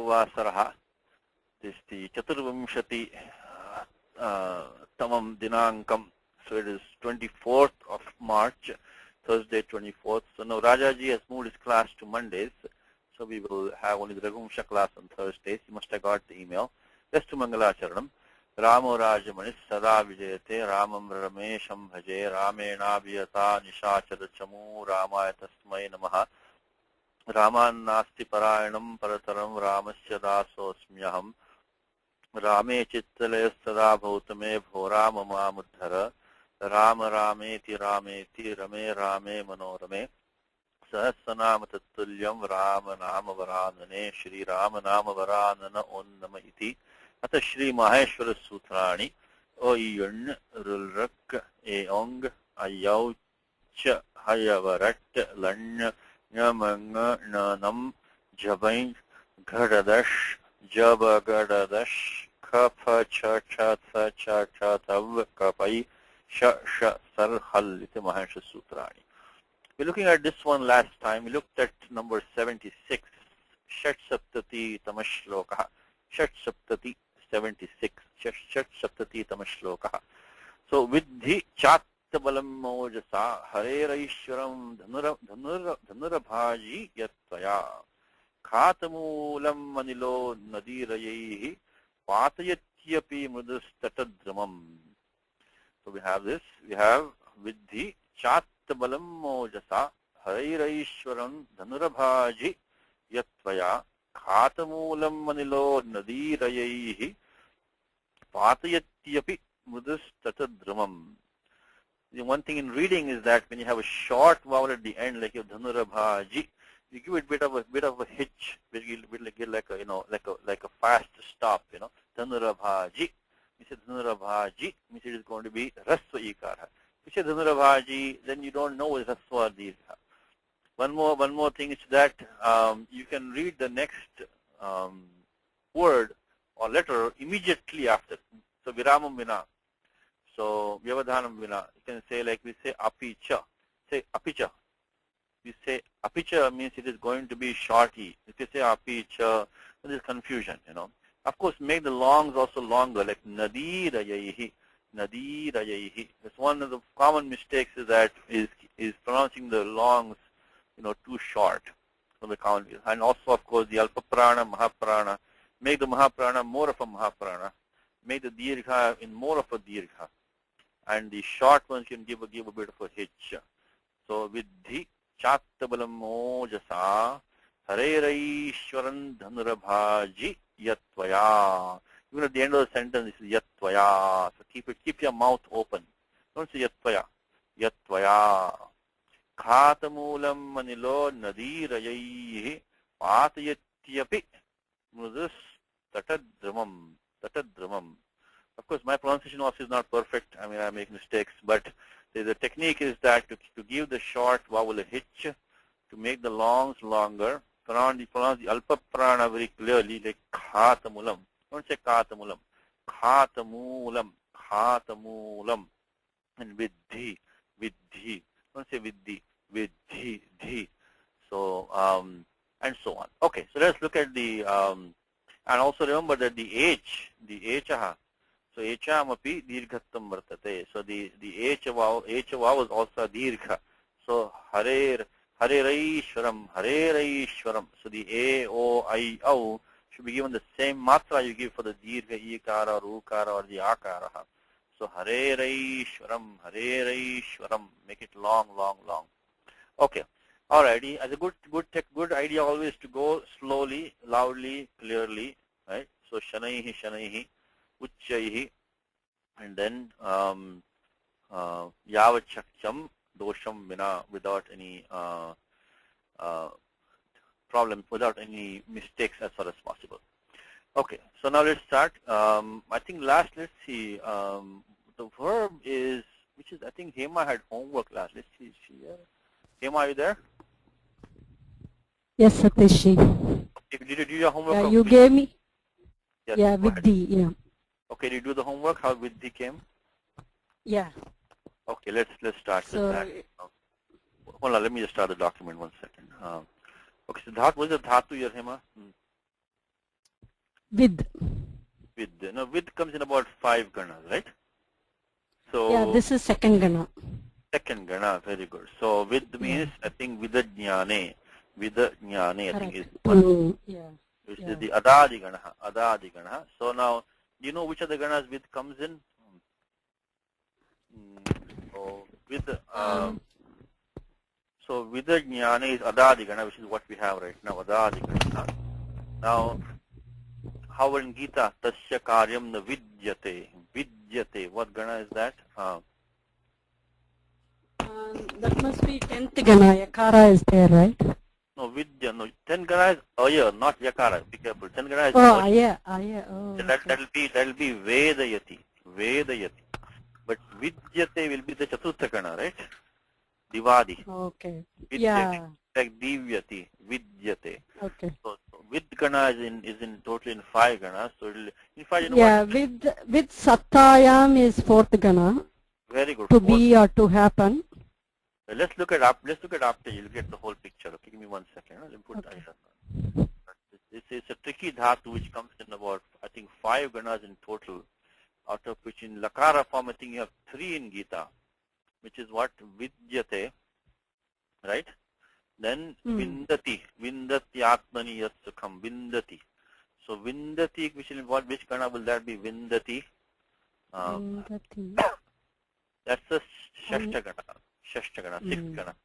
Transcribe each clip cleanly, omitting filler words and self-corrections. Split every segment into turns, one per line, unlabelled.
Vasaraha. This is the Chaturvamshati Tamam Dinankam. So it is 24th of March, Thursday 24th. So now Rajaji has moved his class to Mondays. So we will have only the Raghuvamsha class on Thursdays. You must have got the email. Just to Mangalacharanam. Ramo Rajamanis Sada Vijayate Ramam Ramesham Bhaje Ramena Vyata Nishachara Chamu Ramaya Tasmai Namaha Raman Nasti Parayanam Parataram Ramasya Dasosmyaham Rame Chittale Sada Bhautame Bhorama Mamudhara Rama Rameti Rameti Rame Rame Manorame Sahasranama Tattulyam Rama Nama Varanane Shri Rama Nama Varanana Onnama Iti Ata Shri Maheshwara Sutrani Oyun Rulrak Eong Ayauch Hayavarat Lanya Nyamanga Nanam Jabain Gadadash Jabagadadash Kapa Cha Cha Tha Cha Cha Tav Kapai Sha Sha Sarhal Iti Maheshwara Sutrani. We're looking at this one last time. We looked at number 76, Shat Saptati Tamashloka. Shat Saptati 76, Shat Saptati Tamashloka. So, Vidhi Chattabalam Mojasa, Hareraishwaram Dhanurabhaji Yatvaya, Khatamulam Manilo Nadirayehi, Patayatyapi Mudastatadramam. So, we have this. We have Vidhi Chattabalam Mojasa, Hareraishwaram Dhanurabhaji Yatvaya, Khatamulam Manilo Nadirayehi, Patayatyapi Mudastatadramam. The one thing in reading is that when you have a short vowel at the end, like your Dhanurabhaji, you give it a bit of a hitch, like a fast stop, Dhanurabhaji. You say Dhanurabhaji, means it is going to be Rasva Ikara. If you say Dhanurabhaji, then you don't know what is Rasva or Dirgha. One more thing is that you can read the next word or letter immediately after. So Viramam Vina. So Vyavadhanam Vina. You can say like we say Apicha. Say Apicha. We say Apicha means it is going to be shorty. If you say Apicha, there is confusion, Of course, make the longs also longer, like Nadi Rayayihi. Nadi Rayayihi. That's one of the common mistakes is that is pronouncing the longs too short for the common view. And also, of course, the Alpa Prana, Mahaprana. Make the Mahaprana more of a Mahaprana. Make the Dirgha in more of a Dirgha. And the short ones can give a bit of a hitch. So, Vidhi Chattabalam Mojasa Hareraishwaran Dhanurabhaji Yatvaya. Even at the end of the sentence, this is Yatvaya. So, keep your mouth open. Don't say Yatvaya. Yatvaya. Khatamulam Manilo Nadirayayi Patayatyapi Mudus Tatadramam. Of course, my pronunciation also is not perfect. I mean, I make mistakes, but the technique is that to give the short vowel a hitch, to make the longs longer, pronounce the Alpa Prana very clearly, like Khatamulam. Don't say Khatamulam. Khatamulam. And Vidhi. Don't say Vidhi. Vidhi. So, and so on. Okay, so let's look at the, and also remember that the H, Echaha. So, Echamapi Dirghattam Vartate. So, the H vowel is also a Dirgha. So, Hareraishwaram. So, the A, O, I, O should be given the same matra you give for the Dirgha, Ikara, or Ukara, or the Akara. So, Hareraishwaram. Make it long. Okay. Alrighty. As a good idea always to go slowly, loudly, clearly, right? So, Shanaihi, Uchchaihi, and then Yavachakcham, Dosham Vina, without any problem, without any mistakes as far as possible. Okay, so now let's start. I think let's see, the verb is, which is, I think Hema had homework last. Let's see, is she here? Hema, are you there?
Yes, Satishi.
Did you do your homework?
Yeah, you gave me.
Yes,
yeah, Vidhi, yeah.
Okay, did you do the homework? How Vidhi came?
Yeah.
Okay, let's start with that. Hold on, let me just start the document 1 second. Okay, so what is the dhatu here, Hema?
With.
With. No, with comes in about 5 ganas, right? So
Yeah, this is second gana.
second gana, very good. So with means I think vidajnane. Vidajnane I think is one.
Yeah.
Which is the adadi gana. Adadi gana. So now do you know which of the ganas with comes in? So with so vidajnane is adadi gana, which is what we have right now. Adadi gana. Now how in Gita tasya karyam na vidyate. Vidyate. What gana is that?
That must be 10th gana. Yakara is there, right?
No, vidya. No, 10 gana is aya, not yakara. Be careful. 10 gana is
aya. Oh,
so that'll be vedayati. Vedayati. But vidyate will be the chaturtha gana, right? Divadi.
Okay.
Vidyate.
Yeah.
Like divyati. Vidyate.
Okay.
So vid gana is in total in 5 ganas. So it'll, in fact, you know
Yeah,
what?
with Sattayam is 4th gana.
Very good.
To be or to happen.
Let's look at after. You'll get the whole picture. Okay, give me 1 second. Let me put
Okay.
This is a tricky dhatu which comes in about, I think, 5 ganas in total, out of which in lakara form I think you have 3 in Gita, which is what? Vidyate, right? Then vindati, vindati atmani yasukham, vindati. So vindati, which gana will that be? Vindati.
Vindati.
That's the shashta gana, 6th gana.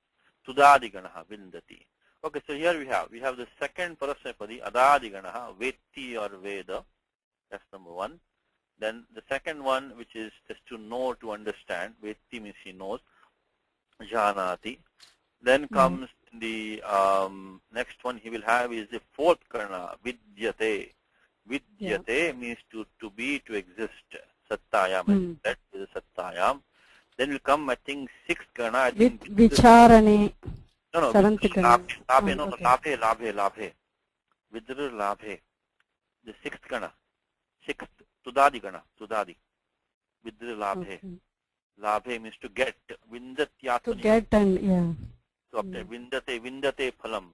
Tudadi gana, vindati. Okay, so here we have the second parasmapadi, adadi gana, veti or veda. That's number 1. Then the second one, which is just to know, to understand. Veti means he knows. Janati. Then comes the next one he will have is the 4th gana, vidyate. Vidyate means to be, to exist. Sattayam. That is sattayam. Then will come, I think, 6th gana. I think
Vicharane.
No,
7th gana.
Labhe. Vidra labhe. The 6th gana. 6th, tudadi gana. Tudadi. Vidra labhe. Labhe means to get. Vindatyatmani.
To get and,
To obtain. Vindate phalam.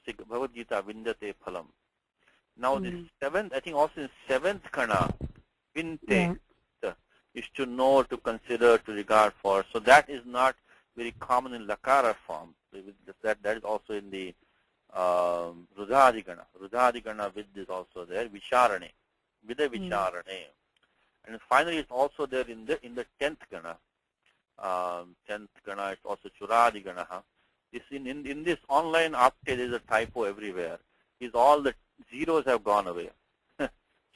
Bhagavad Gita, vindate phalam. Now the 7th, I think also in 7th gana, vinte, is to know, to consider, to regard for. So that is not very common in lakara form. That is also in the Rudhadigana. Rudhadigana vid is also there. Vicharane. Vida vicharane. And finally it's also there in the 10th gana. 10th gana is also Churadigana. This in this online update there is a typo everywhere. Is all the zeros have gone away.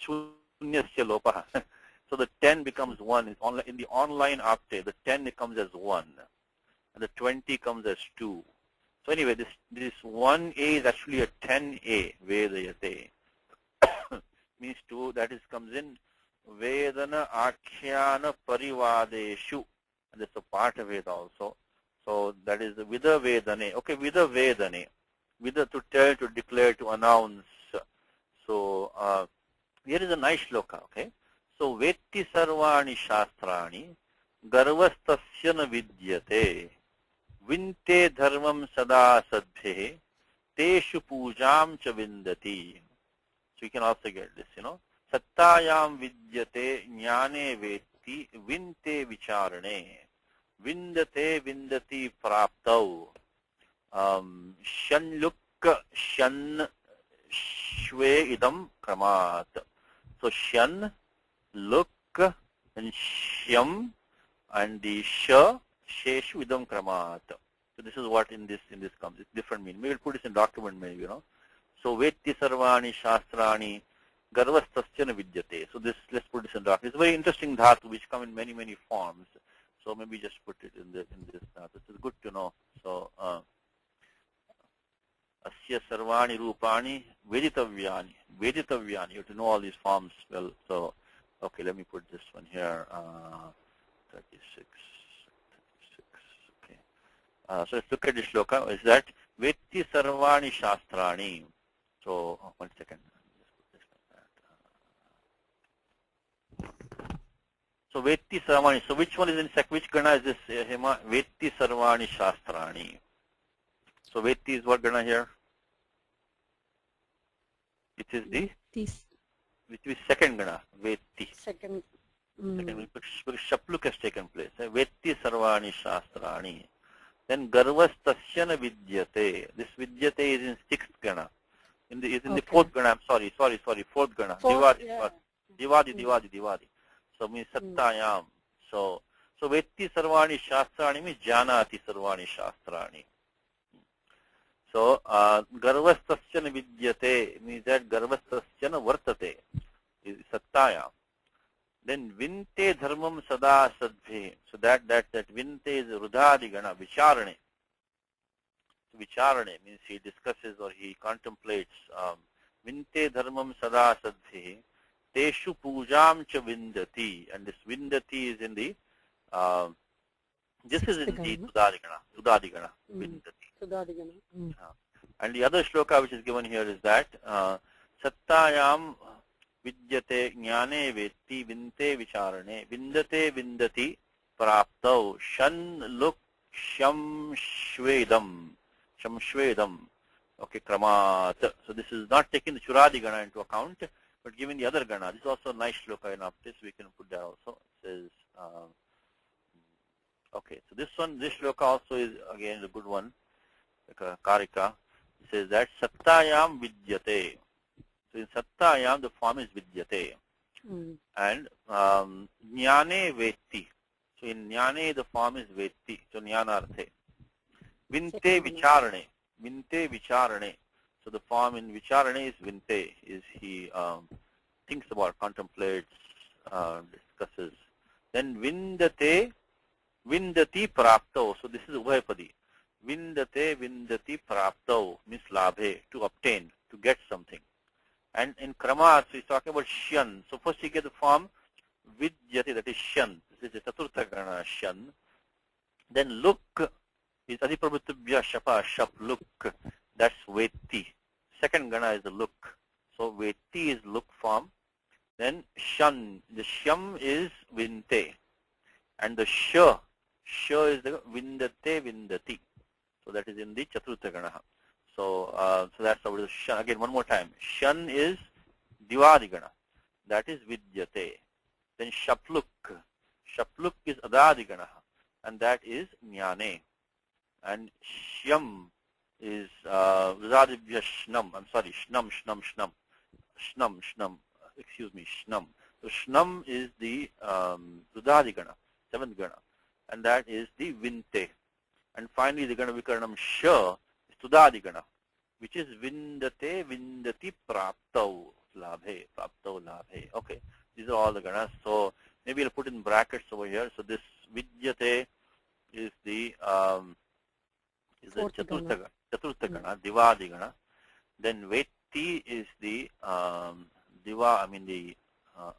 Shunyasya lopaha. So the 10 becomes 1. It's online, in the online update, the 10 comes as 1. And the 20 comes as 2. So anyway, this 1A is actually a 10A, Vedayate. Means 2, that is comes in Vedana Akhyana Parivadeshu. And that's a part of it also. So that is the Vida Vedane. Okay, Vida Vedane. Vida to tell, to declare, to announce. So here is a nice shloka, okay? So Vetti Sarvani Shastrani Garvastasya na Vidyate Vinte Dharmam Sada Sadbhe Teshu Pujam Cha Vindati. So you can also get this, Sattayam Vidyate Jnane Vetti Vinte Vicharane Vindate Vindati Praptau Shanlukka Shan Shve Idam Kramat. So Shan, Luk, and Shyam, and the Sha, Sheshu Idam Kramat. So this is what in this comes. It's different meaning. Maybe we'll put this in document maybe, So Vetti Sarvani Shastrani Garvastasya Vidyate. So this, let's put this in document. It's a very interesting dhatu which come in many, many forms. So maybe just put it in this dhatu. This is good to know. So Asya Sarvani Rupani Veditavyani. Veditavyani. You have to know all these forms well. So okay, let me put this one here. 36. Okay. So let's look at this shloka. Is that Vetti Sarvani Shastrani? So 1 second. So Vetti Sarvani. So which one is in which gana is this? Hema Vetti Sarvani Shastrani. So Vetti is what gana here? It is the which is second gana, vetti.
Second.
Second, because shapluk has taken place. Vetti sarvani shastrani. Then garvastasya vidyate. This vidyate is in sixth gana. Is in the fourth gana. I'm sorry, fourth gana. Divadi. So means sattayam. So vetti sarvani shastrani means janati sarvani shastrani. So garvastasya vidyate means that garvastasya vartate is sattayam. Then vinte dharmam sada sadbhe. So that vinte is rudhadi gana, vicharane. So vicharane means he discusses or he contemplates. Vinte dharmam sada sadbhe. Teshu pujam cha vindati. And this vindati is in the, this is in the Tudadi gana, vindati. And the other shloka which is given here is that, sattayam vidyate jnane vetti vinte vicharane vindate vindati praptau shan luk sham shvedam. Okay, kramat. So this is not taking the churadi gana into account, but given the other gana. This is also a nice shloka in Aptis. We can put that also. It says, okay, so this shloka also is again a good one, like a karika. It says that sattayam vidyate. So in sattayam the form is vidyate. And jnane vetti. So in jnane the form is vetti. So jnanarthe. Vinte vicharane. So the form in vicharane is vinte. Is he thinks about, contemplates, discusses. Then vindati prapto. So this is ubhayapadi. Vindati prapto means labhe, to obtain, to get something. And in krama, so he's talking about shan. So first you get the form vidyati, that is shan. This is a chaturtha gana, shan. Then look is adiprabhutibhya shapa, shap, look. That's vetti. Second gana is the look. So vetti is look form. Then shan, the sham is vinte. And the sha is the vindati. So that is in the chaturtha gana. So that's how it is. Shan. Again, one more time. Shan is divadi gana. That is vidyate. Then shapluk. Shapluk is adadi gana. And that is jnane. And shyam is vizadibhya shnam. I'm sorry, shnam. Excuse me, shnam. So shnam is the rudadi gana, seventh gana. And that is the vinte. And finally the gana vikaranam sha is tudadi gana, which is vindate vindati praptau labhe. Okay, these are all the ganas. So maybe I'll put in brackets over here. So this vidyate is the chaturtha gana, divadi gana. Then vetti is the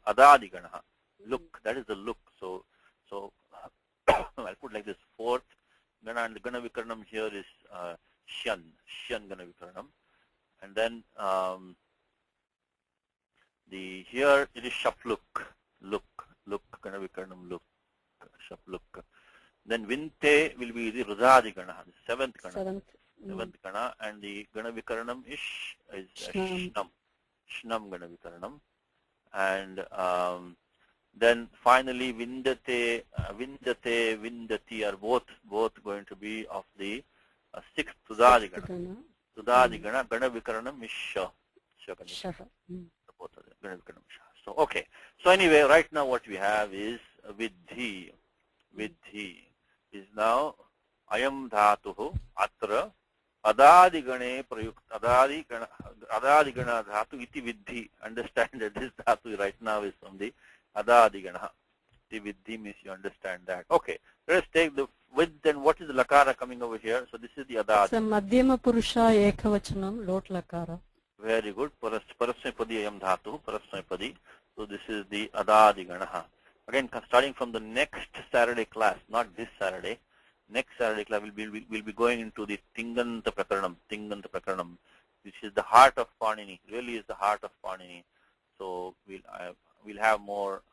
adadi gana, look. That is the look. So I'll put like this: fourth gana, and the gana vikaranam here is shan gana vikaranam. And then here it is shapluk, look gana vikaranam, look, shapluk. Then vinte will be the rudadi gana, the seventh gana, and the gana vikaranam is shnam gana vikaranam. And then finally vindati are both going to be of the sixth tudadi gana. Gana vikaranam is sha. Both of them, gana vikaranam sha. So okay. So anyway, right now what we have is vidhi is now ayam dhatuhu atra adadi gane prayukta adadi gana dhatu iti vidhi. Understand that this dhatu right now is from the adadi gana. The vidhi means you understand that. Okay, let us take the with. Then what is the lakara coming over here? So this is the adadi.
So madhyama purusha ekavachanam lot lakara.
Very good. Parasmipadi ayam dhatu, parasmipadi. So this is the adadi gana. Again, starting from the next Saturday class, not this Saturday. Next Saturday class, we'll be going into the Tinganta Prakaranam, which is the heart of Panini. Really is the heart of Panini. So we'll have more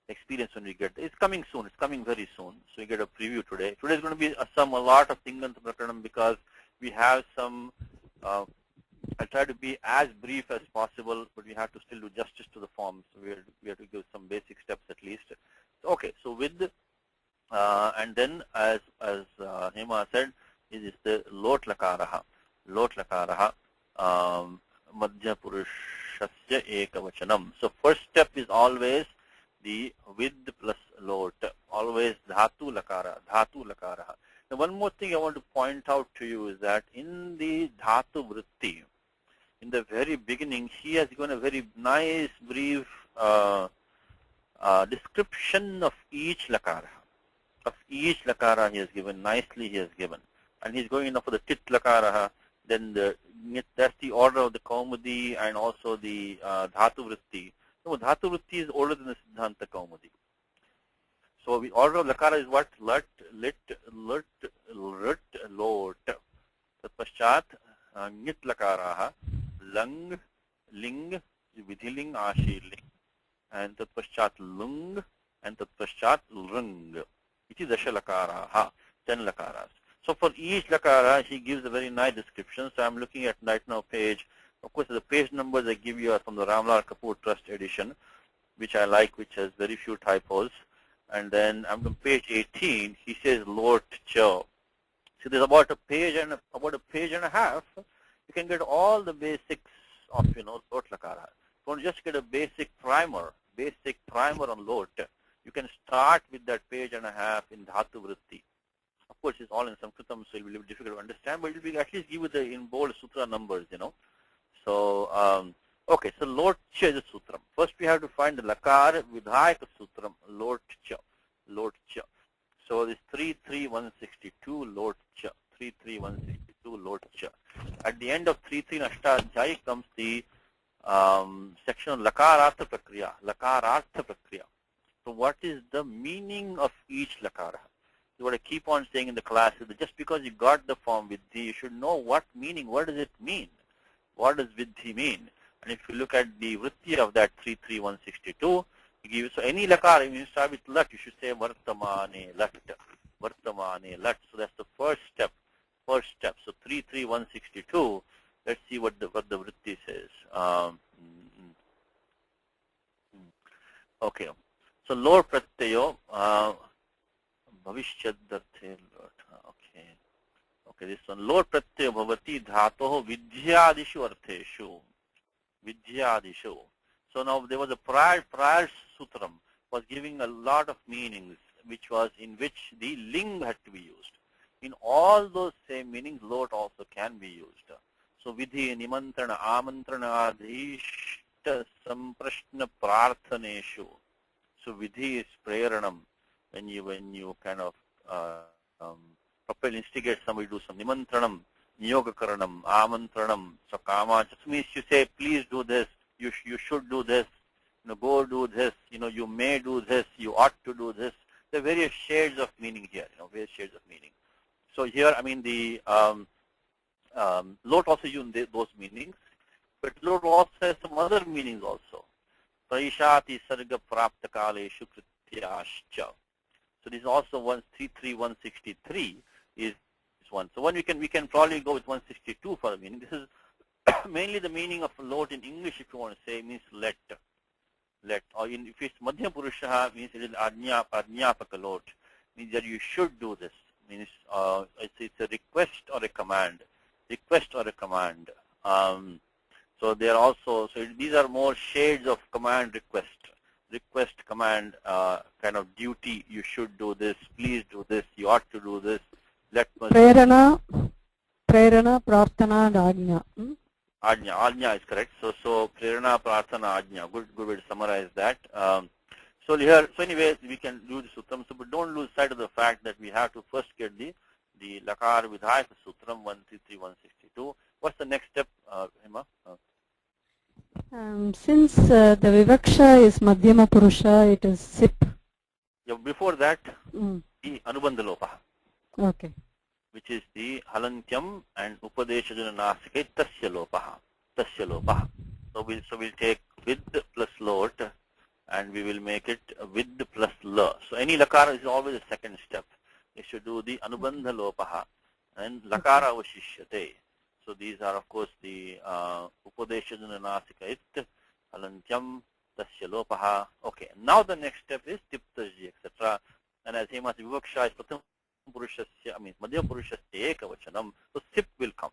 experience when we get. It's coming soon. It's coming very soon. So we get a preview today. Today is going to be a lot of Tinganta Prakaranam because we have some I'll try to be as brief as possible, but we have to still do justice to the form, so we have to give some basic steps at least. So, okay, so with and then as Hema said, it is the lot lakaraha, madhya purushasya ekavachanam. So first step is always the with plus lot, always dhatu lakaraha. Now one more thing I want to point out to you is that in the dhatu vritti, in the very beginning, he has given a very nice, brief description of each lakara. He has given, nicely he has given. And he's going for the tit lakara, then that's the order of the kaumudi and also the dhatu vritti. So dhatu vritti is older than the siddhanta kaumudi. So the order of lakara is what? Lat, lit, lut, lut, lot. Tatpaschat, nit lakaraha, lang, ling, vidhiling, ashiling, and tatpaschat lung, and tatpaschat lung. It is dasha lakaraha, 10 lakaras. So for each lakara, he gives a very nice description. So I'm looking at right now page. Of course, the page numbers I give you are from the Ramlal Kapoor Trust edition, which I like, which has very few typos. And then I'm on page 18. He says Lord Cho. So there's about a page and a half. You can get all the basics of Lot lakara. Don't just get a basic primer on Lot. You can start with that page and a half in Dhatu Vritti. Of course, it's all in Sanskritam, so it will be difficult to understand, but it will at least give you the in bold sutra numbers, So, okay, so Lot Cha is a sutram. First, we have to find the Lakar Vidhayaka sutram, Lot Cha. So this 33162 Lot Cha. 33162 Lot Cha. At the end of 33 Ashtadhyayi comes the section of Lakarartha Prakriya. So what is the meaning of each Lakara? So what I keep on saying in the class is that just because you got the form Vidhi, you should know what does it mean? What does Vidhi mean? And if you look at the Vritti of that 33162, so any Lakara, when you start with Lat, you should say Vartamane Lat. So that's the first step. So 33162, let's see what the Vritti says. Okay. So lor pratyayo bhavishyadarte. Okay, this one. Lor pratyayo bhavati dhatoho vidyadishu artheshu. So now there was a prior sutram was giving a lot of meanings, which the ling had to be used. In all those same meanings, lot also can be used. So vidhi, nimantrana, amantrana, adhishta, samprashna, prarthaneshu. So vidhi is prayaranam. When you kind of instigate somebody to do some nimantranam, niyogakaranam, amantranam. So kama just means you say, please do this, you should do this, go do this, you may do this, you ought to do this. There are various shades of meaning here, various shades of meaning. So here, I mean the lot also uses those meanings, but lot also has some other meanings also. Praishati Sarga Prapta Kaleshu Krityascha. So this is also 33163 is one. So we can probably go with 162 for the meaning. This is mainly the meaning of lot in English, if you want to say, means let. Or if it's Madhya Purusha, means it is Adnyapaka lot, means that you should do this. Means it's a request or a command. So they are also, these are more shades of command request, command, kind of duty. You should do this, please do this, you ought to do this.
Prerana, Prarthana and Ajna.
Ajna is correct. So Prerana, Prarthana, Ajna. Good way to summarize that. So anyway, we can do the sutram. So, but don't lose sight of the fact that we have to first get the Lakar Vidhayaka Sutram 133162. What's the next step, Hema?
Since the Vivaksha is Madhyama Purusha, it is Sip.
Yeah, before that, the Anubandha Lopaha.
Okay.
Which is the Halantyam and Upadeshajana Nasike Tasya Lopaha. So we'll take with plus lot and we will make it with plus la. So any Lakara is always a second step. You should do the Anubandha Lopaha and Lakara Vashishyate. So these are, of course, the Upadeshajana Nasika It, Alantyam, Tasya Lopaha. Okay, now the next step is Tiptasji, etc. And as Hema said, Vivaksha is Pratham Purushasya, Madhya Purushasya Ekavachanam. So Sip will come.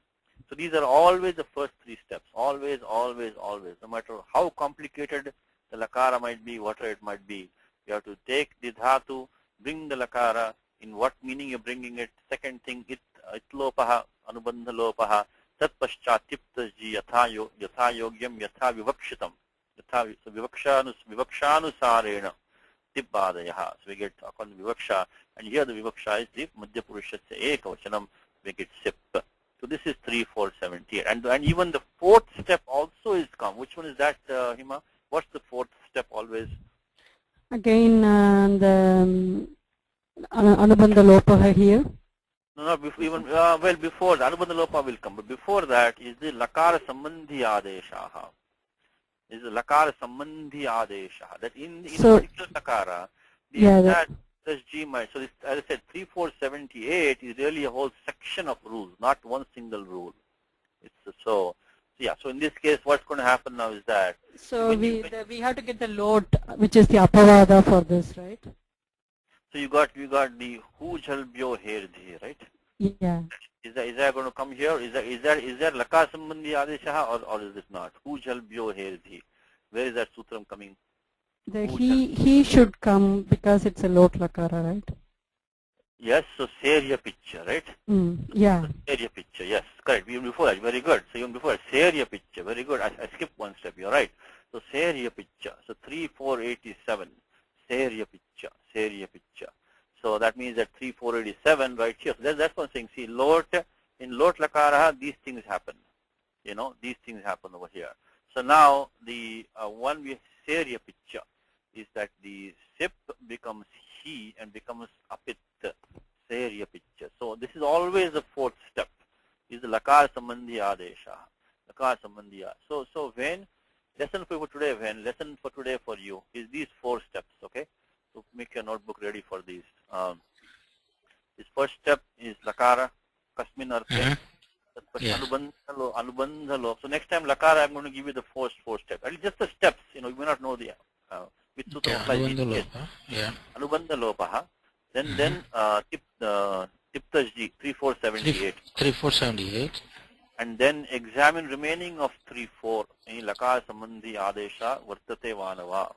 So these are always the first three steps. Always, always, always. No matter how complicated the Lakara might be, whatever it might be, you have to take the Dhatu, bring the Lakara, in what meaning you're bringing it. Second thing, Itlopaha, Anubandha Lopaha, Tat Paschat Tiptasji, Yatha Yogyam, Yatha Vivakshitam. So Vivakshanusarena, Tipadayaha. So we get according to Vivaksha, and here the Vivaksha is the Madhya Purushasya Ekavachanam, we get Sip. So this is 3, 4, 78. And even the fourth step also is come. Which one is that, Hima? What's the fourth step always?
Again, the Anubandha Lopaha here.
No, before the Anubandha Lopa will come. But before that is the Lakara Sambandhi Adeshaha. Is the Lakara Sambandhi Adeshaha. That in particular Lakara, that G might. So this, as I said, 3, 4, 78 is really a whole section of rules, not one single rule. It's so yeah. So in this case, what's going to happen now is that.
So we have to get the load, which is the Apavada for this, right?
So you got the Hu Jalbyo Herdhi, right?
Yeah.
Is that going to come here? Is that Lakar Sambandhi Adeshaha or is it not? Hu Jalbyo Herdhi. Where is that sutram coming?
He should come because it's a lot Lakara, right?
Yes, so Serya picture, right?
Yeah.
So Serya picture, yes, correct. Even before that, very good. So even before that, Serya picture, very good. I skipped one step, you're right. So Serya picture, so 3, 4, 87, Serya picture. So that means that 3, 4, 87 right here. So that's one thing. See, in Lot Lakara, these things happen. These things happen over here. So now the one we Serya picture is that the Sip becomes He and becomes Apit, Serya picture. So this is always the fourth step, is the Lakar Sambandhi Adesha. Lakar Sambandhi. So when, lesson for today for you is these 4 steps, okay? So make your notebook ready for these. This first step is Lakara, Kasmin Arte. Anubandha Lop. So next time Lakara, I'm going to give you the first 4 steps. At least just the steps, you may not know the which sutra applies each case. Anubandha Lopaha. Then Tiptasji 3, 4, 78.
3, 4, 78.
And then examine remaining of 3, 4. Any Lakara Sambandhi Adesha Vartate Vanava.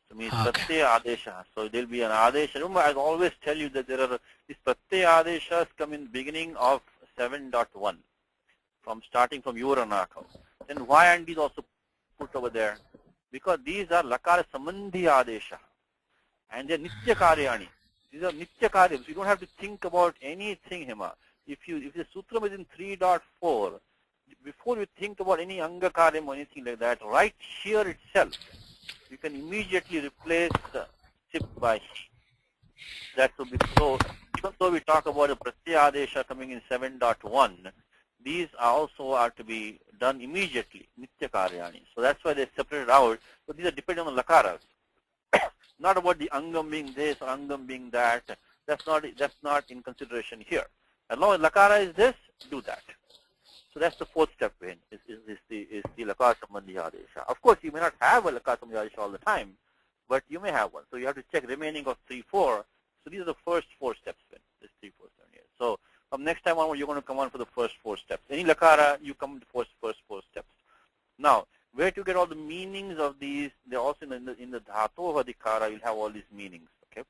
So means Pratyaya Adesha. So there will be an Adesha. Remember, I always tell you that there are these Pratyaya Adeshas come in the beginning of 7.1 starting from Yuranaka. Then why aren't these also put over there? Because these are Lakara Sambandhi Adesha and they're Nitya Karyani. These are Nitya Karyams. You don't have to think about anything, Hema. If the Sutra is in 3.4, before you think about any Anga Karyam or anything like that, right here itself, you can immediately replace Sip by He. That will be so. Even though we talk about a Pratyaya Adesha coming in 7.1, these also are to be done immediately, Nitya Karyani. So that's why they separated out. So these are dependent on the Lakaras. Not about the Angam being this or Angam being that. That's not in consideration here. As long as Lakara is this, do that. So that's the 4th step in, is the Lakara Sambandhi Adesha. Of course, you may not have a Lakara Sambandhi Adesha all the time, but you may have one. So you have to check remaining of 3, 4. So these are the first 4 steps in this 3, 4, 7, 8. So from next time onward, you're going to come on for the first 4 steps. Any Lakara, you come to the first 4 steps. Now, where to get all the meanings of these? They're also in the Dhatu of Adhikara, you'll have all these meanings, okay?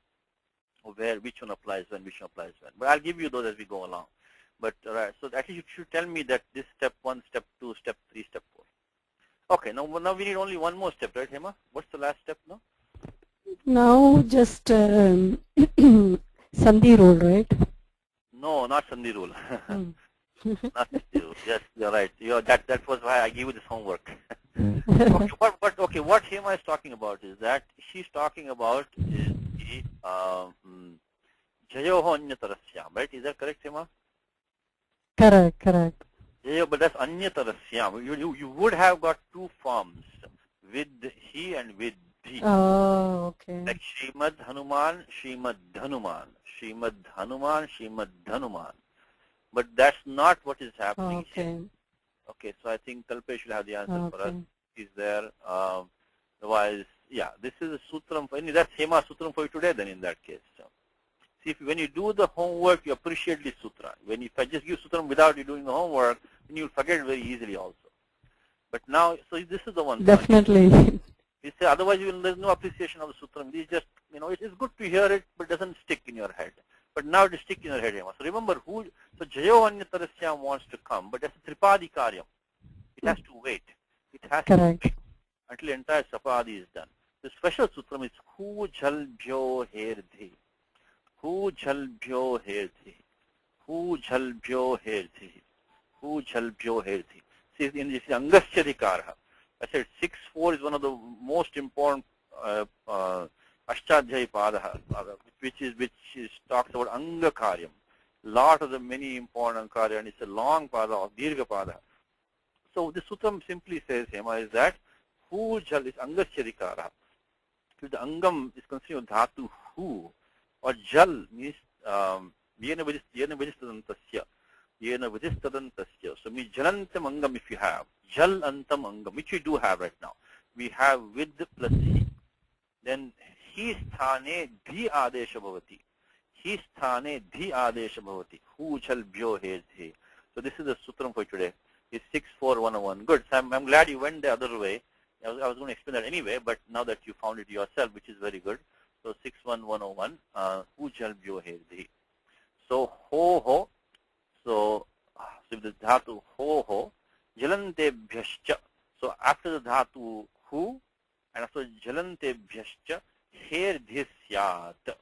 Which one applies when, which one applies when. But I'll give you those as we go along. But so actually you should tell me that this step 1, step 2, step 3, step 4. Okay, now we need only one more step, right, Hema? What's the last step now?
Now just Sandhi rule, right?
No, not Sandhi rule. Not Sandhi rule. Yes, you're right. That was why I gave you this homework. Okay, what Hema is talking about is that she's talking about is the Jayoho Anyatarasyam, right? Is that correct, Hema?
Correct.
Yeah, but that's Anyatarasyam. You would have got 2 forms, with he and with he.
Oh, okay.
Like Srimad Hanuman, Srimad Dhanuman, Srimad Hanuman, Srimad Dhanuman. But that's not what is happening here.
Okay.
Okay, so I think Kalpesh will have the answer for us.
Okay.
Is there? Otherwise, yeah, this is a sutram. That's Hema sutram for you today. Then in that case, so, see, when you do the homework, you appreciate the sutra. If I just give sutram without you doing the homework, then you'll forget it very easily also. But now, so this is the one.
Definitely.
You say otherwise there's no appreciation of the sutram. It's just, it is good to hear it, but it doesn't stick in your head. But now it is stick in your head. So remember so Jayo Anyatarasyam wants to come, but that's a Tripadi Karyam. It has to wait. It has
Correct.
to wait until the entire Sapadi is done. The special sutram is Hu Jal Bhyo Herdhi. Hu Jal Bhyo Herdhi. Hu Jal Bhyo Herdhi. Hu Jal Bhyo Herdhi. See, in this Angasyadhikara. I said 6-4 is one of the most important Ashtadhyayi Padaha, which talks about Anga Karyam. Lot of the many important Karya, and it's a long Pada of Dirgha Pada. So the Sutram simply says, Hema, is that Hu Jal is Angasyadhikara. If the Angam is considered Dhatu Hu, or Jal means Yena Vidistadantasya. Yena Vidistadantasya. So means Jalantam Angam if you have. Jal Antam Angam, which we do have right now. We have with plus he. Then he sthane dhi adesha bhavati. He sthane dhi adesha bhavati. Hu jal bhyo hedhe. So this is the sutram for today. It's 64101. Good. So I'm glad you went the other way. I was going to explain that anyway, but now that you found it yourself, which is very good. So 61101. Hu jal bhyo hedhe. So ho ho. So the dhatu ho ho. Jalante bhyascha. So after the dhatu hu, and after jalante bhyascha, her dhisyat.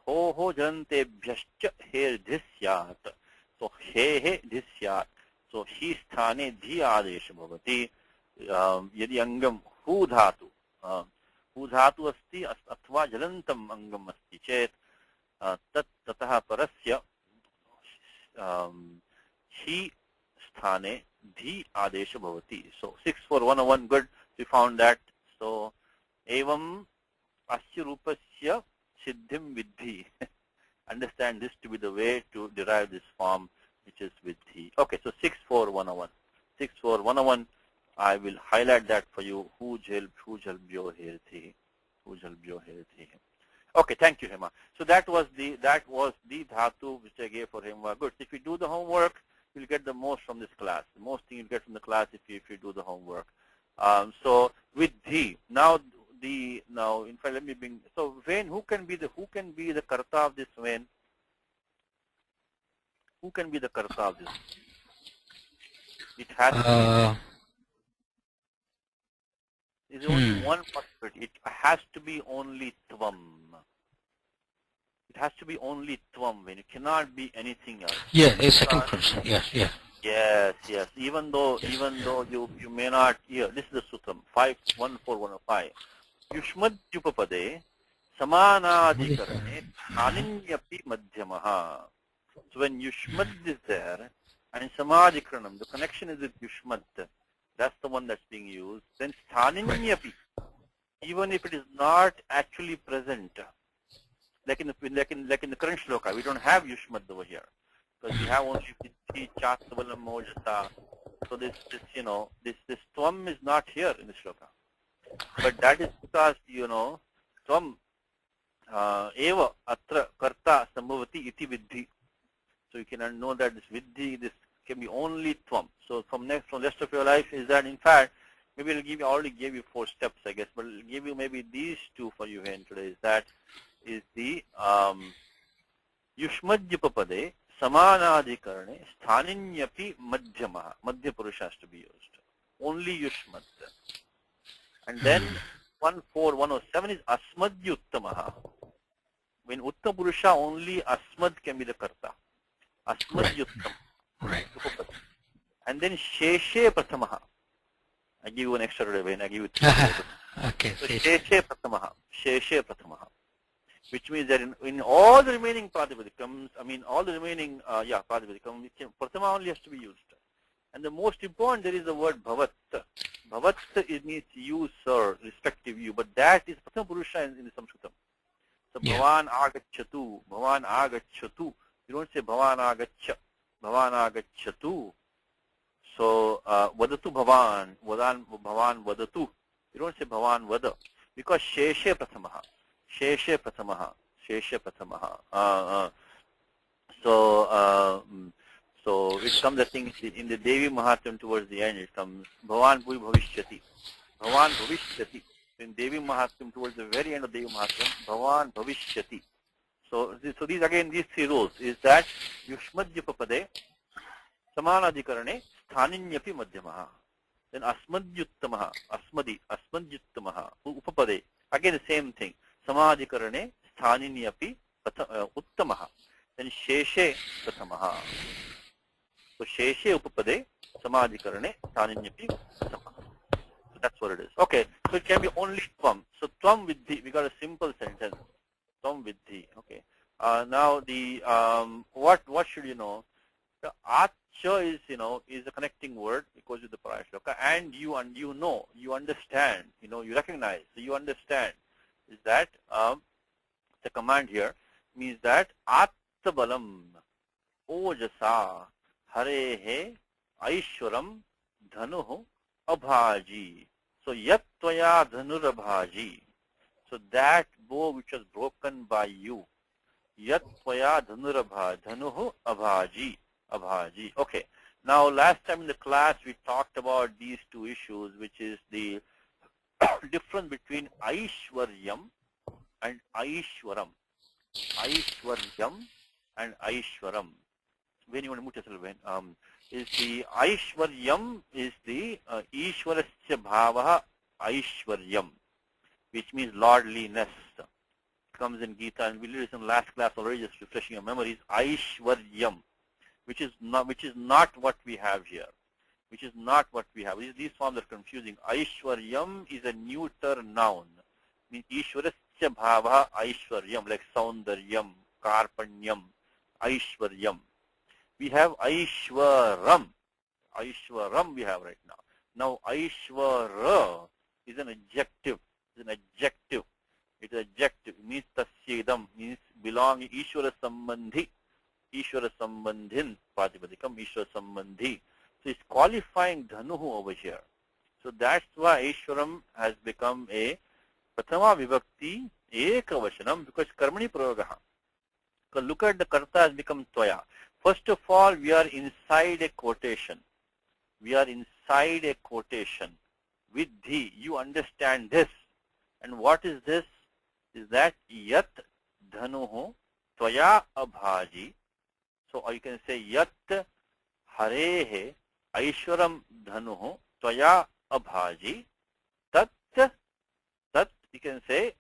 Ho ho jalante bhyascha, her dhisyat. So he dhisyat. So he sthane dhi adesha bhavati. Yadi angam hu dhatu. Hu dhatu asti athva jalantam angam asti chet. Tat tataha parasya. He sthane dhi adesha bhavati. So 64101, good. We found that. So evam asya rupasya siddhim vidhi. Understand this to be the way to derive this form, which is vidhi. Okay, so 64101. 64101, I will highlight that for you. Hu jal bhyo herthi. Hu jal bhyo herthi. Okay, thank you, Hema. So that was the dhatu which I gave for Hema. Good. If you do the homework, you'll get the most from this class. The most thing you'll get from the class if you do the homework. So with dhi, now in fact let me bring. So Vain, who can be the karta of this Vain? Who can be the karta of this? It has to be. There's only one possibility. It has to be only tvam. It has to be only tvam. When it cannot be anything else.
Yeah, a second person. Yes, yeah.
Yes. Even though you may not hear. This is the sutram 51415. Yushmadyupapade samanadikarane aninyapi madhyamaha. So when Yushmad is there and samadikranam, the connection is with Yushmad. That's the one that's being used. Then sthaninyapi, even if it is not actually present, like in the current shloka, we don't have Yushmad over here because we have only Vitti, Chatavalam, Mojata. So this tvam is not here in the shloka. But that is because tvam eva atra karta sambhavati iti vidhi. So you can know that this vidhi, this can be only tvam. So from the rest of your life is that, in fact, maybe it'll give you, I already gave you 4 steps, I guess, but it'll give you maybe these 2 for you here today. Is the Yushmadyupapade samanadikarane sthaninyapi madhyamaha. Madhya Purusha has to be used. Only Yushmad. And then 14107 is Asmadyuttamaha. When Uttam Purusha, only Asmad can be the karta. Asmadyuttam.
Right.
And then Sheshe Prathamaha. I give you an extra today, when I give you 3.
Okay.
So Sheshe Prathamaha. Which means that in all the remaining Pratipadikams, all the remaining Pratipadikams, Prathama only has to be used. And the most important, there is the word Bhavat. Bhavat, it means you, sir, respective you, but that is Prathama Purusha in the Sanskritam. So Bhavan Agacchatu. You don't say Bhavan Agaccha. Bhavan agacchatu. So, vadatu bhavan, bhavan vadatu. You don't say bhavan vada, because sheshe prathamaha, sheshe prathamaha, sheshe prathamaha. So it comes, I think, in the Devi Mahatyam towards the end, it comes bhavan bhuvi bhavishyati, bhavan bhavishyati. In Devi Mahatyam towards the very end of Devi Mahatyam, bhavan bhavishyati. So these again, these three rules is that yushmadhyupapade, samanadhikarane, sthaninyapi madhyamaha. Then asmadhyuttamaha, asmadhyuttamaha, upapade. Again the same thing. Samadhikarane, sthaninyapi uttamaha. Then sheshe prathamaha. So sheshe upapade, samadhikarane, sthaninyapi uttamaha. So that's what it is. Okay. So it can be only tvam. So tvam vidhi, we got a simple sentence. Tvam vidhi. Okay. Now the what should you know? The acha is, is a connecting word because of the prior shloka, and you know, you understand, you recognize, so you understand is that the command here means that attabalam ojasa harehe aishwaram dhanuh abhaji. So yat tvaya dhanurabhaji. So that bow which was broken by you, yat tvaya dhanuh abhaji. Abhaji. Okay. Now, last time in the class we talked about these two issues, which is the difference between Aishwaryam and Aishwaram. Aishwaryam and Aishwaram. When you want to move yourself, is the Aishwaryam is the Ishwarasya bhavaha Aishwaryam, which means lordliness. It comes in Gita, and we did this in last class already, just refreshing your memories. Aishwaryam. Which is not what we have here. Which is not what we have. These forms are confusing. Aishwaryam is a neuter noun. Means Ishwarasya bhava Aishwaryam, like Saundaryam, Karpanyam, Aishwaryam. We have Aishwaram. Aishwaram we have right now. Now Aishwara is an adjective. It's an adjective. It's an adjective. It means tasyedam, means belonging, Ishwara sambandhi. Ishwara Sambandhin Pratipadikam, Ishwara Sambandhi. So it's qualifying Dhanuhu over here. So that's why Ishwaram has become a Prathama Vibhakti Ekavachanam, because Karmani Pravaga. So look at the Karta has become Tvaya. First of all, we are inside a quotation. We are inside a quotation. Vidhi, you understand this. And what is this? Is that Yat Dhanuhu Tvaya Abhaji. So you can say Yat Harehe Aishwaram Dhanuh Tvaya Abhaji. Tat you can say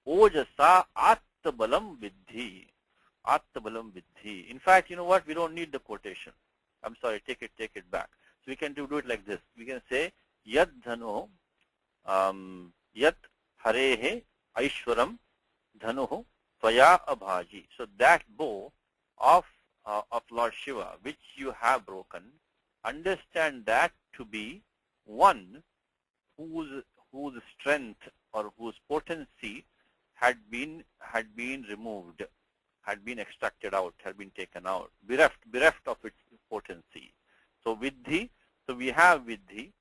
Ojasa Attabalam Vidhi. Attabalam Vidhi. In fact, you know what? We don't need the quotation. I'm sorry, take it back. So we can do it like this. We can say Yat Dhanuh Yat Harehe Aishwaram Dhanuh Tvaya Abhaji. So that bow of Lord Shiva, which you have broken, understand that to be one whose strength or whose potency had been removed, had been extracted out, had been taken out, bereft of its potency. So Vidhi, so we have Vidhi,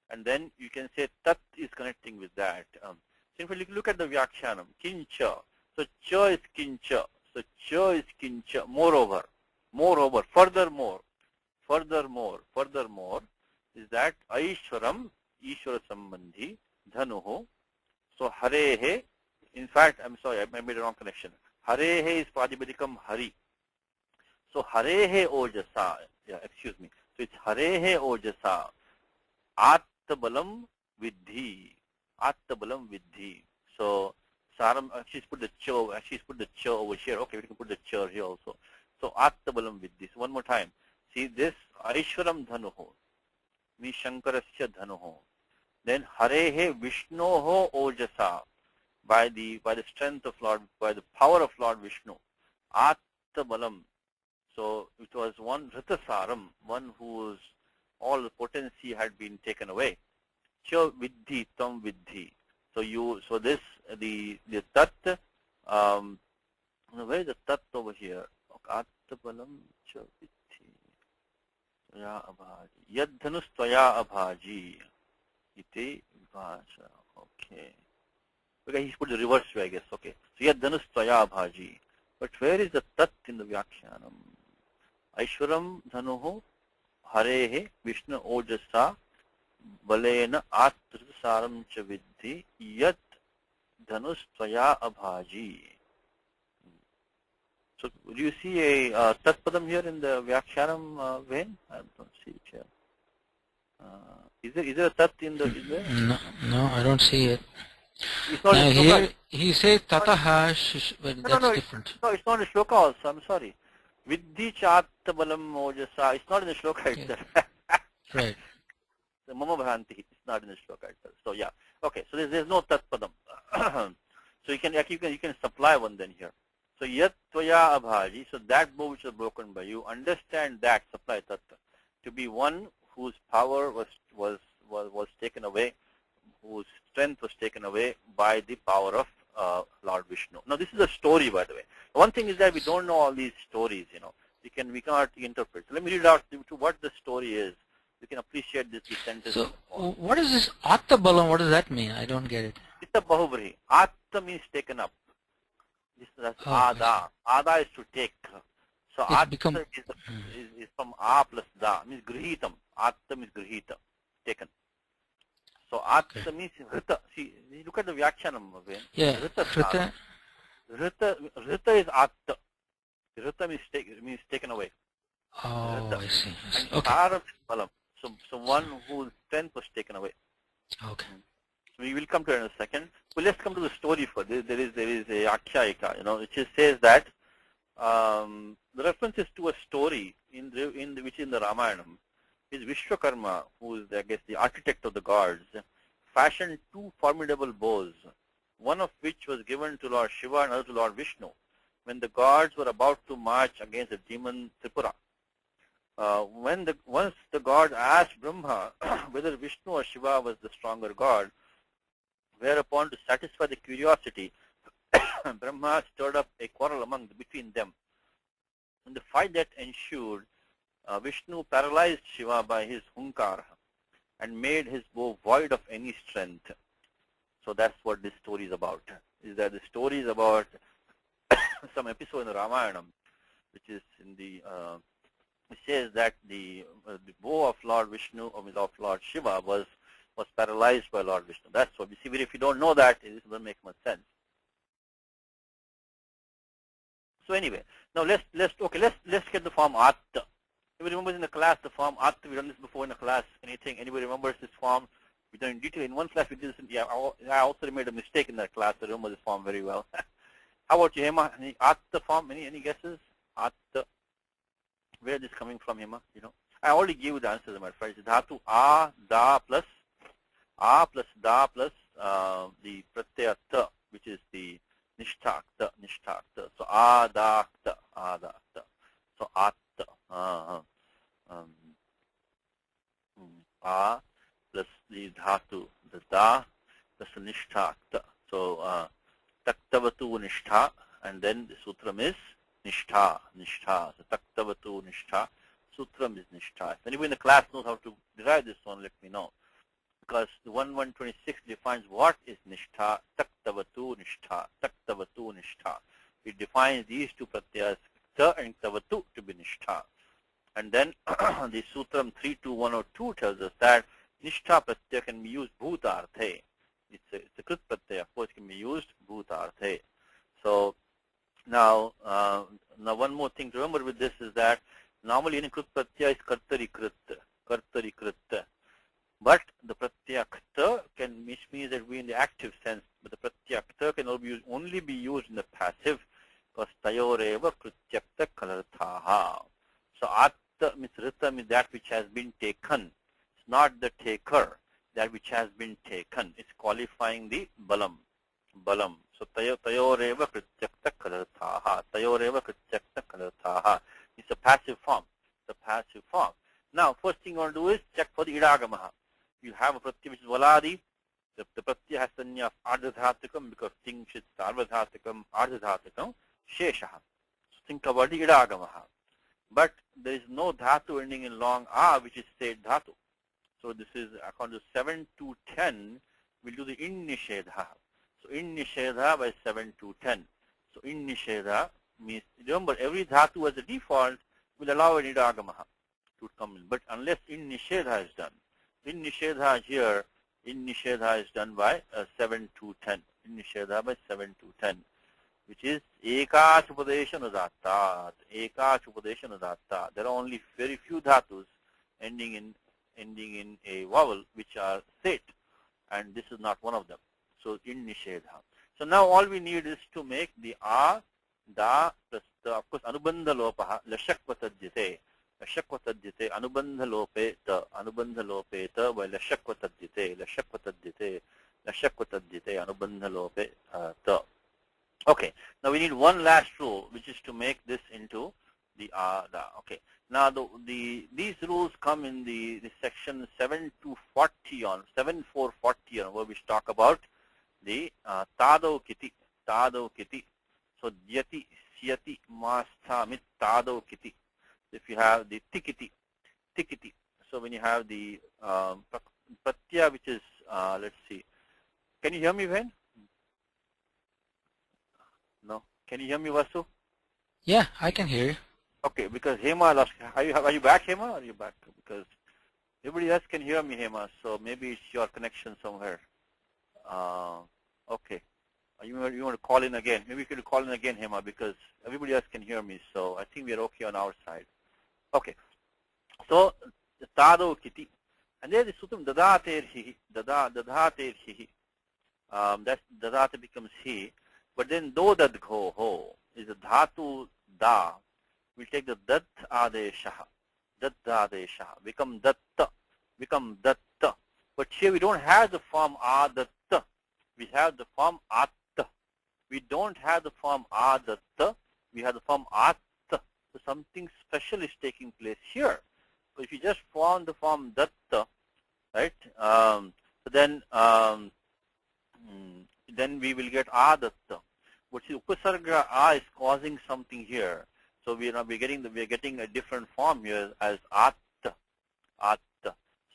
and then you can say Tat is connecting with that. So if you look at the Vyakhyanam, Kincha. So cha is kincha. So cha is kincha. Moreover, furthermore, is that Aishwaram, Ishwara Sambandhi, Dhanuho. So Harehe, in fact, I'm sorry, I made a wrong connection. Harehe is Pratipadikam Hari. So Harehe Ojasa, excuse me. So it's Harehe Ojasa, Attabalam Vidhi. So Saram, she's put the cha over here. Okay, we can put the cha here also. So Attabalam Vidhi. So one more time. See this Aishwaram Dhanuho means Shankarasya Dhanuho. Then Harehe Vishnoho Ojasa, by the strength of Lord, by the power of Lord Vishnu. Attabalam. So it was one Ritasaram, one whose all the potency had been taken away. Cha Vidhi Tam Vidhi. So this the tat. Where is the tat over here? Attabalam cha viddhi tvaya abhaji. Yad dhanus tvaya abhaji. Iti vibhasa. Okay. Okay, he's put the reverse way, I guess. Okay. So yad dhanus tvaya abhaji. But where is the tat in the Vyakhyanam? Aishwaram dhanuhu harehe Vishnu ojasa balena atrasaram cha viddhi yad dhanus tvaya abhaji. So do you see a tat padam here in the Vyakhyanam vein? I don't see it here. Is there a tat in the? Is there?
No, I don't see it.
It's not
Now
in
here
shloka.
he says tataha, but that's different.
No, it's not in shloka also. I'm sorry. Viddhi chatta balam ojasa. It's not in the shloka itself.
Right.
The mama bhanti. It's not in the shloka itself. So yeah. Okay. So there's no tat padam. So you can supply one then here. So yat tvaya abhaji. So that bow which was broken by you. Understand that supply tat to be one whose power was taken away, whose strength was taken away by the power of Lord Vishnu. Now this is a story, by the way. One thing is that we don't know all these stories, we cannot interpret. So let me read out to what the story is. You can appreciate this sentence.
So what is this Attabalam? What does that mean? I don't get it.
It's a bahubri. Atta means taken up. That's ada. Ada is to take. So atta is from a plus da, means grihitam. Atta means grihita, taken. So atta means rita. See, look at the Vyakhyanam.
Yeah.
Rita is atta. Rita means taken away.
Oh,
Rita.
I see.
And
Okay.
saram is balam. So one whose strength was taken away.
Okay.
So we will come to it in a second. Well, let's come to the story first. There is a Akhyayika, which says that the reference is to a story which in the Ramayanam is Vishwakarma, who is, I guess, the architect of the gods, fashioned two formidable bows, one of which was given to Lord Shiva and another to Lord Vishnu, when the gods were about to march against the demon Tripura. Once the god asked Brahma whether Vishnu or Shiva was the stronger god, whereupon to satisfy the curiosity, Brahma stirred up a quarrel between them. In the fight that ensued, Vishnu paralyzed Shiva by his hunkar and made his bow void of any strength. So that's what this story is about. Is that the story is about some episode in the Ramayanam, which is in the it says that the bow of Lord Vishnu or of Lord Shiva was paralyzed by Lord Vishnu. That's what we see. But if you don't know that, it doesn't make much sense. So anyway, now let's get the form atta. Anybody remembers in the class the form atta? We've done this before in the class. Anybody remembers this form? We've done in detail. In one class we did this. Yeah, I also made a mistake in that class. I remember this form very well. How about you, Hema? Any atta form? Any guesses? Atta. Where is this coming from, Hema? I already gave you the answers, my friends. It's dhatu a da plus da plus the pratyaya ta, which is the nishtha. So a da ta. So atta. A plus the dhatu, the da plus the nishtha. So taktavatu nishtha, and then the sutram is nishtha. So taktavatu nishtha, sutram is nishtha. If anybody in the class knows how to derive this one, let me know. Because the 1126 defines what is nishtha, taktavatu nishtha. It defines these two pratyas, ta and tavatu, to be nishtha. And then the sutram 32102 tells us that nishtha pratyaya can be used bhutarthe. It's a krit pratyaya, of course, it can be used bhutarthe. So now one more thing to remember with this is that normally any krit pratyaya is kartari krit. But the pratyakta which means that we in the active sense, but the pratyakta can only be used in the passive, because tayoreva krityakta kalarthaha. So atta means rita means that which has been taken. It's not the taker, that which has been taken. It's qualifying the balam. So tayoreva krityakta kalarthaha. It's a passive form. Now, first thing you want to do is check for the idagamaha. You have a pratyaya which is valadi. The pratyaya has sanya of ardhadhatikam, because thing should sarvadhatikam, ardhadhatikam, sheshaha. So think about the idagamaha. But there is no dhatu ending in long a, which is state dhatu. So this is according to 7 to 10, we'll do the in nishedha. So in nishedha by 7 to 10. So in nishedha means, remember, every dhatu as a default will allow an idagamaha to come in. But unless in nishedha is done. In nishedha here, in nishedha is done by 7 to 10. In nishedha by 7 to 10. Which is ekach upadesha nudattat. Ekach upadesha nudattat. There are only very few dhatus ending in a vowel which are set, and this is not one of them. So in nishedha. So now all we need is to make the a, da plus the, of course, anubandha lopaha, lashakvatadjite. Lashakvatadjite, anubandha lope ta by lashakvatadjite, lashakvatadjite, lashakvatadjite, anubandha lope ta. Okay, now we need one last rule, which is to make this into the da. Okay, now these rules come in the section 7 to 40 on 7440 on, where we talk about the tado kiti. So dyati, syati, masthamit, tado kiti. If you have the tikiti. So when you have the pratya, which is let's see, can you hear me, Ven? No. Can you hear me, Vasu?
Yeah, I can hear you.
Okay, because Hema lost. Are you back, Hema? Or are you back? Because everybody else can hear me, Hema. So maybe it's your connection somewhere. Okay. You want to call in again? Maybe you could call in again, Hema, because everybody else can hear me. So I think we're okay on our side. Okay. So the tado kiti, and there the sutram dadater hi, dadater hi. That dadate becomes he. But then do dad gho ho is a dhatu da. We take the dat adesha, become datta. But here we don't have the form adatta. We have the form atta. We don't have the form adatta. We have the form atta. So something special is taking place here. So if you just form the form datta, right? So then we will get adatta. But see, upasarga a is causing something here. So we are getting a different form here as atta.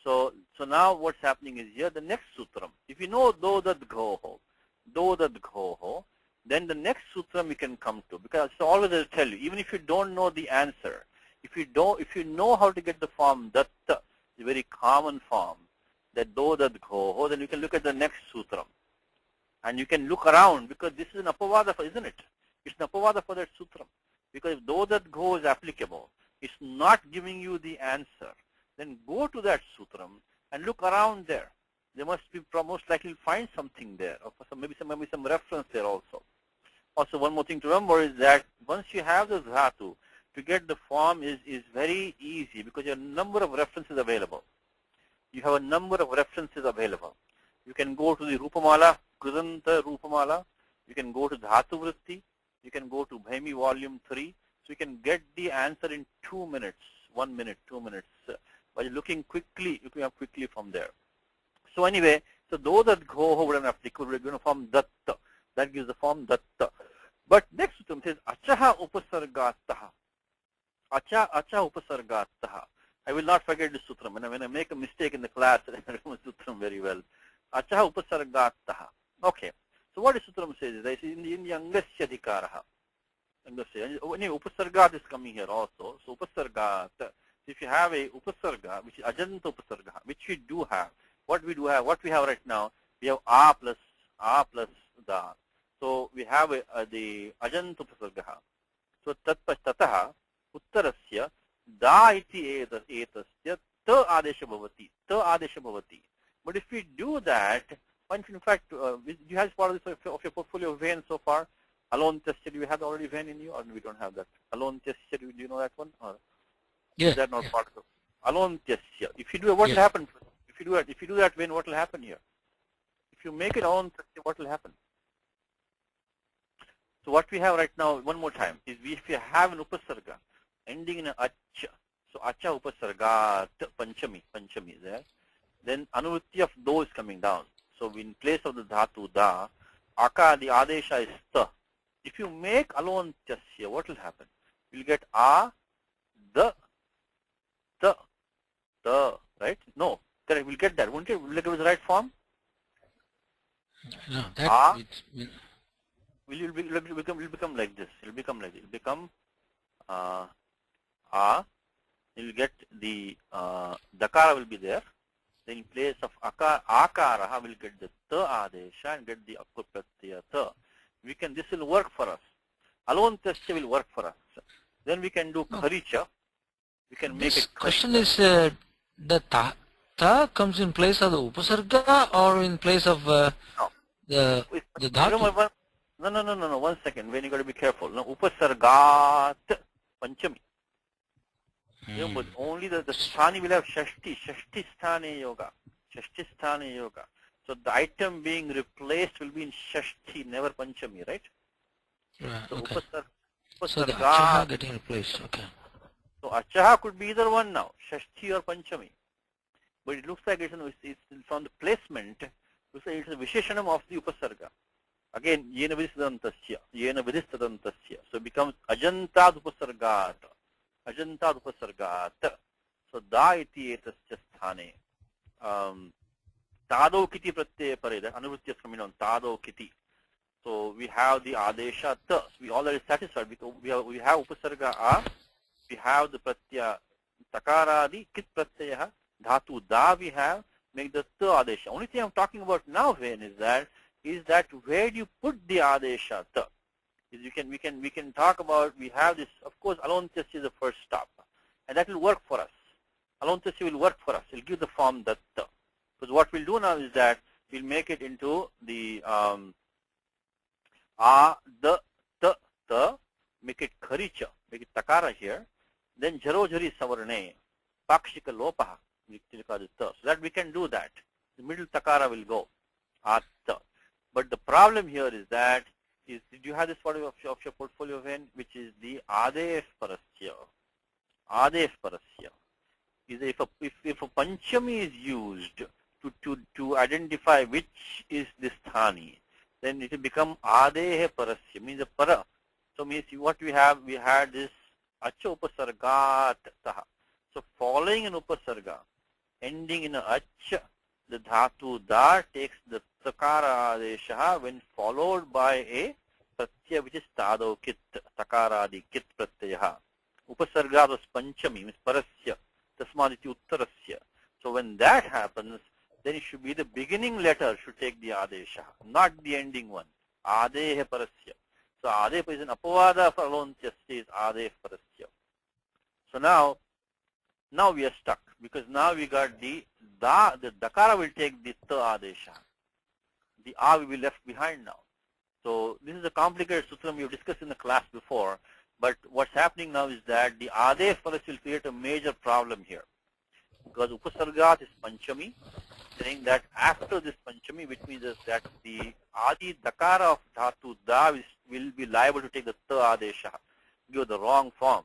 So now what's happening is here the next sutram. If you know do dad gho ho, then the next sutram we can come to, because it's always I'll tell you, even if you don't know the answer, if you know how to get the form datta, the very common form, that do dad gho ho, then you can look at the next sutram. And you can look around, because this is an apavada, isn't it? It's an apavada for that sutram. Because if do that go is applicable, it's not giving you the answer, then go to that sutram and look around there. There must be most likely find something there, or maybe some reference there also. Also, one more thing to remember is that once you have the dhatu, to get the form is very easy, because you have a number of references available. You have a number of references available. You can go to the Rupamala, Krudanta Rupamala. You can go to Dhatu Vritti. You can go to Bhaimi Volume 3. So you can get the answer in 2 minutes, 1 minute, 2 minutes. By looking quickly, you can have quickly from there. So anyway, so though that gho would have applicable, we're going to form datta. That gives the form datta. But next sutram says achaha upasargataha. Acha upasargataha. I will not forget this sutram. When I make a mistake in the class, I remember sutram very well. Achaha upasargataha. Okay. So what the sutram says is in the angasya adhikaraha. Angasya. Anyway, upasargat is coming here also. So upasargat. If you have a upasarga, which is ajanta upasarga, which we do have, what we have right now, we have a plus da. So we have the ajanta upasarga. So tataha uttarasya da iti etasya ta adesha bhavati. But if we do that, in fact, do you have part of your portfolio of Venn so far? Alone tested, do you have already Venn in you, or we don't have that? Alone tested, do you know that one? Or
Yeah.
is that not part of it? Alone tested. If you do it, what will happen? If you do that Venn, what will happen here? If you make it alone tested, what will happen? So what we have right now, one more time, is if you have an upasarga ending in an acha, so acha upasarga panchami is there, then anurutti of do is coming down. So in place of the dhatu da, aka, the adesha is ta. If you make alone tasya, what will happen? We'll get a, the, right? No, correct. We'll get that, won't it? Will it be the right form?
No,
A
that
will become like this. It'll become like this. It'll become a. You'll get the dakara will be there. Then in place of akara, we'll get the ta adesha and get the akur pratyaya ta. This will work for us. Alontasya will work for us. Then we can do kharicha. We can make
this
it kharicha.
question is the ta comes in place of the upasarga or in place of
No.
the dhatu?
No. 1 second. When you got to be careful. No, upasargat panchami. But only the sthani will have shashti sthane yoga. Shashti sthane yoga. So the item being replaced will be in shashti, never panchami, right?
Right,
So
okay.
upasarga.
So the achaha getting replaced, okay.
So achaha could be either one now, shashti or panchami. But it looks like it's from the placement, it looks like it's a visheshanam of the upasarga. Again, yena vidhistadantasya. So it becomes ajantad upasargat. Ajantad upasargat. So da iti etasya sthane. Tado kiti pratyaya pare. That anuvritya is coming on. Tado kiti. So we have the adesha ta. So we already satisfied because we have upasarga a. We have the pratyaya takaradi kit pratyaya. Dhatu da we have. Make the ta adesha. Only thing I'm talking about now, Vain, is that where do you put the adesha ta? We can talk about, we have this, of course, alontasya is the first stop. And that will work for us. Alontasya will work for us. It will give the form that ta. Because what we'll do now is that we'll make it into the a, the, ta, make it kharicha, make it takara here. Then jaro jari savarne, pakshika lopaha, so that we can do that. The middle takara will go, at. But the problem here is that, did you have this part of your portfolio, Ven, which is the adef parasya. Adef parasya. Is if a panchami is used to identify which is the sthani, then it will become adeh parasya, means a para. So means what we had this acha upasargat taha. So following an upasarga, ending in a acha, the dhatu da takes the takara adesha when followed by a pratyaya which is tado kit, takaradi kit pratyaya. Upasarga was panchami, means parasya, tasmaditi uttarasya. So when that happens, then it should be the beginning letter should take the adesha, not the ending one. Adehe parasya. So adeh is an apavada for alontyasya is adeh parasya. So now we are stuck because now we got the dakara will take the ta adesha. The a will be left behind now. So this is a complicated sutram we have discussed in the class before. But what's happening now is that the adeh parasya will create a major problem here. Because upasargat is panchami, saying that after this panchami, which means that the adi dakara of dhatu da will be liable to take the ta adesha, give the wrong form.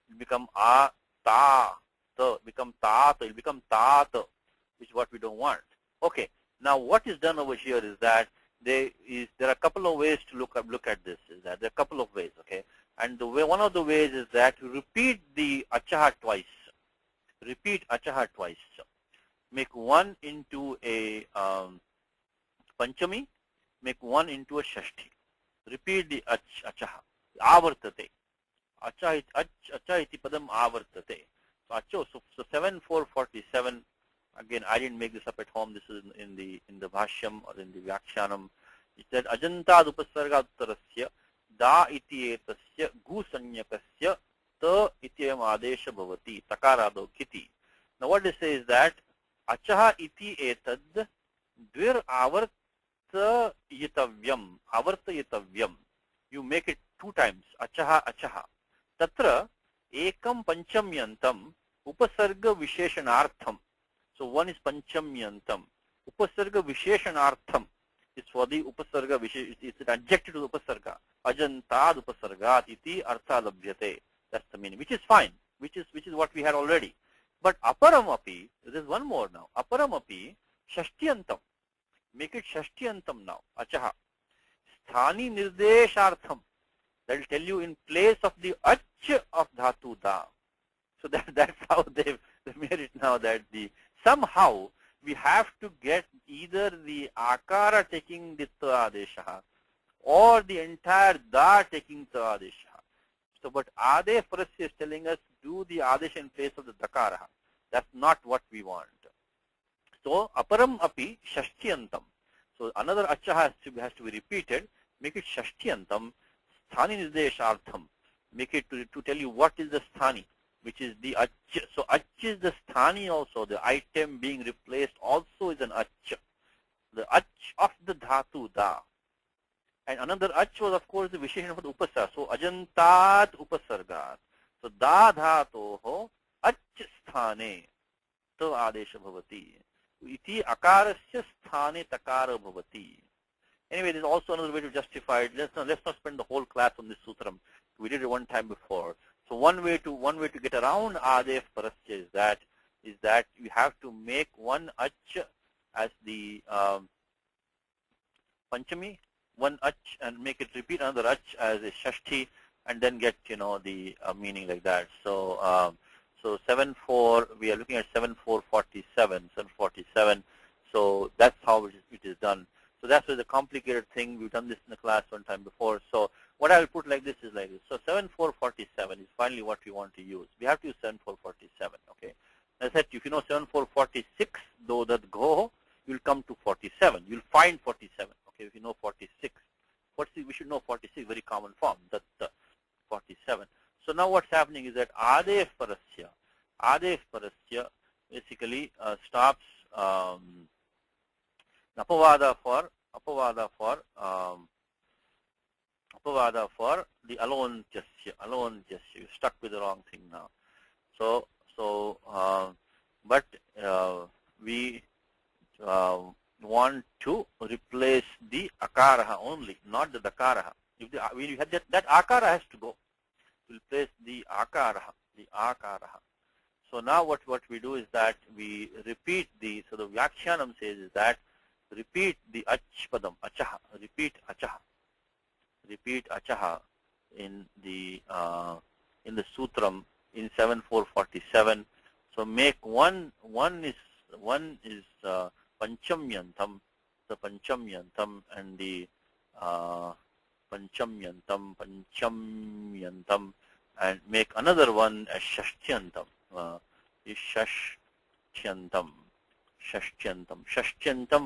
It will become a, ta, ta, become ta, it will become ta, ta, which is what we don't want. Okay, now what is done over here is that there are a couple of ways to look at this. Is that there are a couple of ways, okay? And one of the ways is that you repeat the achaha twice. Repeat achaha twice. Make one into a panchami, make one into a shashti. Repeat the achaha. Avartate. Acha iti padam avartate. So 7447. Again, I didn't make this up at home. This is in the bhashyam or in the vyakhyanam. It said ajantad upasarga uttarasya da iti etasya gu sanyakasya ta ityam adesha bhavati takarado kiti. Now what they say is that achaha iti etad dvir avartayitavyam. You make it two times. Achaha. Tatra ekam panchamyantam upasarga visheshanartham. So one is panchamyantam. Upasarga visheshanartham is for the upasarga vishesh. It's an adjective to the upasarga. Ajantad upasargat iti artha labhyate. That's the meaning, which is fine. Which is what we had already. But aparamapi, there's one more now. Aparamapi shashtyantam. Make it shashtyantam now. Achaha. Sthani nirdeshartham. That will tell you in place of the ach of dhatu da. So that's how they made it now, that somehow we have to get either the akara taking the ta adesha or the entire da taking ta adesha. So but ade parasya is telling us do the adesha in place of the dakara. That's not what we want. So aparam api shashtyantam. So another acha has to be repeated. Make it shashtyantam. Sthani nirdeshartham. Make it to tell you what is the sthani, which is the ach. So ach is the sthani also. The item being replaced also is an ach. The ach of the dhatu da. And another ach was, of course, the visheshan for the upasarga. So ajantat upasarga. So da dhatoho ach sthane to adesha bhavati. Iti akarasya sthane takara bhavati. Anyway, there's also another way to justify it. Let's not spend the whole class on this sutram. We did it one time before. So one way to get around adef parasya is that you have to make one ach as the panchami, one ach, and make it repeat another ach as a shashti, and then get the meaning like that. So so 7-4, we are looking at 7-4-47, 747. So that's how it is done. So that's the complicated thing. We've done this in the class one time before. So what I will put like this is like this. So 7-4-47 is finally what we want to use. We have to use 7-4-47. Okay. As I said, if you know 7-4-46, though that go, you'll come to 47. You'll find 47. Okay. If you know 46, we should know 46, very common form. That's 47. So now what's happening is that adef parasya basically stops apavada for the alone jasya. You're stuck with the wrong thing now. So but we want to replace the akaraha only, not the dakaraha. If when you have that akara has to go. Replace the akaraha. So now what we do is that we repeat so the Vyakhyanam says is that repeat the ach padam, achaha, repeat achaha in the sutram in 7-4-47. So make one is panchamyantam, the panchamyantam, and the panchamyantam, and make another one as shashtyantam. Is shashtyantam,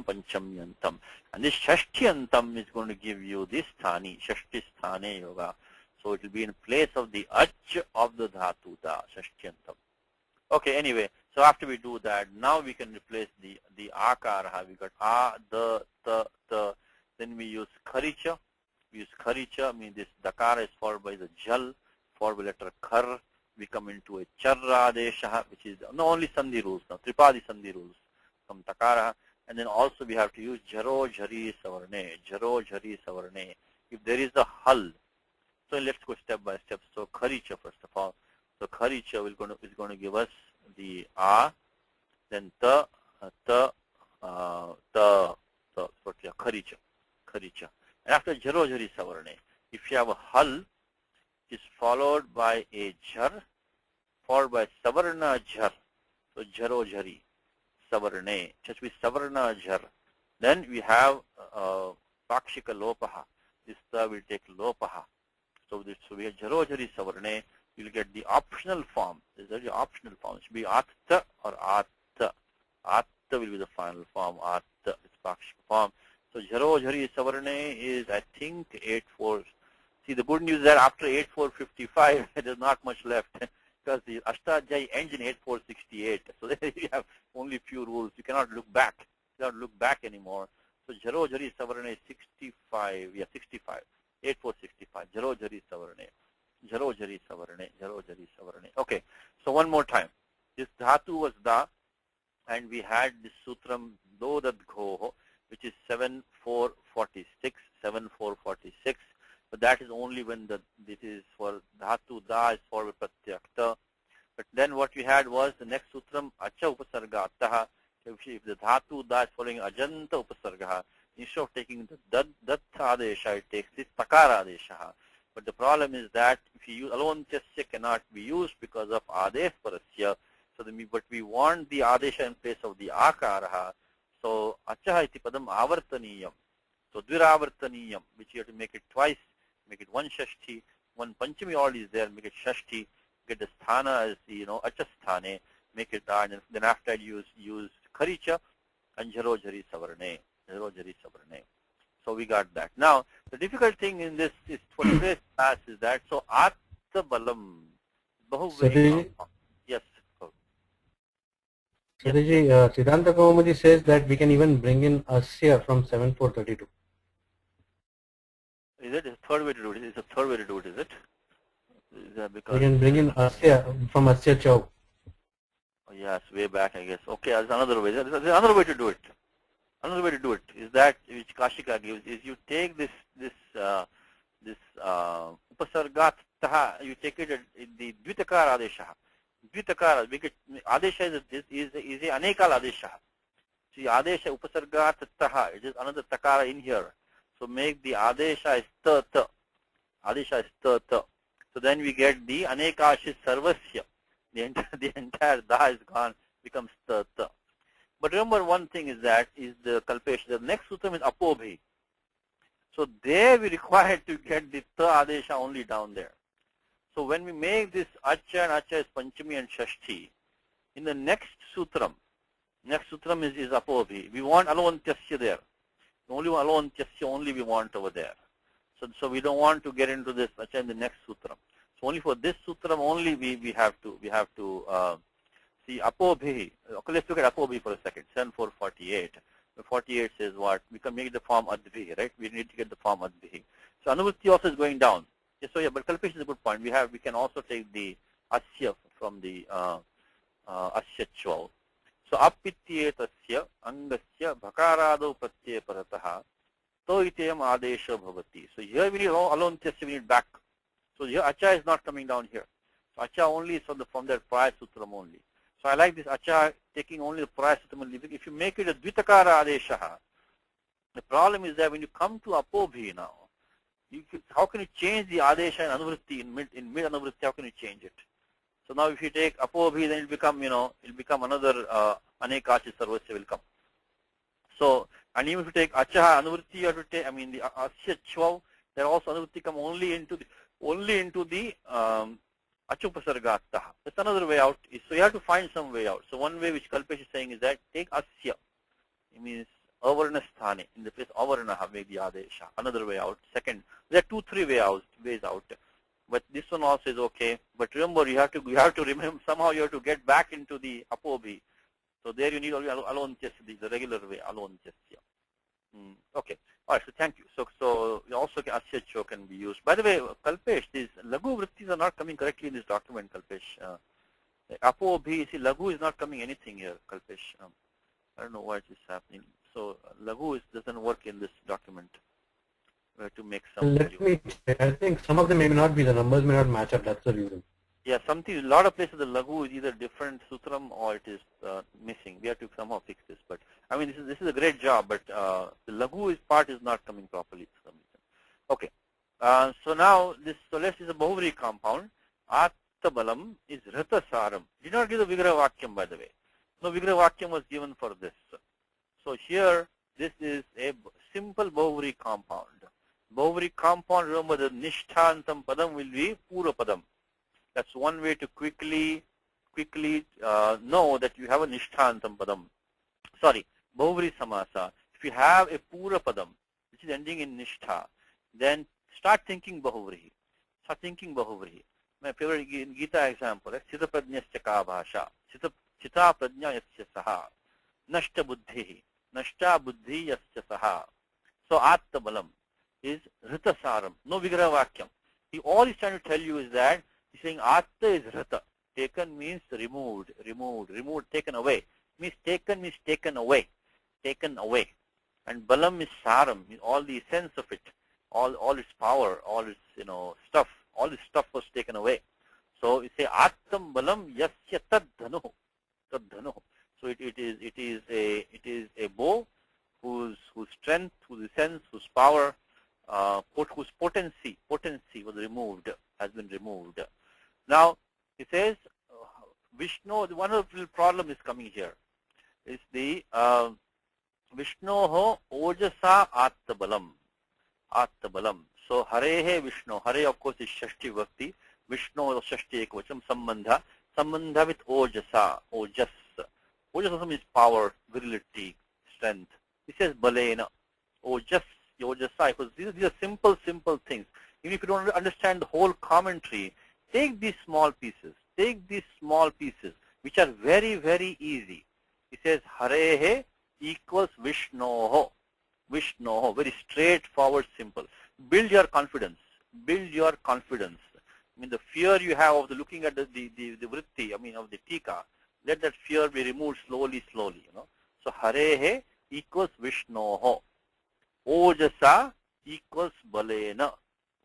panchamyantam. And this shashtyantam is going to give you this sthani, shashti sthane yoga. So it will be in place of the ach of the dhatu da, shashtyantam. Okay, anyway, so after we do that, now we can replace the akara. We got a, the, then we use kharicha. We use kharicha, means this dakara is followed by the jal, followed by letter khar. We come into a charra adesha, which is not only sandhi rules now, tripadi sandhi rules from takara. And then also we have to use jaro jhari savarne. If there is a hal, so let's go step by step. So kharicha first of all. So kharicha is going to give us the a, then ta, kharicha. And after jaro jhari savarne, if you have a hal, is followed by a jar, followed by savarna jar. So jaro jhari savarne, just with savarna jar. Then we have pakshika lopaha. This will take lopaha. So we have jaro jhari savarne. You'll get the optional form. This is the optional form. It should be atta or atta. Atta will be the final form. Atta, it's pakshika form. So jaro jhari savarne is, I think, 8-4. See, the good news is that after 8-4-55, there's not much left because the Ashtadhyayi ends in 8-4-68. So there you have only few rules. You cannot look back. You cannot look back anymore. So jaro jhari savarne is 65. Yeah, 65. 8-4-65. Jaro jhari savarne. Jaro jhari savarne. Okay. So one more time. This dhatu was da, and we had this sutram do that gho, which is 7-4-46. 7-4-46. But that is only when this is for dhatu da is for pratyakta. But then what we had was the next sutram acha upasarga attaha. If the dhatu da is following ajanta upasarga, instead of taking the datta adesha, it takes this takara adesha. But the problem is that if you use alontyasya cannot be used because of adesh parasya. So but we want the adesha in place of the akaraha. So achaha iti padam avartaniyam. So dviravartaniyam, which you have to make it twice, make it one shashti, one panchami already is there, make it shashti, get the sthana as achasthane, make it and then after that use kharicha and jharojhari savarne. So we got that. Now the difficult thing in this is for today's class is that so atta balam bahuvahi. Yes.
Sadhiji, Siddhanta Kaumudi says that we can even bring in asya from 7432.
Is it a third way to do it? It's a third way to do it, is it? Is that because
We can bring in asya from asya chow.
Oh, yes, way back, I guess. Okay, there's another way. There's another way to do it. Another way to do it is that which Kashika gives is you take this upasargat taha, you take it in the dvitakara adesha. Dvitakara, because adesha is a anekal adesha. See, adesha upasargat taha, it is another takara in here. So make the adesha is ta. Adesha is ta. So then we get the anekashis sarvasya. The entire da is gone, becomes ta. But remember one thing is that is the kalpesh. The next sutram is apobhi. So there we require to get the ta adesha only down there. So when we make this acha and acha is panchami and shashti, in the next sutram is apobhi. We want alontyasya there. Only alontyasya only we want over there. So we don't want to get into this acha in the next sutram. So only for this sutram only we have to see apobhi. Okay, let's look at apobhi for a second. 7448. The 48 says what? We can make the form advihi, right? We need to get the form advihi. So anuvritti also is going down. Yes, so yeah, but kalpesh is a good point. We can also take the asya from the asya chval. So apityetasya angasya bhakarado pratyaya parataha to itayam adesha bhavati. So here we need alontyasya, we need back. So here acha is not coming down here. So acha only is from that prior sutram only. So I like this acha taking only the prior sutram only. If you make it a dvitakara adesha, the problem is that when you come to apobhi now, how can you change the adesha and anuvritti in mid anuvritti? How can you change it? So now if you take apobhi, then it'll become another anekashi sarvasya will come. So and even if you take achaha anuvritti, you have to take the asya chvav, there also anuvritti come only into the achupasargataha. That's another way out. So you have to find some way out. So one way which Kalpesh is saying is that take asya. It means avarna sthane, in the place avarnaha, make the adesha. Another way out. Second, there are 2-3 ways out. But this one also is okay. But remember, you have to remember somehow you have to get back into the apobhi. So there you need only alontyasya, the regular way alontyasya. Okay. All right. So thank you. So also asya cho can be used. By the way, Kalpesh, these lagu vrittis are not coming correctly in this document, Kalpesh. Apobhi, see, lagu is not coming anything here, Kalpesh. I don't know why it is happening. So lagu doesn't work in this document. We have to make some.
Let me check. I think some of them may not be, the numbers may not match up. That's the reason.
Yeah, a lot of places the lagu is either different sutram or it is missing. We have to somehow fix this. But I mean, this is a great job, but the lagu part is not coming properly for some reason. Okay. So now let's is a Bahuvari compound. Attabalam is Ratasaram. Did not give the Vigraha Vakyam, by the way. No Vigraha Vakyam was given for this. So here, this is a simple Bahuvari compound. Bahuvari compound, remember the Nishthantam Padam will be Pura Padam. That's one way to quickly know that you have a Nishthantam Padam. Sorry, Bahuvari Samasa. If you have a Pura Padam, which is ending in Nishtha, then start thinking Bahuvari. My favorite Gita example is Chita Prajnasya Ka Bhasha. Chita Prajna Yasya Saha. Nashta Buddhi. Nashta Buddhi Yasya Saha. So Atta Balam is Rita Saram. No Vigraha Vakyam. All he's trying to tell you is that he's saying Atta is Rita. Taken means removed, taken away. Taken means taken away. And Balam is Saram, all the essence of it, all its power, all its stuff, all this stuff was taken away. So you say Attam Balam Yasya Tadhanu. So it is a bow whose strength, whose essence, whose power whose potency was removed, has been removed. Now, he says, Vishnu, the one little problem is coming here, is the Vishnoho ojasa attabalam. Attabalam. So, Harehe Vishnu. Hare, of course, is Shashti Vakti. Vishnu is Shashti Ekvacham. Sambandha. Sambandha with ojasa. Ojas. Ojas means power, virility, strength. He says balena. Ojas. Ojasa. Because these are simple things. Even if you don't understand the whole commentary, take these small pieces. Take these small pieces, which are very, very easy. He says, Harehe equals Vishnoho. Vishnoho. Very straightforward, simple. Build your confidence. Build your confidence. I mean, the fear you have of the looking at the vritti, I mean, of the tika, let that fear be removed slowly, you know. So, Harehe equals Vishnoho. Ojasa equals Balena.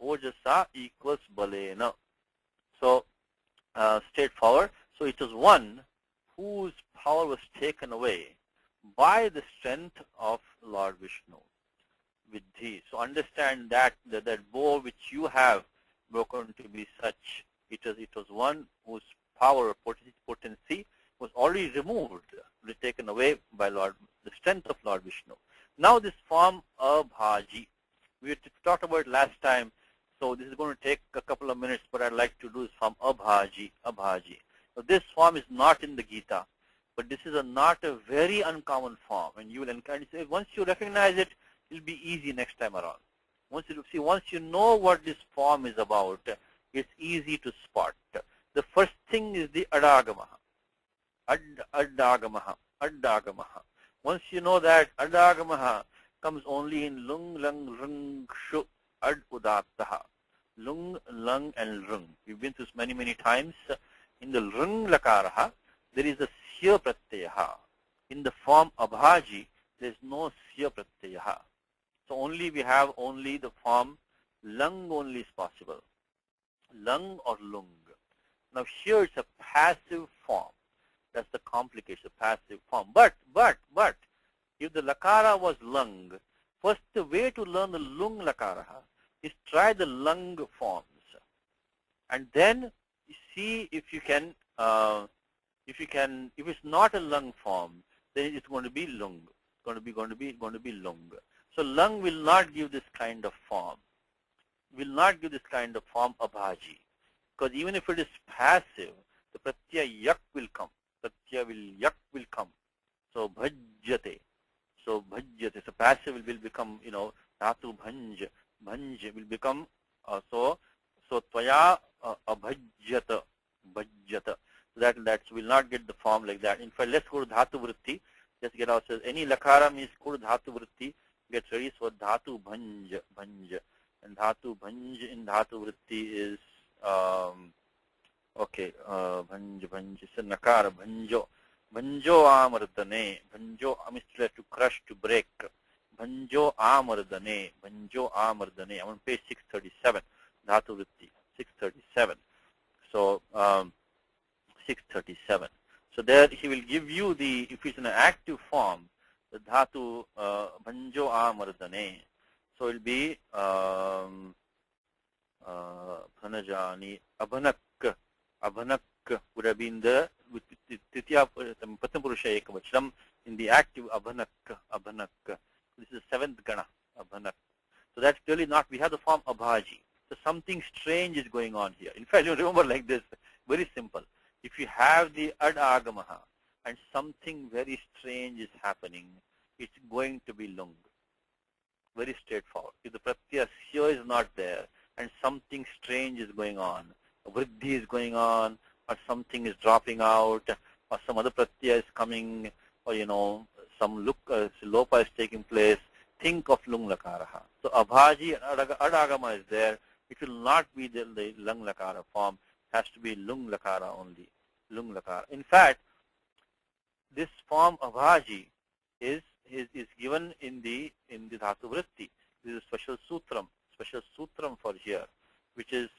Ojasa equals Balena. So, straightforward. So, it is one whose power was taken away by the strength of Lord Vishnu. Vidhi. So, understand that bow which you have broken to be such, it was one whose power, potency was already removed, taken away by the strength of Lord Vishnu. Now this form abhaji, we talked about it last time, so this is going to take a couple of minutes, but I'd like to do this form abhaji. So this form is not in the Gita, but this is not a very uncommon form, and you will encounter it. Once you recognize it, it will be easy next time around. Once you know what this form is about, it's easy to spot. The first thing is the adagamaha. Adagamaha. Once you know that adagamaha comes only in lung, lang, rung, shu, ad udattaha. Lung, lung, and rung. We've been through this many times. In the rung lakaraha, there is a sya pratyaha. In the form abhaji, there is no sya pratyaha. So we have only the form lung only is possible. Lung or lung. Now here it's a passive form. That's the complication, passive form. But, if the lakara was lung, first the way to learn the lung lakara is try the lung forms. And then see if you can, if it's not a lung form, then it's going to be lung. Going to be lung. So lung will not give this kind of form. Will not give this kind of form abhaji. Because even if it is passive, the pratyaya yak will come. Yak will come. So bhajyate. So passive will become, dhatu bhanj. Bhanj will become, so tvaya abhajyata. Bhajyata. So that will not get the form like that. In fact, let's go to dhatu vritti. Just get ourselves, any lakara means go to dhatu vritti. Get ready for dhatu bhanj. And dhatu bhanj in dhatu vritti is, bhanj, it's a nakara, bhanjo. Bhanjo amardane. Bhanjo means to crush, to break. Bhanjo amardane. I'm on page 637. Dhatu vritti, 637. So, 637. So there he will give you if it's an active form, the dhatu bhanjo amardane. So it will be bhanajani, abhanak would have been the titya pratham-purusha ekavachanam in the active abhanak. This is the seventh gana, abhanak. So that's clearly not, we have the form abhaji. So something strange is going on here. In fact, you remember like this, very simple. If you have the ad agamaha and something very strange is happening, it's going to be lung. Very straightforward. If the pratyaya here is not there and something strange is going on, vriddhi is going on, or something is dropping out, or some other pratyaya is coming, or some lopa is taking place, think of lung lakaraha. So abhaji and adagama is there. It will not be the lung lakara form. It has to be lung lakara only. Lung lakara. In fact, this form abhaji is given in the dhatu vritti. This is a special sutram for here, which is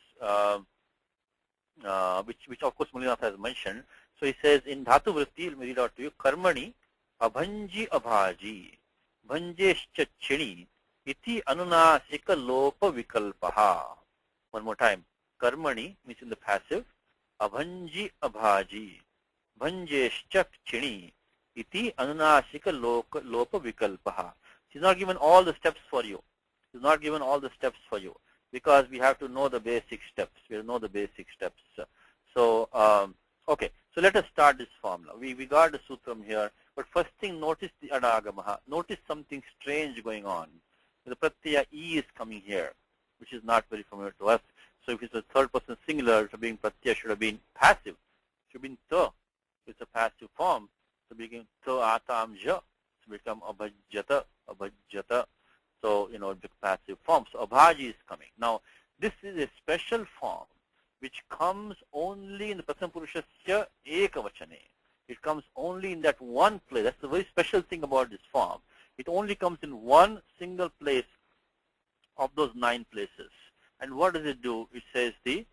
which of course Mulinath has mentioned. So he says in dhatu vritti, let me read out to you, karmani abhanji abhaji bhanjescha chini iti anunasika lopa vikalpaha. One more time. Karmani means in the passive. Abhanji abhaji. Bhanjeshcha chini. Iti anunasika lopa vikalpaha. She's not given all the steps for you. She's not given all the steps for you because we have to know the basic steps. We know the basic steps. So, okay. So let us start this formula. We got the sutram here, but first thing, notice the adagamaha. Notice something strange going on. The pratyaya e is coming here, which is not very familiar to us. So if it's a third person singular, so being pratyaya should have been passive. Should have been ta. It's a passive form. So became ta atam ja. So become abhajyata, abhajyata. So, the passive form. So abhaji is coming. Now, this is a special form which comes only in the Pratham Purushasya ekavachane. It comes only in that one place. That's the very special thing about this form. It only comes in one single place of those 9 places. And what does it do? It says the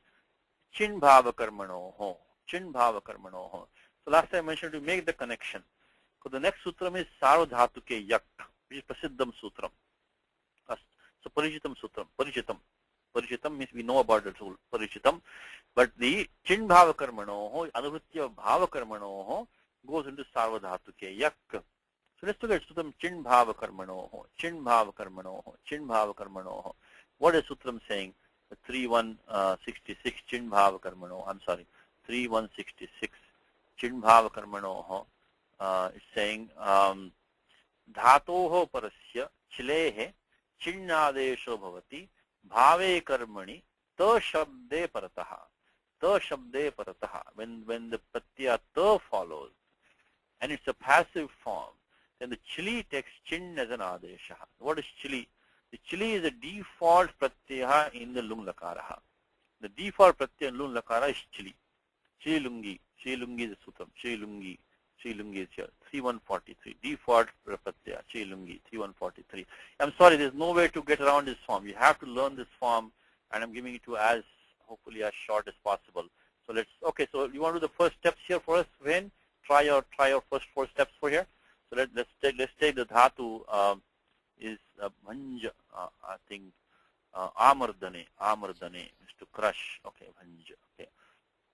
chin bhava karmanoho. Chin bhava karmanoho. So last time I mentioned to make the connection. So the next sutram is sarvadhatuke yak, which is prasiddham sutram. So parichitam sutram. Parichitam means we know about the rule. Parichitam. But the chin bhava karmanoho, anuvritya bhava karmanoho goes into sarvadhatuke yak. So let's look at sutram chin bhava karmanoho. Chin bhava karmanoho. Chin bhava karmanoho. What is sutram saying? 3166 chin bhava karmanoho. I'm sorry. 3166 chin bhava karmanoho. It's saying dhatoho parasya chilehe chinnadesho bhavati bhave karmani ta shabde parataha. Ta shabde parataha. When the pratyaya ta follows and it's a passive form, then the chili takes chin as an adesha. What is chili? The chili is a default pratyaya in the lung lakaraha. The default pratyaya in lung lakara is chili. Chili lungi. Chili lungi is a sutram. Chili lungi. Chili lungi is here. 3143. Default pratyaya. Chili lungi. 3143. I'm sorry, there's no way to get around this form. You have to learn this form, and I'm giving it to you as hopefully as short as possible. So let's. Okay. So you want to do the first steps here for us, Wayne? Try your first 4 steps for here. So let's take the dhatu is bhanja. I think amardane is to crush. Okay, bhanja. Okay.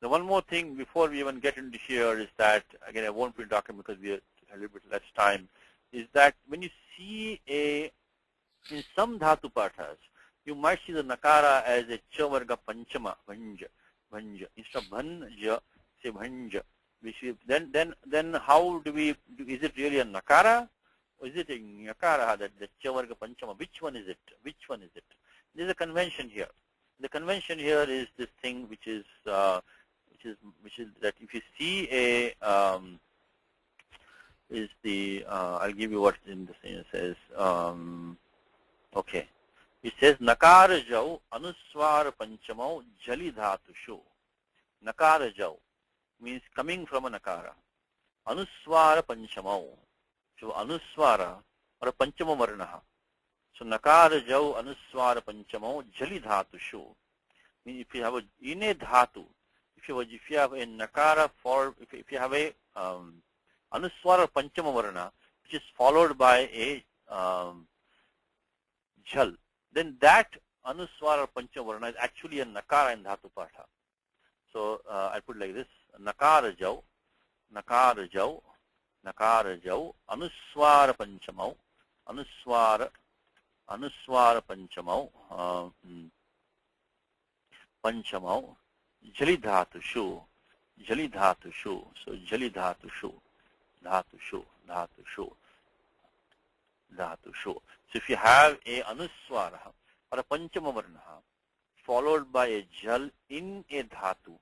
The one more thing before we even get into here is that, again, I won't be talking because we have a little bit less time, is that when you see in some dhatu pathas, you might see the nakara as a chavarga panchama, bhanja, bhanja. Instead of bhanja, say bhanja. Then how do we, is it really a nakara? Or is it a nakara, that the chavarga panchama? Which one is it? Which one is it? There's a convention here. The convention here is this thing which is that if you see a is the I'll give you what in the thing. It says okay. It says nakara jau anuswara panchamau jali dhatushu. Nakara jau means coming from a nakara. Anuswara panchamau. So anuswara or a panchama varnaha. So nakara jau anuswara panchamau jali dhatushu. Means if you have in a dhatu, if you have a nakara for, if you have a anuswara panchama varna, which is followed by a jhal, then that anuswara panchama varna is actually a nakara in dhatu patha. So I put like this: nakara jau, anuswara panchamau, anuswara panchamau, jali dhatushu. So jali dhatushu. So if you have a anuswara or a panchama varna followed by a jal in a dhatu,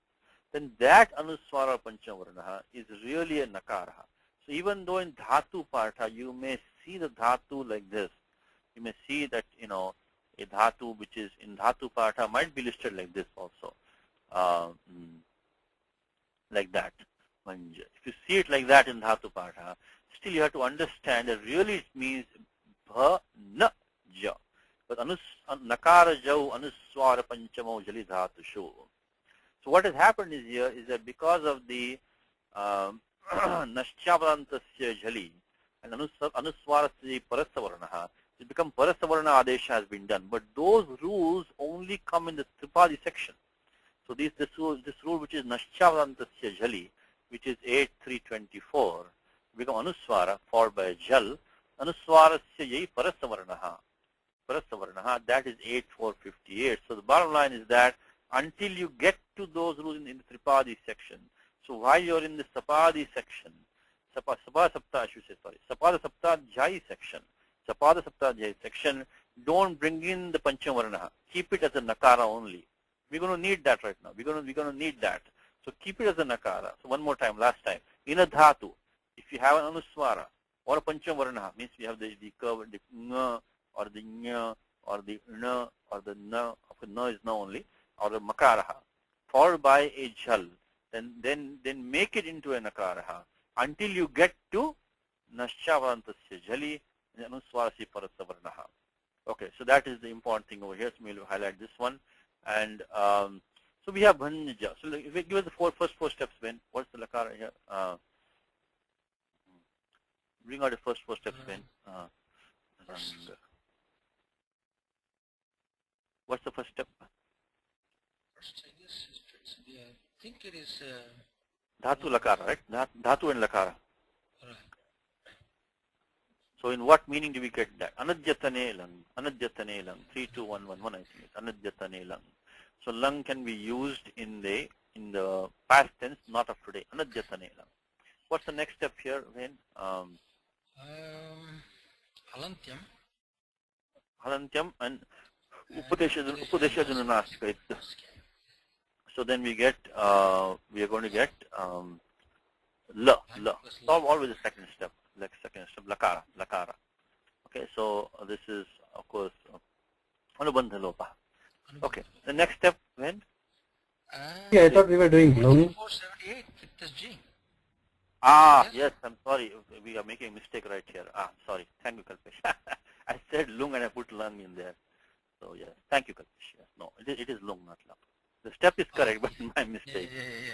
then that anuswara or panchama varna is really a nakara. So even though in dhatu partha you may see the dhatu like this, you may see that a dhatu which is in dhatu partha might be listed like this also, like that. If you see it like that in dhatu partha, still you have to understand that really it means bha na ja. But nakara jau anuswara panchamau jali dhatushu. So what has happened is here is that because of the naschyavantasya jali and anuswarasya parasavarnaha, it becomes Parasavarna Adesha has been done. But those rules only come in the Tripadi section. So this rule which is Naschavarantasya Jali, which is 8.324, become Anuswara followed by Jal. Anuswarasya Yai Parasavarnaha. Parasavarnaha, that is 8.458. So the bottom line is that until you get to those rules in the Tripadi section, so while you're in the Sapadi section, Sapada Saptadhyayi section, don't bring in the Panchavarna. Keep it as a Nakara only. We're going to need that right now. We're going to need that. So keep it as a Nakara. So one more time, last time. In a Dhatu, if you have an Anuswara or a Panchavarna, means we have the curve, the Nga or the Nya or the Na or the Na, of Na is Na only, or the Makaraha, followed by a Jal, then make it into a Nakaraha until you get to Naschavarantasya Jali Anuswarasi Parasavarnaha. Okay, so that is the important thing over here. So we'll highlight this one. And so we have Bhanja. So if you give us the first four steps, Ben, what's the Lakara here? Bring out the first four steps, Ben. What's the first step?
First, I guess, I think it is...
Dhatu Lakara, right? Dhatu and Lakara.
Right.
So in what meaning do we get that? Anadhyatane lang. 3211, I think it's Anadhyatane lang. So lang can be used in the past tense, not of today. Anadhyatane lang. What's the next step here, Vin?
Halantyam.
Halantyam and Upadeshajunanastika. So then we get, we are going to get la. Always the second step, lakara. Okay, so this is of course Anubandha Lopa. Okay, the next step when?
Yeah, I thought we were doing lung.
478 with this G.
Yes, I'm sorry. We are making a mistake right here. Sorry. Thank you, Kalpesh. I said lung and I put lung in there. So yes, thank you, Kalpesh. Yes. No, it is lung, not lung. The step is correct, but my mistake.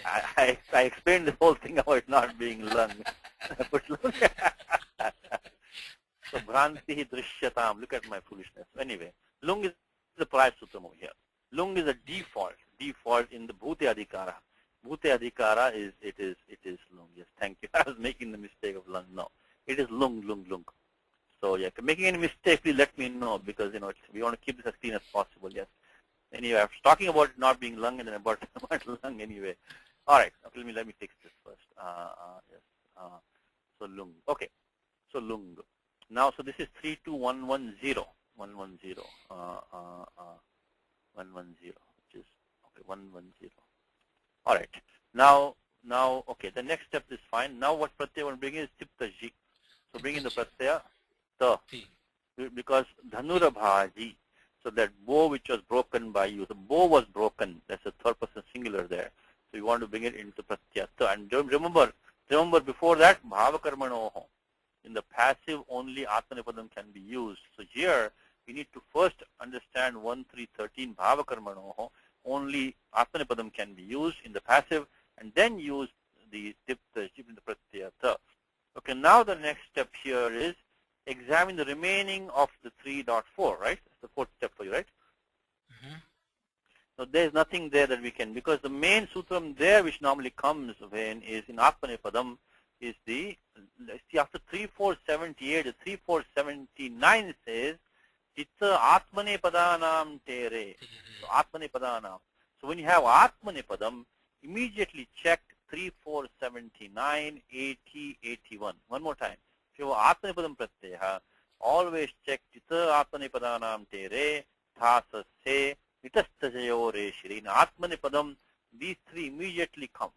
Yeah.
I explained the whole thing about not being lung. I put lung. So Bhranti Drishyatam. Look at my foolishness. Anyway, lung is the prior sutram over here. Lung is a default in the Bhute Adhikara. Bhute Adhikara is lung. Yes, thank you. I was making the mistake of lung. No, it is lung. So yeah, if you're making any mistake, please let me know, because we want to keep this as clean as possible. Yes. Anyway, I was talking about it not being lung and then about lung anyway. All right. Okay, let me fix this first. Yes. So lung. Okay. So lung. Now, so this is 32110. 110. 110. Which is okay. 110. All right. Now, okay. The next step is fine. Now, what pratyaya I want to bring in is tiptaji. So bring in the pratyaya ta, because dhanura bhaji. So that bow which was broken by you, the bow was broken. That's a third person singular there. So you want to bring it into pratyaya ta. And remember before that, bhavakarmanoho. In the passive, only atmanipadam can be used. So here, we need to first understand 1.3.13 bhavakarmanoho. Only atmanipadam can be used in the passive, and then use the tipta in the pratyaya ta. Okay, now the next step here is examine the remaining of the 3.4, right? That's the fourth step for you, right? So there's nothing there that we can, because the main sutram there which normally comes when is in Atmanipadam is the, see, after 3.478, the 3.479 says, Chitta Atmanipadanam tere. So Atmanipadanam. So when you have Atmanipadam, immediately check 3.479, 80, 81. One more time. If you have Atmanipadam Pratyaha, always check Chitta Atmanipadanam tere, Thasase, Nitastajayo Reshiri. In Atmanipadam, these three immediately come.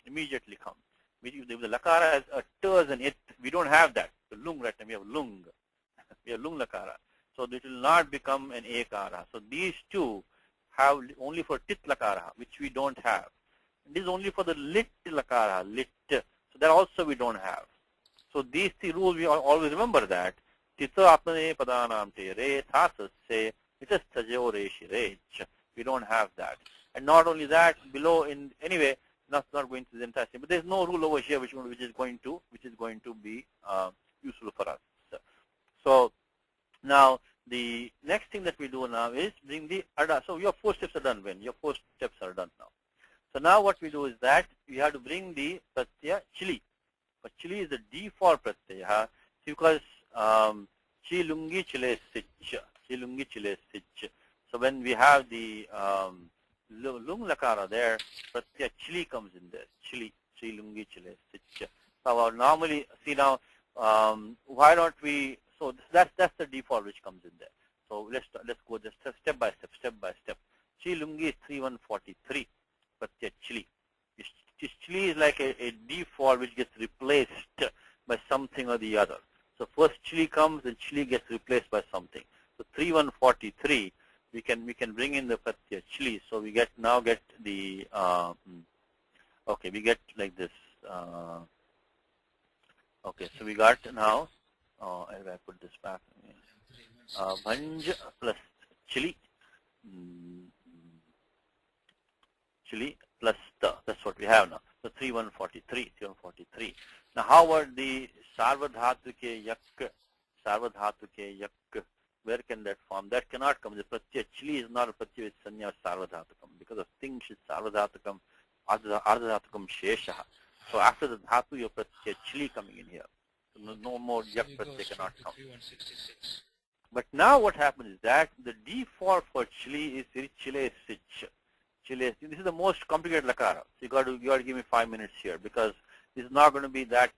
The lakara has a t as an it. We don't have that. The lung, right? We have lung. We have lung lakara. So it will not become an ekara. So these two have only for tit lakara, which we don't have. And this is only for the lit lakara, lit. So that also we don't have. So these three rules, we always remember that. Tita apne padanam te re, thasase, itastajo reshirech. We don't have that. And not only that, below in, anyway, not going to the entire thing, but there's no rule over here which is going to be useful for us. So Now, the next thing that we do now is bring the ada. So your 4 steps are done when? Your 4 steps are done now. So now what we do is that we have to bring the pratyaya chili. But chili is the default pratyaya because chi lungi chile sich. Chi lungi chile sich. So when we have the lung lakara there, pratyaya chili comes in there. Chili, chi lungi chile sich. So normally, see now, why don't we? So that's the default which comes in there. So let's go just step by step. Chi lungi is 3143. Pratyaya chili. This chili is like a default which gets replaced by something or the other. So first chili comes and chili gets replaced by something. So 3143, we can bring in the pratyaya chili. So we now get the okay, we get like this. Okay, so we got now. If I put this back, bhanj plus chili. Chili plus the, that's what we have now. So 3143. Now how about the sarvadhatuke yak? Sarvadhatuke yak, where can that form? That cannot come. The pratyaya chili is not a pratyaya with sanya sarvadhatukam because of things is sarvadhatukam, ardhadhatukam shesha. So after the dhatu, your pratyaya chili coming in here. So no more yak pratyaya cannot come. But now what happens is that the default for chili is chile sich. Chile. This is the most complicated lakara. So you got to give me 5 minutes here because it's not going to be that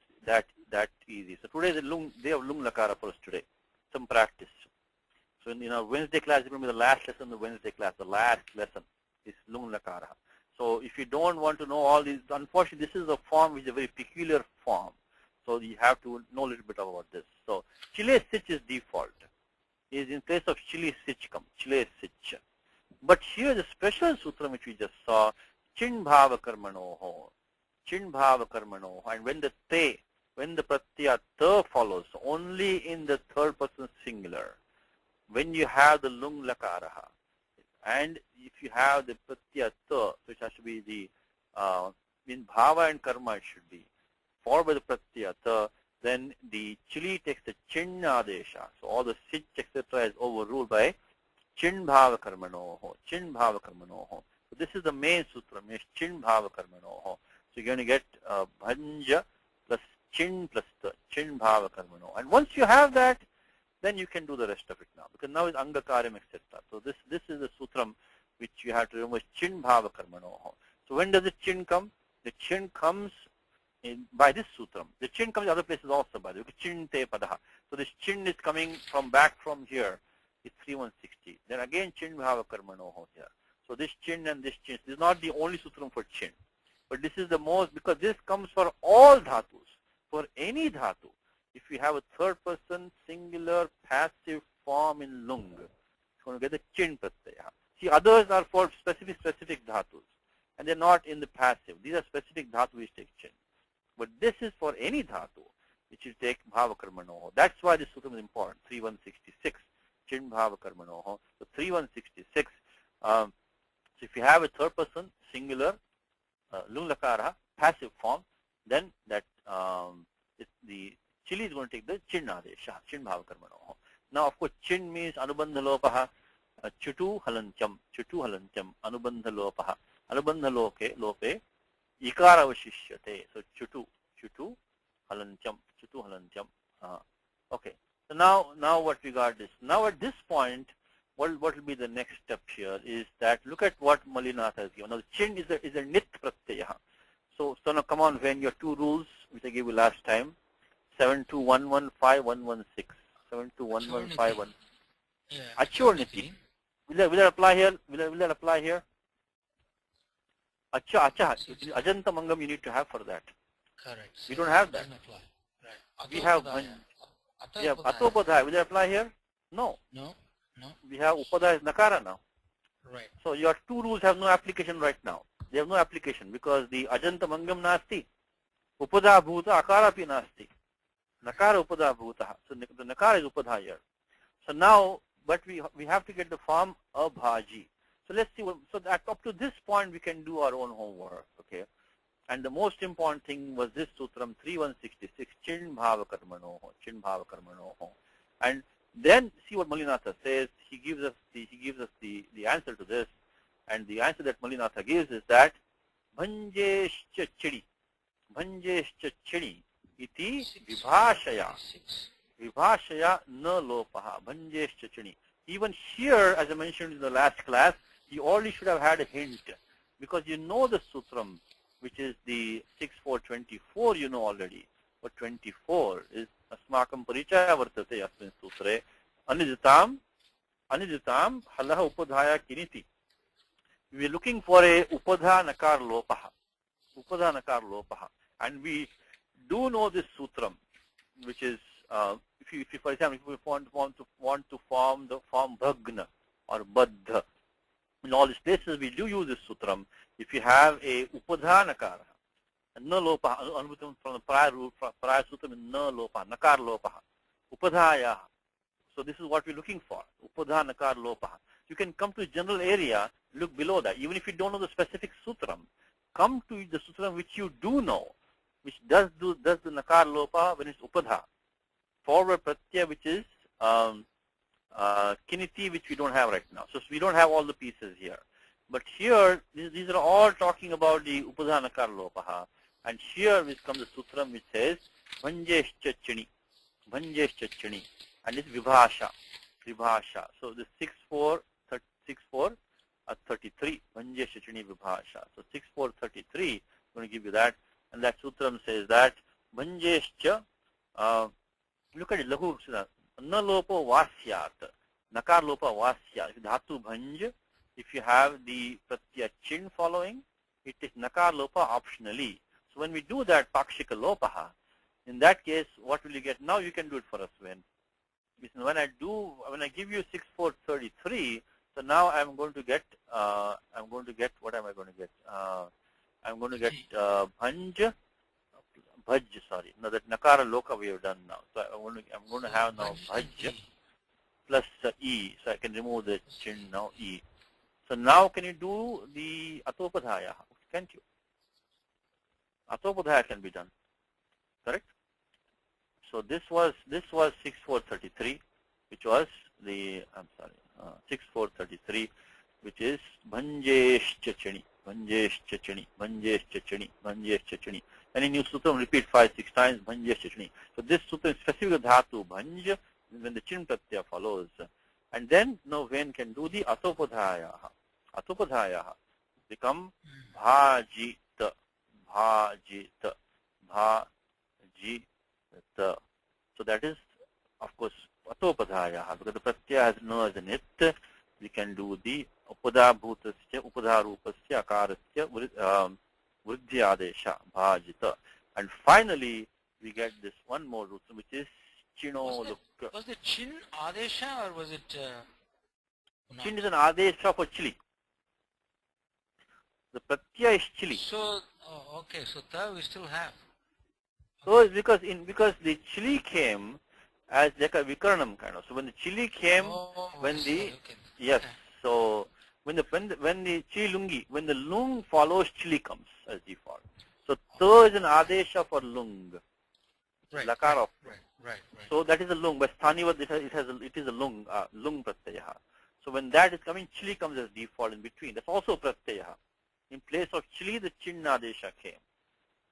easy. So today is the day of lung lakara for us today. Some practice. So in Wednesday class is going to be the last lesson. The Wednesday class, the last lesson is lung lakara. So if you don't want to know all these, unfortunately, this is a form which is a very peculiar form. So you have to know a little bit about this. So chile sich is default. Is in place of chili sich come. Chile sich. But here the special sutra which we just saw, chin bhava karmanoho, and when the pratyaya ta follows, only in the third person singular, when you have the lung lakaraha, and if you have the pratyaya ta, which has to be the, in bhava and karma it should be, followed by the pratyaya ta, then the chili takes the chin adesha, so all the sich etc. is overruled by chin bhava karmanoho, chin bhava karmanoho. So this is the main sutra, means chin bhava karmanoho. So you're going to get bhanja plus chin the, chin bhava karmanoho. And once you have that, then you can do the rest of it now, because now it's angakaryam etc. So this is the sutram which you have to remember, chin bhava karmanoho. So when does the chin come? The chin comes by this sutram. The chin comes in other places also, by the way. Chin te padaha. So this chin is coming back from here. It's 3160. Then again chin bhava karmanoho here. So this chin and this chin. This is not the only sutram for chin. But this is the most, because this comes for all dhatus. For any dhatu. If you have a third person singular passive form in lung, it's going to get the chin pratyaya. See, others are for specific dhatus. And they're not in the passive. These are specific dhatu which take chin. But this is for any dhatu which you take bhava karmanoho. That's why this sutram is important. 3166. Chin bhava karmanoho. So 3166. So if you have a third person singular lung lakara passive form, then that the chili is going to take the chin adesha, chin bhava karmanoho. Now of course chin means anubandha lopaha, chutu halancham, anubandha lopaha, anubandha lope ikara vashishyate. So chutu halancham. Okay. So now what we got is, now at this point, what will be the next step here is that look at what Malinath has given. Now the chin is a nit pratyaya. So now come on, when your two rules which I gave you last time, 72115 72115
Yeah.
Achorniti. Will that apply here? Will that apply here? Acha. Ajanta Mangam you need to have for that.
Correct.
We don't have that.
Right.
We have Atopadhaya. Will that apply here? No.
No.
We have Upadhaya is Nakara now.
Right.
So your two rules have no application right now. They have no application because the Ajanta Mangam Nasti, Upadha Bhuta Akara pi Nasti. Nakara Upadha Bhuta. So the Nakara is Upadhaya here. So now, but we have to get the form Abhaji. So let's see. So that up to this point we can do our own homework. Okay. And the most important thing was this sutram 3166, chin bhava karmanoho, And Then see what Malinatha says. He gives us the answer to this, and the answer that Malinatha gives is that bhanjeshcha chidi, bhanjeshcha chidi iti vibhashaya na lopaha bhanjeshcha chidi. Even here, as I mentioned in the last class, you already should have had a hint, because you know the sutram, which is the 6.4.24, you know already. But 24 is asmakam parichaya vartate asmin sutre aniditam halaha upadhaya kiniti. We are looking for a upadha nakar lopaha, and we do know this sutram, which is if you for example, if we want to form the form bhagna or baddha, in all these places we do use this sutram. If you have a upadha nakara, na lopa, from the prior sutram in na lopa, nakar lopa, upadhaya. So this is what we're looking for, upadha nakar lopa. You can come to a general area, look below that. Even if you don't know the specific sutram, come to the sutram which you do know, which does the nakar lopa when it's upadha. Forward pratyaya, which is kiniti, which we don't have right now. So we don't have all the pieces here. But here, these are all talking about the upadha nakar lopaha. And here which comes the sutram which says bhanjeshcha chini, and it's vibhasha. So the 6.4.33 bhanjeshcha chini vibhasha. So 6.4.33, I'm going to give you that, and that sutram says that bhanjeshcha. Look at it, lahu na lopo vasyat, nakar lopa vasyat. Dhatu bhanj. If you have the pratyaya chin following, it is nakar lopa optionally. So when we do that pakshika lopaha, in that case, what will you get? Now you can do it for us, when I give you 6.4.33, so now I'm going to get what am I going to get? I'm going to get bhanj. Sorry, now that nakara loka we have done now. So I'm going to have now bhaj plus e. So I can remove the chin now, e. So now can you do the atopadhaya? Can't you? Atopadhaya can be done, correct? So this was 6.4.33, which was the 6.4.33, which is bhanjeshcha chini. And in your sutram, repeat 5-6 times, bhanjeshcha chini. So this sutram is specific dhatu bhanj, when the chin pratyaya follows. And then now when can do the atopadhaya. Become bhajita. So that is, of course, atopadhaya. Because the pratyaya has no as in it, we can do the upadha bhutasya, upadha rupasya, akarasya, vriddhi adesha, bhajita. And finally, we get this one more root, which is chino luk.
Was it chin adesha or was it?
Chin is an adesha for chili. The pratyaya is chili.
So, okay, so ta we still have.
So it's because the chili came as like a vikaranam kind of. So when the chili came, yes. So when the chili lungi, when the lung follows, chili comes as default. So ta is an adesha for lung.
Right.
Lakar of.
Right.
So that is a lung. But stanivad it is a lung pratyaya. So when that is coming, chili comes as default in between. That's also pratyaya. In place of chili, the chin adesha came.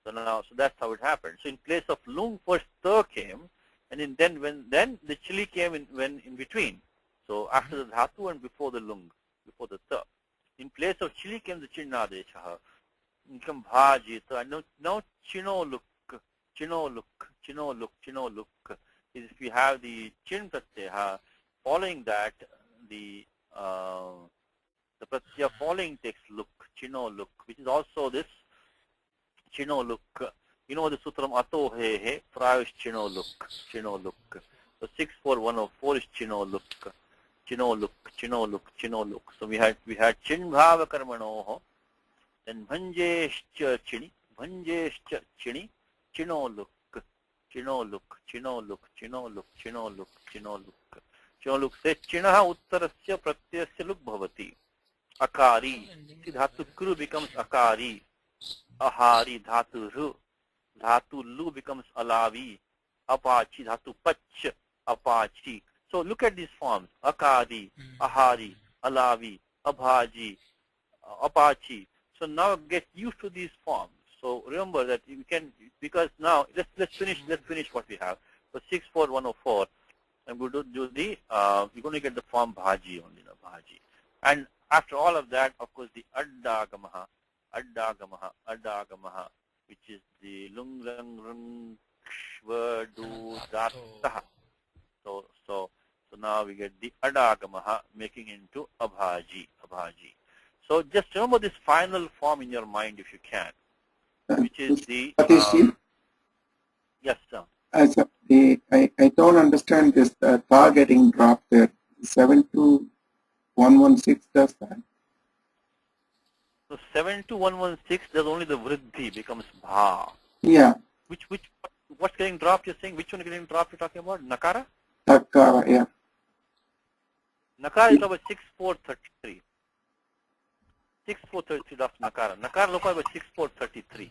So that's how it happened. So in place of lung, first ta came, and then the chili came in between. So after the dhatu and before the lung, before the ta. In place of chili came the chin adesha. Become bhajita. And now chino luk. Is if we have the chin pratyaya, following that the pratyaya following takes luk, chino luk, which is also this chino luk. You know the sutram ato he, prayo is chino luk. So 6.4.104 is chino luk. So we had chin bhava karmanoho, then bhanjeshcha chini, chino luk. Se chinaha uttarasya pratyasya luk bhavati. Akari. See, dhatu kru becomes akari. Ahari, dhatu ru. Dhatu lu becomes alavi. Apachi, dhatu pach. Apachi. So look at these forms: akari, ahari, alavi, abhaji, apachi. So now get used to these forms. So remember that you can, because now let's finish what we have. So 64104, and we'll do the we're going to get the form bhaji only, bhaji. And after all of that, of course, the addagamaha, which is the lung rang rung shva du dataha. So now we get the adagamaha making into abhaji. So just remember this final form in your mind if you can, which is the yes, sir.
I don't understand this tha getting dropped there. 72116 does that.
So 72116, there's only the vriddhi becomes bha.
Yeah.
What's getting dropped? You're saying which one is getting dropped? You're talking about nakara.
Takara, yeah.
Nakara is about 6433. 6433 drops nakara. Nakara is about 6433.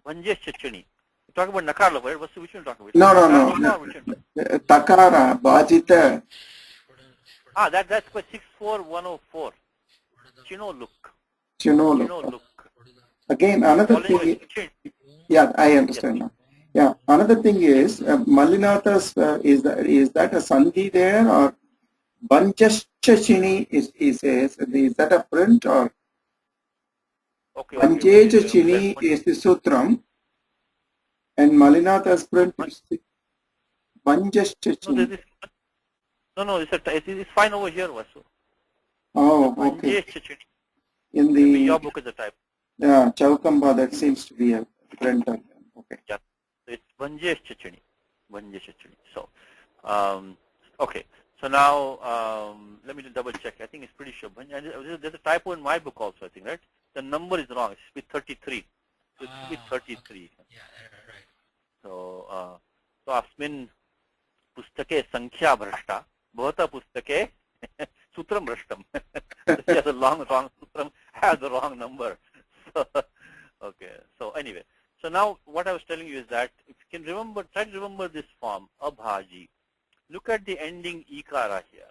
Vanjesh Chachani. You're talking about nakara, right? Which one are you talking about?
No. Takara, bhajita.
That's for 64104. Chino look.
Again, another thing. Yeah, I understand now. Yeah, another thing is Mallinatha's is that a sandhi there, or Banjachini is that a print, or Banjachini is the sutram, and Mallinatha's print is Banjachini.
No, it's fine over here, Vasu.
Oh, okay. In
your book is the type.
Yeah, Chaukamba, that seems to be a print. Okay.
Yeah, so it's Vanjesh Chachani. So, okay. So now, let me just double check. I think it's pretty sure. There's a typo in my book also, I think, right? The number is wrong. It should be 33. So it should be 33.
Yeah, right.
So, Asmin Pustake Sankhya Bhrashta, Bhavata Pustake Sutram Bhrashtam. He has a wrong Sutram, has the wrong number. So, okay. So anyway, so now what I was telling you is that if you can remember, try to remember this form, abhaji. Look at the ending ikara here.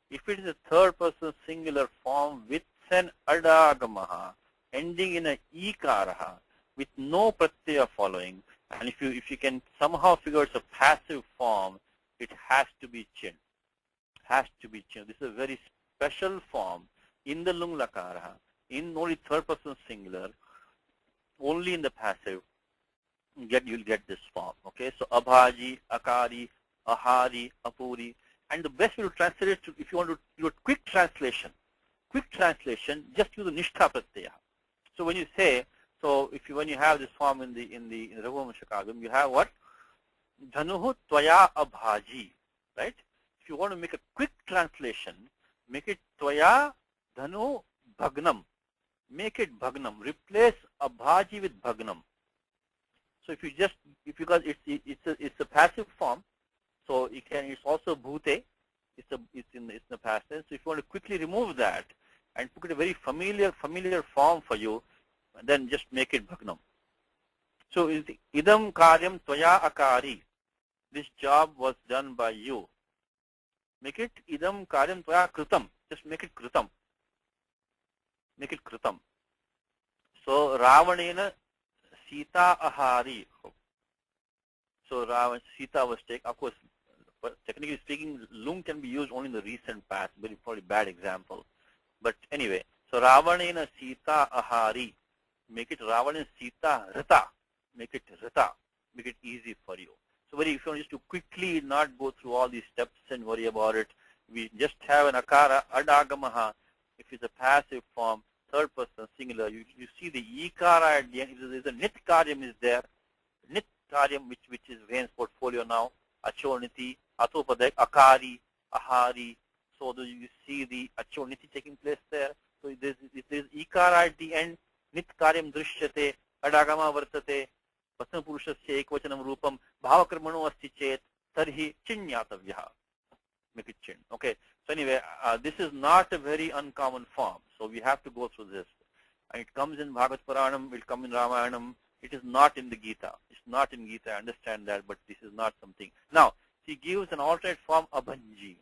If it is a third person singular form with an adagamaha ending in a ikara with no pratyaya following, and if you can somehow figure it's a passive form, it has to be chin. This is a very special form in the lung lakara, in only third person singular, only in the passive. You'll get this form. Okay, so abhaji, akari, ahari, apuri, and the best way to translate it, if you want to do a quick translation, just use the nishtha pratyaya. So when you say, when you have this form in the Raghuvamsham, you have what? Dhanuhu tvaya abhaji, right? If you want to make a quick translation, make it tvaya dhanu bhagnam. Make it bhagnam. Replace abhaji with bhagnam. So because it's a passive form, so it's also bhute. It's in the past tense. So if you want to quickly remove that and put it a very familiar form for you, then just make it bhagnam. So idam karyam tvaya akari. This job was done by you. Make it idam karyam tvaya kritam. Just make it kritam. So Ravanena Sita ahari. So Sita was taken. Of course, technically speaking, lung can be used only in the recent past. Very probably bad example. But anyway, so Ravanena Sita ahari. Make it Ravanena Sita rita. Make it rita. Make it easy for you. So if you want just to quickly not go through all these steps and worry about it, we just have an akara, adagamaha. If it's a passive form, third person singular, you see the ikara at the end. There's a nit karyam is there. Nit karyam, which is Vain's portfolio now. Achoniti, atopadak, akari, ahari. So you see the achoniti taking place there. So there's ikara at the end. Nit karyam drishyate, adagama vartate. Vasana purushasya ekvachanam rupam bhavakarmano asti chet tarhi chinyatavyaha. Make it chin. Okay. So anyway, this is not a very uncommon form. So we have to go through this. And it comes in Bhagavad Puranam, it will come in Ramayanam. It is not in the Gita. It's not in Gita. I understand that, but this is not something. Now, He gives an alternate form abhanji.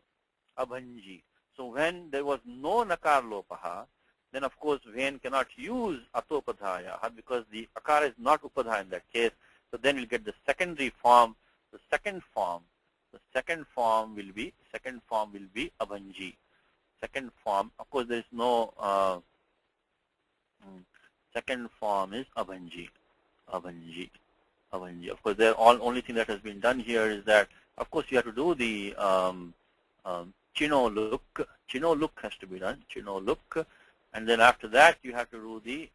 Abhanji. So when there was no nakar lopaha, then of course Ven cannot use atopadhaya because the akara is not upadhaya in that case. So then we'll get the secondary form. The second form will be abhanji. Second form, of course, there is no second form is abhanji. Abhanji. Of course, the only thing that has been done here is that, of course, you have to do the chino look. Chino look has to be done. Chino look, and then after that you have to do the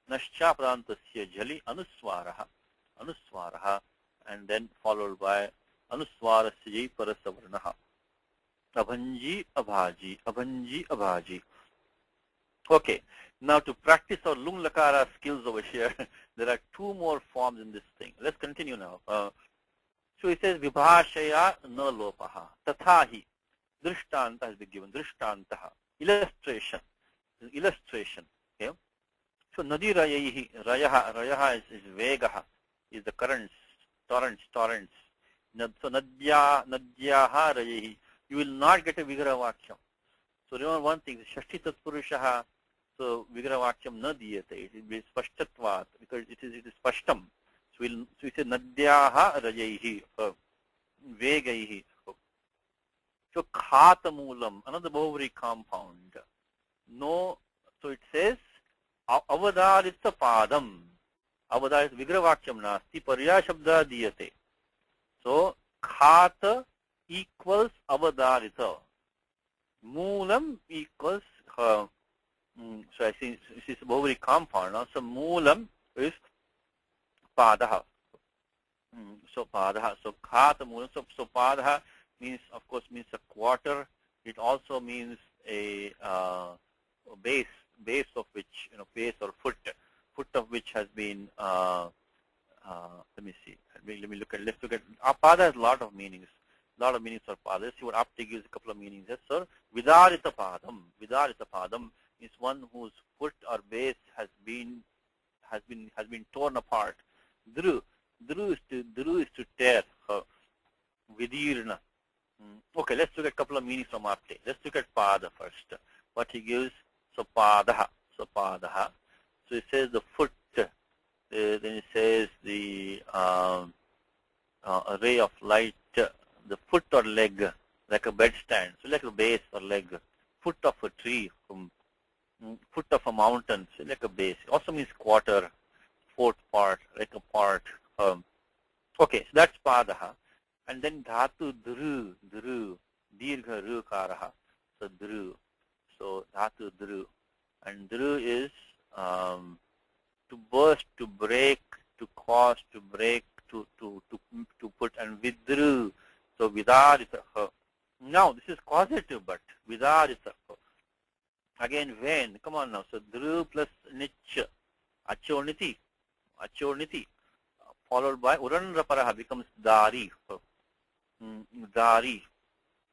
nascha pradantasya jali anuswaraha, and then followed by anuswarasya parasavarnaha. Abhanji, abhaji. Okay. Now to practice our lung lakara skills over here, there are two more forms in this thing. Let's continue now. So it says vibhashaya na lopaha. Tathahi. Drishtanta has been given. Drishtantaha. Illustration. Okay. So nadi rayahi. Rayaha is vegaha. Is the currents. Torrents. So nadyaha rayahi. You will not get a vigraha vakyam. So remember one thing, Shashti Tatpurushaha, so vigraha vakyam na diyate, it will be spashtatvat, because it is spashtam. So we say nadyaha rajaihi, vegaihi. So khatamulam, another Bahuvri compound. No, so it says avadaritha padam. Avadaritha vigraha vakyam nasti, parya shabda diyate. So khata equals avadarita. Moolam equals so I think this is Bahuvri compound now. So moolam is padaha. So padaha. So khata moolam. So padaha means, of course, means a quarter. It also means a base of which, base or foot of which has been let me see. Let's look at pada has a lot of meanings. Lot of meanings for pada. Let's see what Apte gives a couple of meanings. Yes, sir. Vidarita padam is one whose foot or base has been torn apart. Dru is to tear. Vidirna. Okay, let's look at a couple of meanings from Apte. Let's look at pada first. What he gives. So padaha. So it says the foot. Then it says the a ray of light. The foot or leg, like a bed stand, so like a base or leg. Foot of a tree, foot of a mountain, so like a base. It also means quarter, fourth part, like a part. Okay, so that's padaha. And then dhatu dhru, dirgha ru karaha. So dhru. So dhatu dhru. And dhru is to burst, to break, to cause, to break, to put, and vidru. So vidarita. Now this is causative, but vidarita. Again, when? Come on now. So dhru plus nich, achorniti, followed by uranraparaha becomes dari. Dari.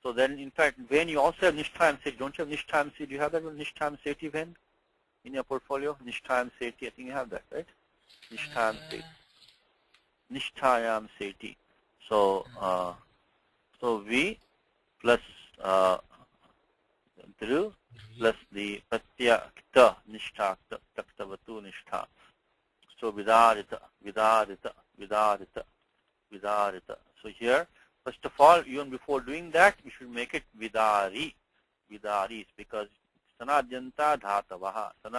So then, in fact, when you also have nishtayam seti, don't you have nishtayam seti? Do you have that one, nishtayam seti, when in your portfolio? Nishtayam seti, I think you have that, right? Nishtayam seti. So V plus dhru plus the pratya kta nishtha taktavatu nishtha. So vidarita. So here, first of all, even before doing that, we should make it vidari. Vidari is because sanajanta dhatavaha. So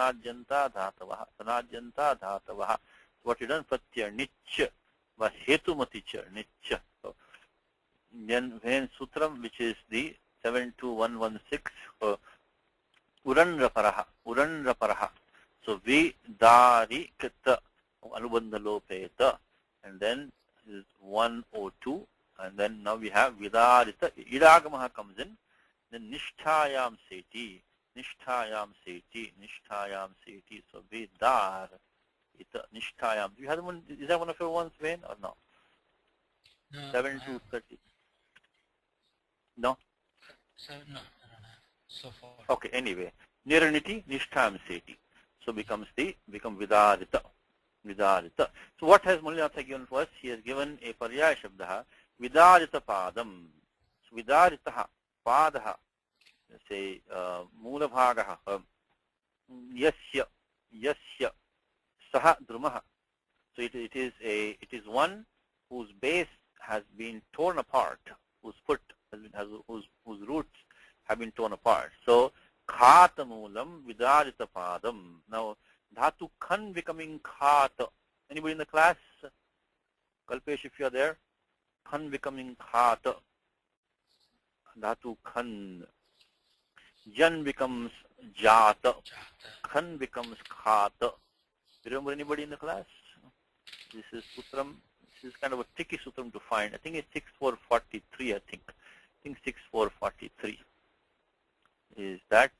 what you done? Pratya nich was hetumaticha nich. So, then when sutram, which is the 72116, uranraparaha. So vidari kata anubandha lopeta, and then is 102, and then now we have vidarita. Idagamaha comes in, then nishtayam seti. So vidar ita nishtayam. Do you have one? Is that one of your ones, Wayne, or no? 7230. No?
No. So far.
Okay, anyway. Niraniti, nishtayam seti. So become vidarita. So what has Mullinatha given for us? He has given a paryaya shabdaha, Vidarita padam. So vidaritaha, padaha, say mula bhagaha, yasya, yasya, saha drumaha. So it is one whose base has been torn apart, whose foot has been, whose roots have been torn apart. So khatamulam vidarita padam. Now dhatu khan becoming khata. Anybody in the class? Kalpesh, if you are there. Khan becoming khata. Dhatu khan. Jan becomes jata. Khan becomes khata. Remember anybody in the class? This is sutram. This is kind of a tricky sutram to find. I think it's 6443. I think 6443 is that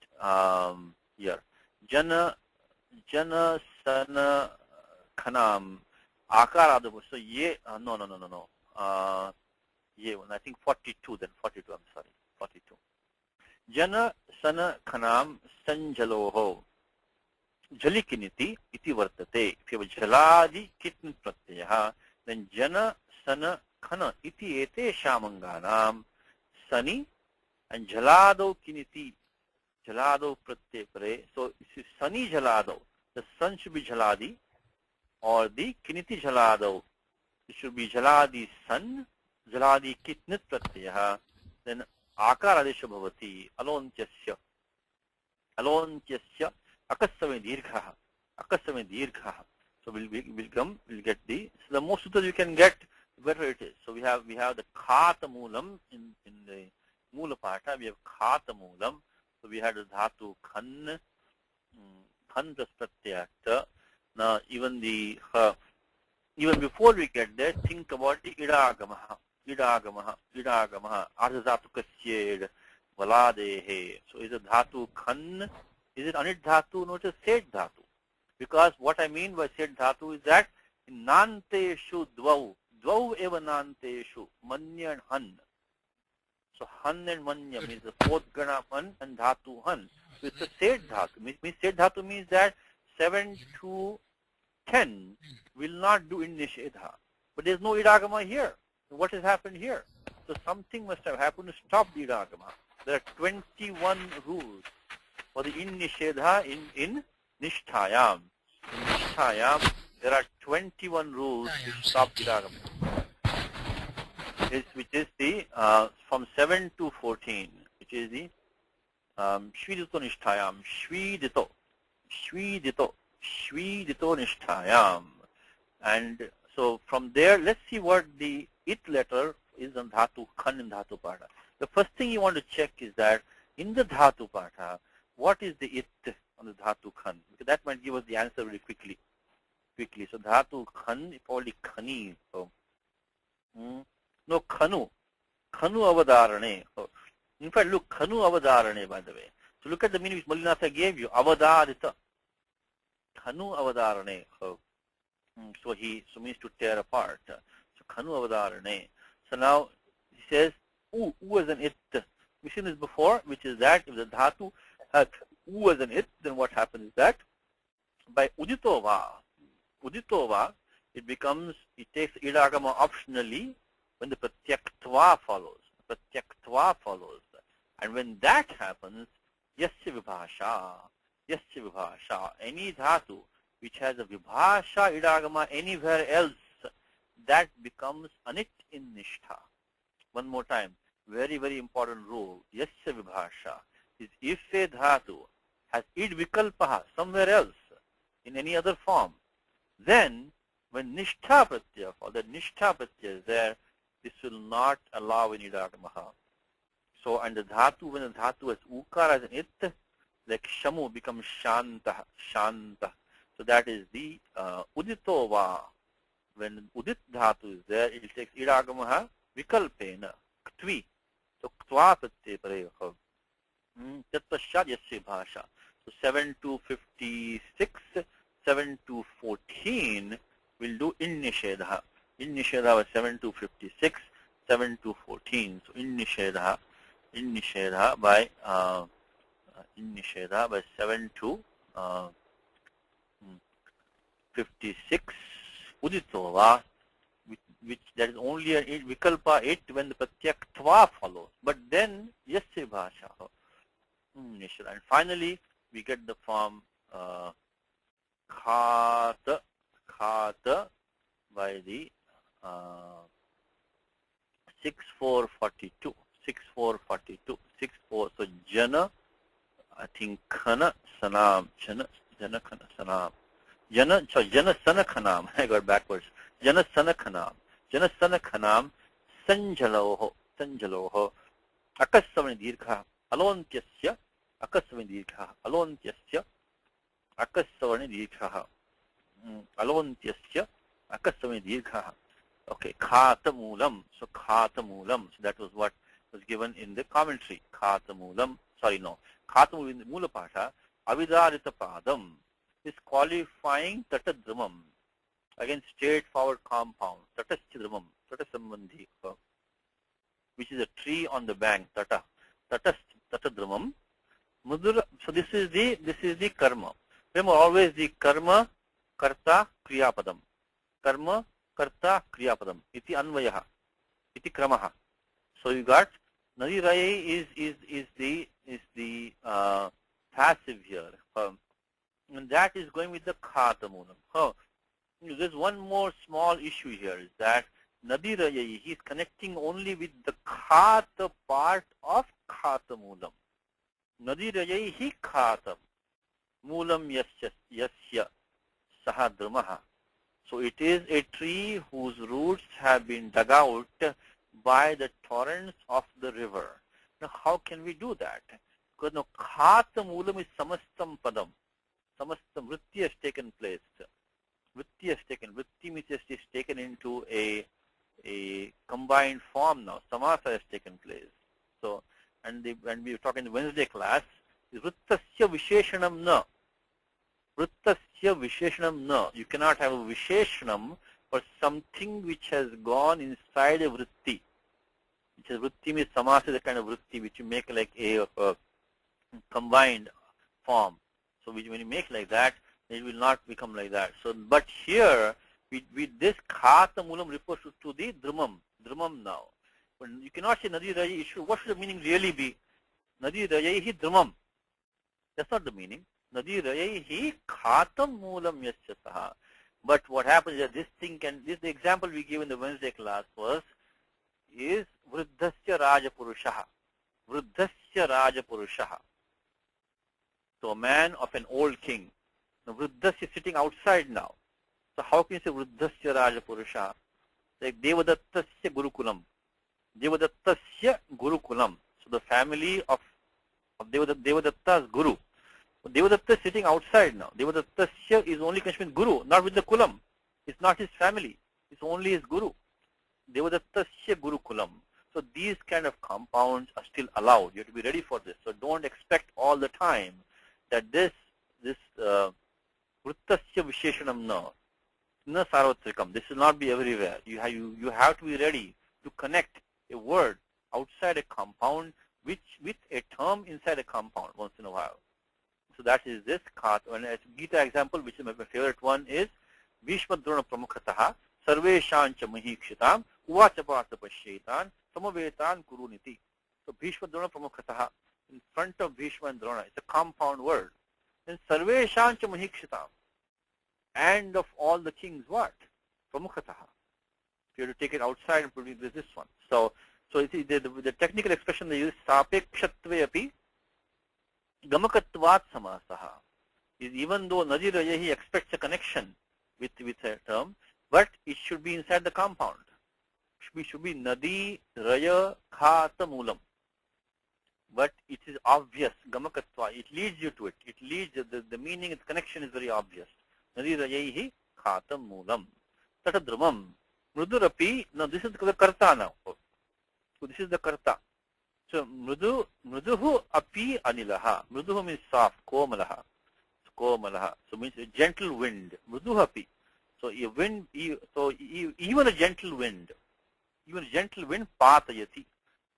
here. Jana sana khanam akara. So ye no. Ye one. I think 42 then 42. I'm sorry, 42. Jana sana khanam sanjaloho. Jalikiniti iti vartate. If you have jaladi kitn pratyaya, then jana sana khana iti ete shamanganam sani and jalado kiniti. Jalado pratyay pare. So this is sani jalado. The sun should be jaladi or the kiniti jalado. It should be jaladi sun, jaladi kitnit pratyaya. Then akara adesha bhavati alontyasya. Alontyasya akasame dirgha. Akasame dirgha. So we'll get the, so the more sutras you can get, the better it is. So we have the khata moolam in the mula pata. We have khata moolam. So we had the dhatu khan, khan plus pratyakta. Now even before we get there, think about the idagamaha, ardhatu kasyed, valadehe. So is it dhatu khan? Is it anit dhatu? No, it is set dhatu. Because what I mean by set dhatu is that in nanteshu dvau eva nanteshu, manya and han. So han and manya means the fourth gana han and dhatu han. So it's a set dhatu. Means set dhatu means that 7 to 10 will not do in nishedha. But there's no idagama here. So what has happened here? So something must have happened to stop the idagama. There are 21 rules for the in nishedha in nishtayam. In nishtayam, there are 21 rules to stop the idagama. Which is the from 7 to 14, which is the shvidito nishtayam, shvidito nishtayam. And so from there, let's see what the it letter is on dhatu khan in dhatu pata. The first thing you want to check is that in the dhatu pata, what is the it on the dhatu khan? Because that might give us the answer very quickly. So dhatu khan is probably khani. So no khanu avadarane. So, in fact, look, khanu avadarane, by the way. So look at the meaning which Malinatha gave you. Avadarita. Khanu avadarane. So means to tear apart. So khanu avadarane. So now he says u as an it. We've seen this before, which is that if the dhatu has u as an it, then what happens is that by uditova, it takes idagama optionally when the pratyaktva follows. And when that happens, yasya vibhasha, any dhatu which has a vibhasha idagama anywhere else, that becomes anit in nishtha. One more time, very, very important rule. Yasya vibhasha is if a dhatu has id vikalpaha somewhere else, in any other form, then when nishtha pratyaya, or the nishtha pratyaya is there, this will not allow any idagamaha. So, and the dhatu, when the dhatu has ukara as an it, like shamu becomes shanta. So that is the uditova. When udit dhatu is there, it takes idagamaha vikalpena, ktvi. So ktva pratyaya pareha. Tatpashat yasya bhasha. So 7 to 56, 7 to 14 will do in nishedha. In nishedha was 7 to 56, 7 to 14. So in nishedha by 7 to 56 uditova, which that is only a vikalpa it when the pratyak tva follows. But then yasya bhasha. And finally, we get the form khata by the 6442. 6442. 64. So jana, I think khana sanam. Jana khana sanam. Jana sana khanam. I got backwards. Jana sana khanam. Jana sana khanam. Sanjaloho. Sanjaloho. Akasavani dirgha. Alontyasya. Akasavani dirgha. Alontyasya. Akasavani dirgha. Alontyasya. Akasavani dirgha. Okay. Khata moolam. So khata moolam. So that was what was given in the commentary. Khata moolam. Sorry, no. Khata moolam in the Mula Pasha. Avidarita padam is qualifying tatadramam. Again, straightforward compound. Tataschidramam. Tatasambandhi. Which is a tree on the bank. Tata. Tatadramam. Mudura. So this is the karma. Remember always the karma, karta, kriyapadam. Karma, karta, kriyapadam. Iti anvayaha. Iti kramaha. So you got Nadi Raye is the passive here. And that is going with the khata moolam. There's one more small issue here is that Nadi Raye, he is connecting only with the khata part of khata moolam. Nadi Raye hi khata moolam yasya sahadramaha. So it is a tree whose roots have been dug out by the torrents of the river. Now how can we do that? Because now khata moolam is samastam padam. Samastam vritti has taken place. Vritti has taken. Vritti means is taken into a combined form now. Samasa has taken place. So, when we were talking in the Wednesday class, vrittasya visheshanam na. Vrittasya visheshanam na. You cannot have a visheshanam for something which has gone inside a vritti. Which is vritti means samasa is a kind of vritti which you make like a combined form. So when you make like that, it will not become like that. So, but here, with this khata moolam refers to the dramam now. But you cannot say Nadi Raye. What should the meaning really be? Nadi Raye hi dramam. That's not the meaning. Nadi Raye hi khatam moolam yasya saha. But what happens is that the example we gave in the Wednesday class is vruddhasya rajapurushaha. Vruddhasya rajapurushaha. So a man of an old king. Now vruddhasya is sitting outside now. So how can you say vruddhasya rajapurushaha? Like Devadattasya gurukulam. Devadattasya gurukulam. So the family of Devadatta's guru. So Devadatta is sitting outside now. Devadattasya is only connected with guru, not with the kulam. It's not his family. It's only his guru. Devadattasya gurukulam. So these kind of compounds are still allowed. You have to be ready for this. So don't expect all the time that this vrittasya visheshanam na sarvatrikam. This will not be everywhere. You have to be ready to connect a word outside a compound with a term inside a compound once in a while. So that is this khat. And as Gita example, which is my favorite one, is Bhishma Drona Pramukhataha Sarveshancha Mahikshitam Uvacha Partha Pashyetan Samavetan Kuruniti. So Bhishma Drona Pramukhataha, in front of Bhishma and Drona, it's a compound word. Then Sarveshancha Mahikshitam, and of all the kings what? Pramukhataha. You have to take it outside and put it with this one. So the technical expression they use, sapekshatve api gamakatvat samasaha, is even though Nadi Raye, he expects a connection with a term, but it should be inside the compound. It should be Nadi Raya Khata Moolam. But it is obvious, gamakatva, it leads you to it. It leads, the meaning, its connection is very obvious. Nadi Rayehi Khata Moolam. Tatadramam. Mrudurapi, now this is the karta now. So this is the karta. So mruduhu api anilaha. Mruduhu means soft, komalaha. Komalaha. So means a gentle wind. Mruduhu api. So a wind, even a gentle wind, patayati.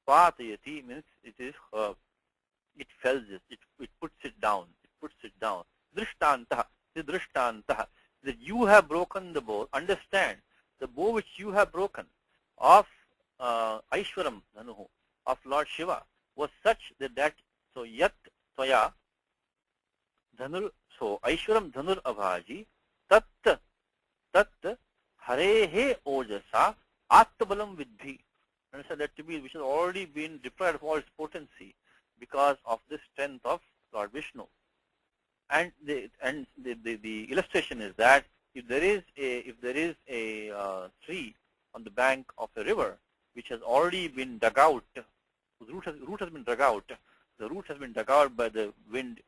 Patayati means it fells it. It puts it down. Drishtantaha. That you have broken the bow. Understand the bow which you have broken of Aishwaram Dhanuhu, of Lord Shiva, was such that so yat tvaya dhanur, so Aishwaram dhanur abhaji tat harehe ojasa atmabalam vidhi. Understand that to be which has already been deprived of all its potency because of the strength of Lord Vishnu. And the illustration is that if there is a tree on the bank of a river which has already been dug out, whose root has been dug out, the root has been dug out by the wind,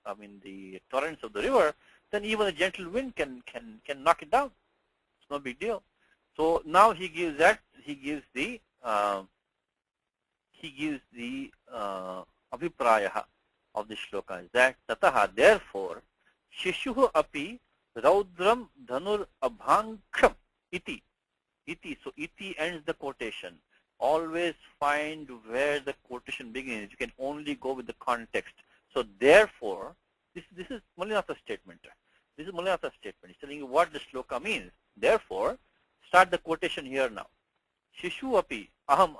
the torrents of the river, then even a gentle wind can knock it down. It's no big deal. So now he gives the abhipraya of the shloka is that tataha, therefore, shishuhu api raudram dhanur abhanksham iti. So iti ends the quotation. Always find where the quotation begins. You can only go with the context. So therefore, this is Mallinatha's statement. This is Mallinatha's statement. He's telling you what the shloka means. Therefore, start the quotation here now. Shishu api aham.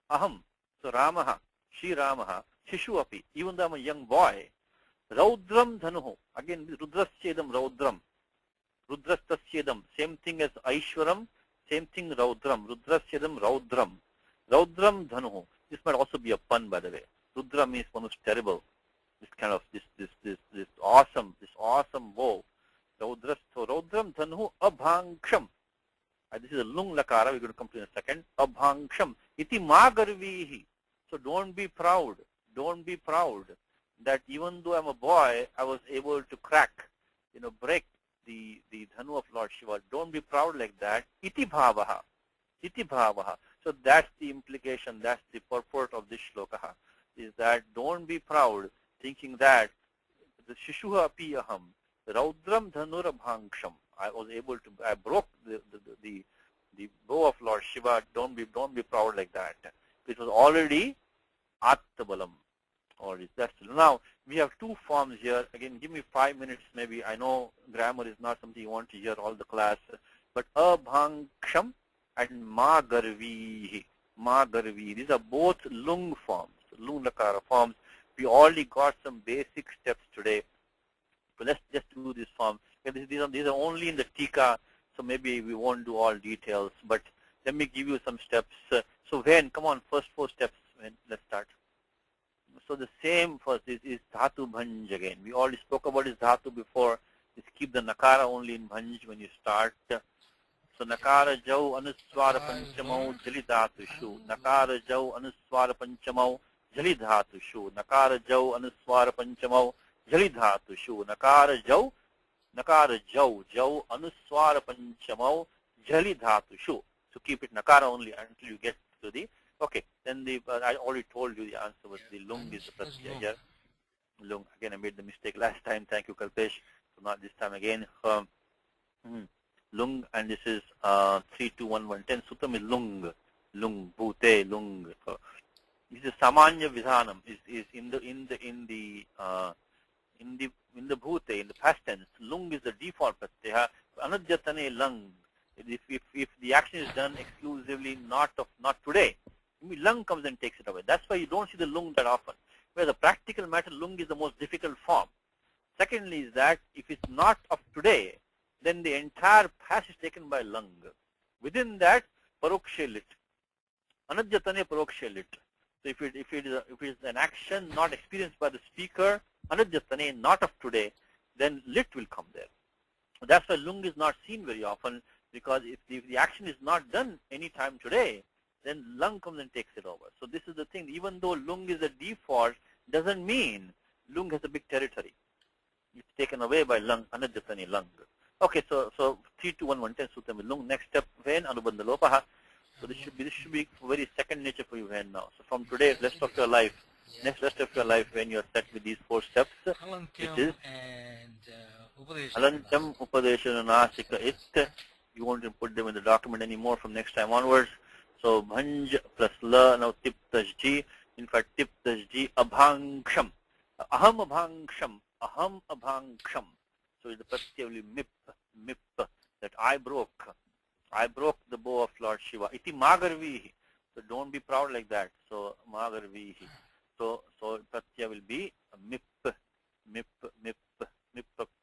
So Ramaha, Shri Ramaha, Shishu api, even though I'm a young boy, Raudram dhanuhu, again Rudraschedam Raudram, Rudrastaschedam, same thing as Aishwaram, same thing Raudram, Rudraschedam Raudram, Raudram dhanuhu. This might also be a pun, by the way. Rudra means one who's terrible. This kind of this awesome bow. Raudram dhanuhu abhanksham. This is a lung lakara, we're going to come to in a second. Abhanksham. Iti magarvihi. So don't be proud. Don't be proud that even though I'm a boy, I was able to crack, break the dhanu of Lord Shiva. Don't be proud like that. Iti bhavaha. Iti bhavaha. So that's the implication, that's the purport of this shloka, is that don't be proud thinking that the shishuha api aham, raudram dhanur abhanksham. I broke the bow of Lord Shiva. Don't be proud like that. It was already Attabalam. Already. Now we have two forms here. Again, give me 5 minutes maybe. I know grammar is not something you want to hear all the class, but abhanksham and magarvihi. These are both lung forms, lung lakara forms. We already got some basic steps today. So let's just do this form. These are only in the Tika, so maybe we won't do all details, but let me give you some steps. So when, come on, first 4 steps, let's start. So the same first is dhatu bhanj again. We already spoke about this dhatu before. Just keep the nakara only in bhanj when you start. So nakara jau anuswara panchamau jali dhatu shu. Nakara jau anuswara panchamau jali dhatu shu. Nakara jau anuswara panchamau jali dhatu shu. Nakara jau anuswara panchamau jali dhatu shu. So keep it nakara only until you get to the, okay, then I already told you the answer was the lung is the pratyaya here. Lung, again I made the mistake last time, thank you Kalpesh, so not this time again. Lung, and this is 3, 2, 1, 1, 10, sutam is lung, bhute, lung. This is samanya vidhanam, is in the bhute, in the past tense. Lung is the default pratyaya. Anadhyatane lung. If the action is done exclusively not today, lung comes and takes it away. That's why you don't see the lung that often. Where the practical matter, lung is the most difficult form. Secondly is that if it's not of today, then the entire past is taken by lung. Within that, parokshe lit. Anadhyatane parokshe lit. So if it is an action not experienced by the speaker, anadhyatane, not of today, then lit will come there. That's why lung is not seen very often, because if the action is not done any time today, then lung comes and takes it over. So this is the thing. Even though lung is the default, doesn't mean lung has a big territory. It's taken away by lung, anadhyatane lung. Okay, so 3, 2, 1, 1, 10 sutam lung. Next step, when anubandha lopaha. So this should be very second nature for you when now. So from today, rest of your life, when you are set with these 4 steps, it is alantam upadeshana nasika it. You won't put them in the document anymore from next time onwards. So bhanj plus la, now tip tajji. In fact, tip tajji abhanksham. Aham abhanksham. So it's the pratyaya mip, that I broke. I broke the bow of Lord Shiva. Iti magarvihi. So don't be proud like that. So magarvihi. So pratyaya will be mip, mip, mip, mip,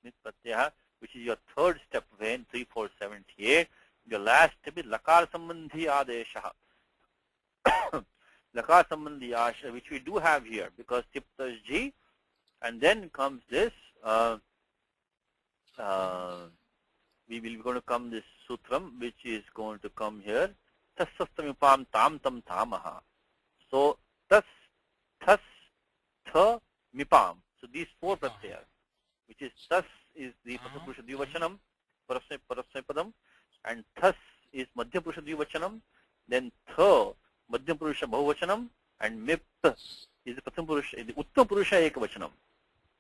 mip pratyaya, which is your third step when 3478. Your last step is lakar sambandhi adesha. Lakar sambandhi adesha, which we do have here because tiptas ji, and then comes this. We will going to come this sutram, which is going to come here. Tasastamipam tam tam tamaha. So tas, thas, tha, mipam. So these four pratyayas, which is tas is the Prathama Purusha Dvivachanam, Parasmapadam, and thas is Madhya Purusha Dvivachanam, then tha, Madhya Purusha Bahuvachanam, and mip is the Prathama Purusha, the Uttam Purusha Ekavachanam.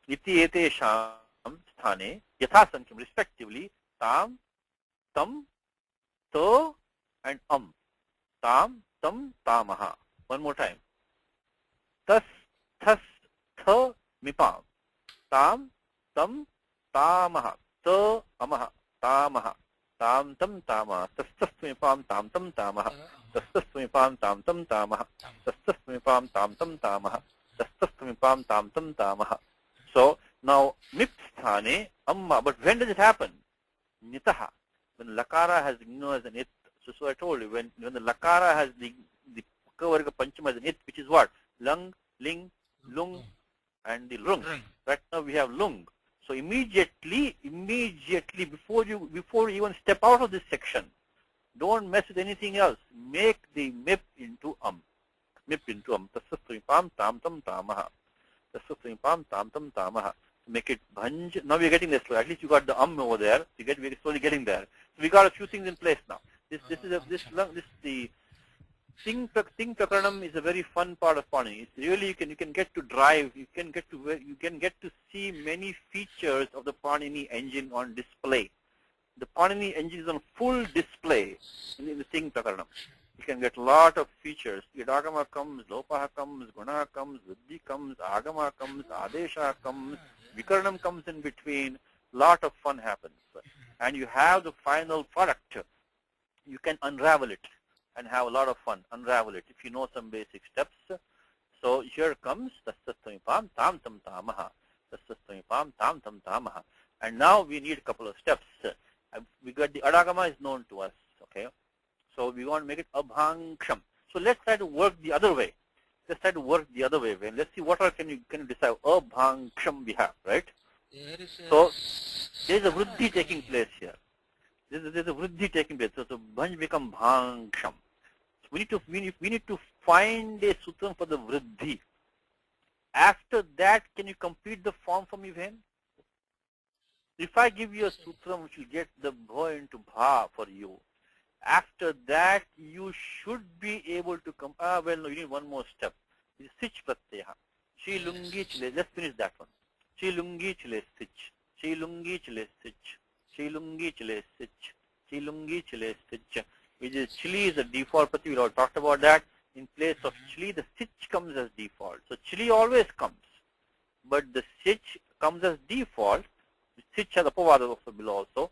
Iti etesham sthane yathasankham, respectively, tam, tam, ta, and tam, tam, tamaha. One more time. Tas, thas, tha, mipam. Tam, tam, tamaha. Ta, amaha. Tamaha. Tam, tam, tamaha. Tastasmipam, tam, tam, tamaha. Tastasmipam, tam, tam, tamaha. Tastasmipam, tam, tam, tamaha. Tastasmipam, tam, tam, tamaha. So now mip sthane amma. But when does it happen? Nitaha. When lakara has as an it. So I told you, when the lakara has the kavarga panchama as an it, which is what? Lung, ling, lung, and the lung. Right now we have lung. So immediately before you even step out of this section, don't mess with anything else. Make the mip into Mip into Tasasrimipam tam tam tamaha. Tasasrimipam tam tam tamaha. Make it bhanj. Now we're getting this. At least you got the over there. We're slowly getting there. So we got a few things in place now. The Ting Prakaranam is a very fun part of Panini. It's really you can get to drive. You can get to see many features of the Panini engine on display. The Panini engine is on full display in the Ting Prakaranam. You can get a lot of features. Yadagama comes, Lopaha comes, Gunaha comes, Viddhi comes, Agama comes, Adesha comes, Vikaranam comes in between. Lot of fun happens. And you have the final product. You can unravel it and have a lot of fun. Unravel it if you know some basic steps. So here comes Tasastamipam tam tam tamaha. Tasastamipam tam tam tamaha. And now we need a couple of steps. We got the Adagama is known to us. Okay. So we want to make it Abhangsham. So let's try to work the other way. Let's see what all can you decide. Abhangsham we have, right? So there is a Vriddhi taking place here. There's a Vriddhi taking place. So Bhanj become Bhangsham. So we need to find a sutram for the Vriddhi. After that, can you complete the form for me, Bhain? If I give you a sutram which will get the Bha into Bha for you, after that you should be able to come. Well, no, you need one more step. It's Sich Pratyaha. Chi lungi chile. Let's finish that one. Chi lungi chile sich. Chi lungi chile sich. Chi lungi chile sich. Chi lungi chile sich. Which is chili is a default prati. We all talked about that. In place of chili, the sich comes as default. So chili always comes, but the sich comes as default. Sich has apavada also below also.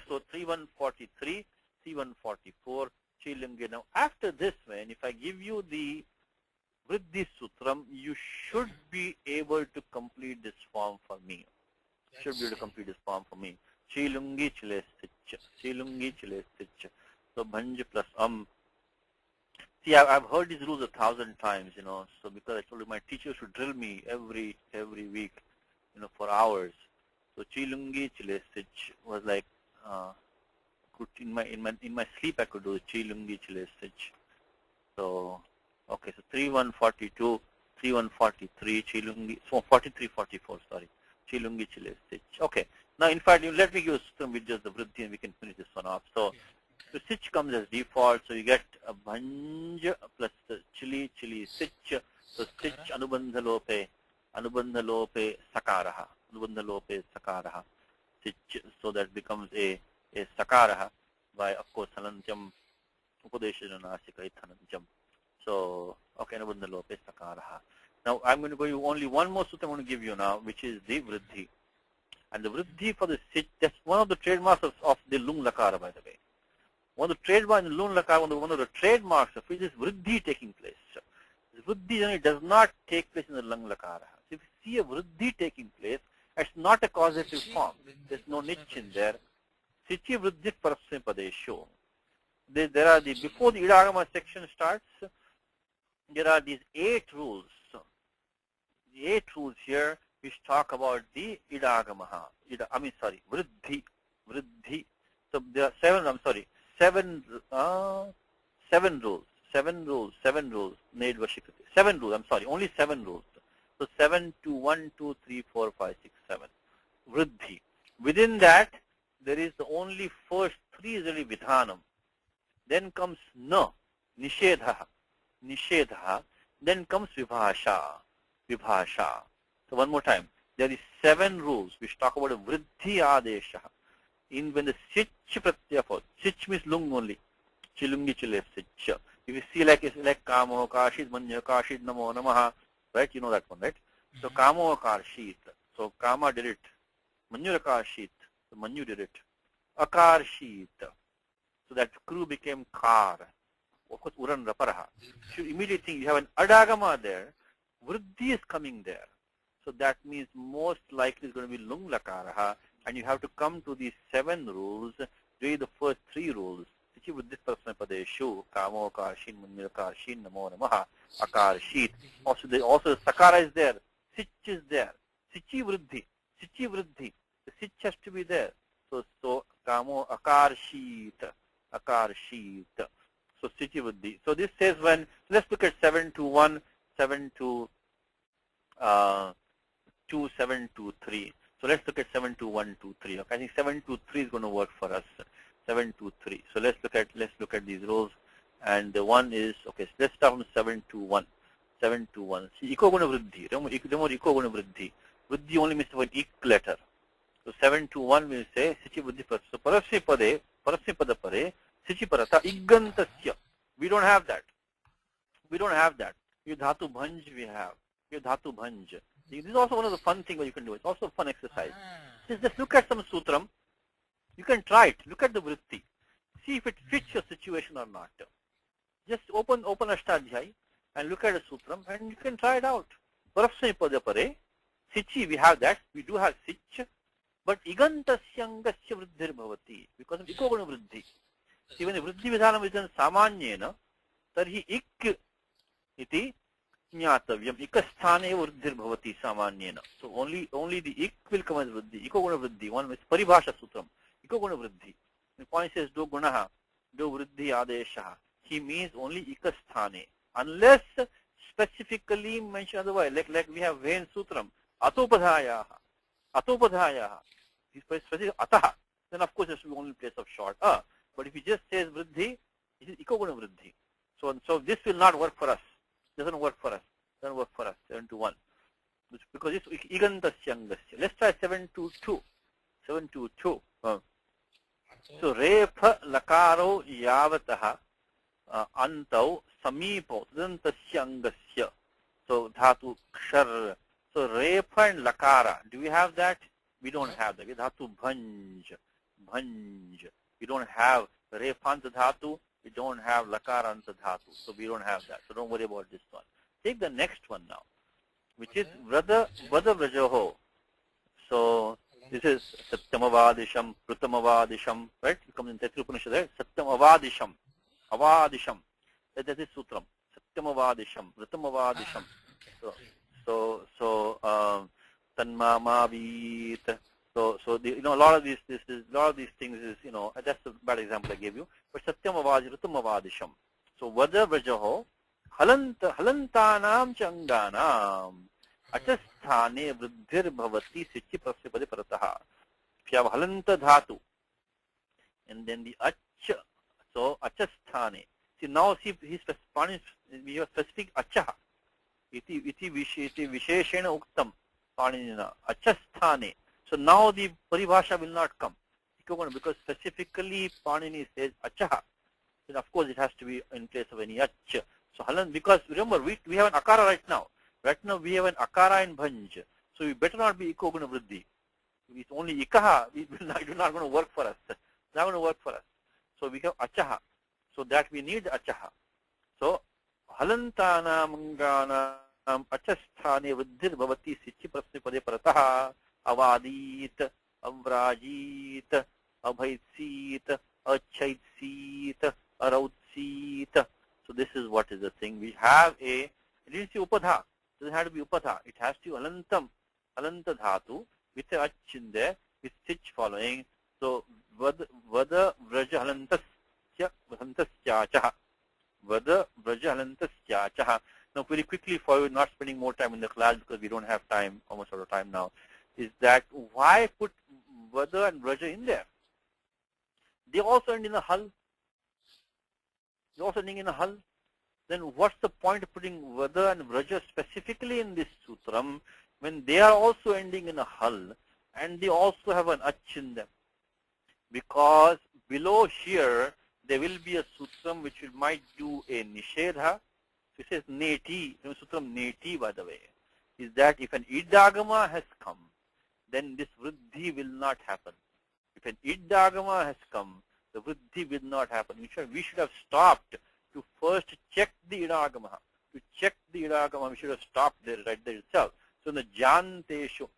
So 3143, 3144, Chilungi. Now after this one, if I give you the Vriddhi Sutram, you should be able to complete this form for me. Chilungi chile sich. Chilungi chile sich. So Bhanj plus See, I've heard these rules 1,000 times, so because I told you my teacher should drill me every week, for hours. So Chilungi chile sich was like, in my sleep I could do Chilungi chile sich. So, okay, so 3142, 3143, Chilungi, so 43, 44, sorry, Chilungi chile sich. Okay, now in fact, let me use some with just the Vriddhi and we can finish this one off. So, the sich comes as default, so you get a Bhanj plus the chili sich. So sich Anubandha lope sakaraha. Sich, so that becomes a sakaraha by, of course, Halantyam Upadeshana Nasika Ithanantyam. So, okay, Anubandha lope sakaraha. Now, I'm going to give you only one more sutta I'm going to give you now, which is the Vriddhi. And the Vriddhi for the sich, that's one of the trademarks of the Lung Lakara, by the way. One of the trademarks in Lun Lakara, one of the trademarks of it is Vriddhi taking place. Vriddhi generally does not take place in the Lung Lakara. So if you see a Vriddhi taking place, it's not a causative form. There's no niche in there. Sichi Vriddhi Parasya Padesho. There are before the Idagama section starts, there are these 8 rules. The 8 rules here which talk about the Idagamaha. Vriddhi. So there are 7 rules. 7 rules. 7 rules. Only 7 rules. So 7 to 1, 2, 3, 4, 5, 6, 7. Vriddhi. Within that, there is the only first 3 is really Vidhanam. Then comes Na, Nishedha. Then comes Vibhasha. So one more time. There is 7 rules which talk about a Vriddhi Adesha. When the Sich Pratyaya falls, Sich means lung only. Chilungi chile Sich. If you see like Kamo, Kashid, Manya, Kashid, Namo, Namaha, right? You know that one, right? So Kamo, Karshit. So Kama did it. Manyu Kashit. So Manyu did it. Akarshit. So that crew became Kar. Of course, Uran Raparaha. You immediately think you have an Adagama there. Vriddhi is coming there. So that means most likely it's going to be Lung Lakaraha. And you have to come to these 7 rules, do the first 3 rules. Sichi Vriddhi Parasya Padeshu, Kamo Karshin, Manmira Karshin, Namo Namaha, Akarshit. Also the Sakara is there. Sich is there. Sichi Vriddhi. The Sich has to be there. So Kamo Akarshit. So Sichi Vriddhi. So this says when, let's look at 7 to 1, 7 to 2, 7 to 3. So let's look at 7 to 1, 2, 3. Okay, I think 7 to 3 is going to work for us. 7 to 3. So let's look at these rules. And the one is, okay, so let's start from 7 to 1. 7 to 1. See, Iko Guna Vriddhi. Remember, Iko Guna Vriddhi. Vriddhi only means one ik letter. So 7 to 1 will say, Sichi Vriddhi Parasya. So Parasya Pada Pare, Sichi Parata, Igantasya. We don't have that. You Dhatu Bhanj we have. You Dhatu Bhanj. This is also one of the fun things that you can do. It's also a fun exercise. Just look at some sutram. You can try it. Look at the vritti. See if it fits your situation or not. Just open Ashtadhyay and look at a sutram and you can try it out. Parasya Pada Pare, Sichi, we have that. We do have Sich. But Igantasyangasya Vriddhir Bhavati. Because of Ikoguna Vriddhi. See, when the Vriddhi Vidhanam is done Samanyena, tarhi Ik iti Jnatavyam. Ikasthane Vriddhir Bhavati Samanyena. So only the Ik will come as Vriddhi. Ikoguna Vriddhi. One is Paribhasha Sutram. Ikoguna Vriddhi. The point says Do Gunaha, Do Vriddhi Adeshaha. He means only Ikasthane. Unless specifically mentioned otherwise. Like we have Vain Sutram. Atopadhayaha. He specific Ataha. Then of course it should be only place of short But if he just says Vriddhi, it is Ikoguna Vriddhi. So this will not work for us. Doesn't work for us. 7 to 1. Because it's Igantasyangasya. Let's try 7 to 2. 7 to 2. So Repha Lakaro Yavataha Antau Samipo Igantasyangasya. So Dhatu Kshar. So Repha and Lakara. Do we have that? We don't have that. We Dhatu Bhanj. We don't have Refanta Dhatu. We don't have Lakaranta Dhatu. So we don't have that. So don't worry about this one. Take the next one now, which is Vada Vrajaho. So this is Satyamavadisham, Prutamavadisham, right? It comes in Taittiriya Upanishad, right? Satyamavadisham. Avadisham. That is Sutram. Satyamavadisham, Prutamavadisham. So Tanmamavit. So a lot of these things is, that's a bad example I gave you. But Satyamavad, Rutamavadisham. So Vada Vrajaho, Halantanam Changanam, Achasthane Vriddhir Bhavati Sichi Parasya Pade Parataha. If you have Halanta Dhatu, and then the Ach, so Achasthane. See now we have specific Achaha. Iti Visheshena Uktam Panina. Achasthane. So now the paribhasha will not come. Because specifically Panini says Achaha. Then of course it has to be in place of any Ach. So Halan, because remember we have an Akara right now. Right now we have an Akara in Bhanj. So we better not be Ikoguna Vriddhi. If it's only Ikaha, it will not going to work for us. It's not going to work for us. So we have achaha. So that we need achaha. So halantana mangana achasthane vruddhir bhavati sichi prasnipade parataha avadit avrajit abhaitsit achaitsit arautsit. So this is what is the thing. We have a, it didn't say upadha. It doesn't have to be upadha. It has to alantam, alanta dhatu with a ach in there, with sich following. So vada vraja halantasya halantasyachaha. Vada vraja halantasyachaha. Now very quickly, for you, not spending more time in the class because we don't have time, almost out of time now, is that why put vada and vraja in there? They also end in a hal. They're also ending in a hal. Then what's the point of putting vada and vraja specifically in this sutram when they are also ending in a hal and they also have an ach in them? Because below here there will be a sutram which might do a nishedha. So it says neti, sutram neti by the way, is that if an idagama has come, then this vriddhi will not happen. If an idagama has come, the vriddhi will not happen. We should have stopped to first check the idagama. To check the idagama, we should have stopped there, right there itself. So in the janteshu,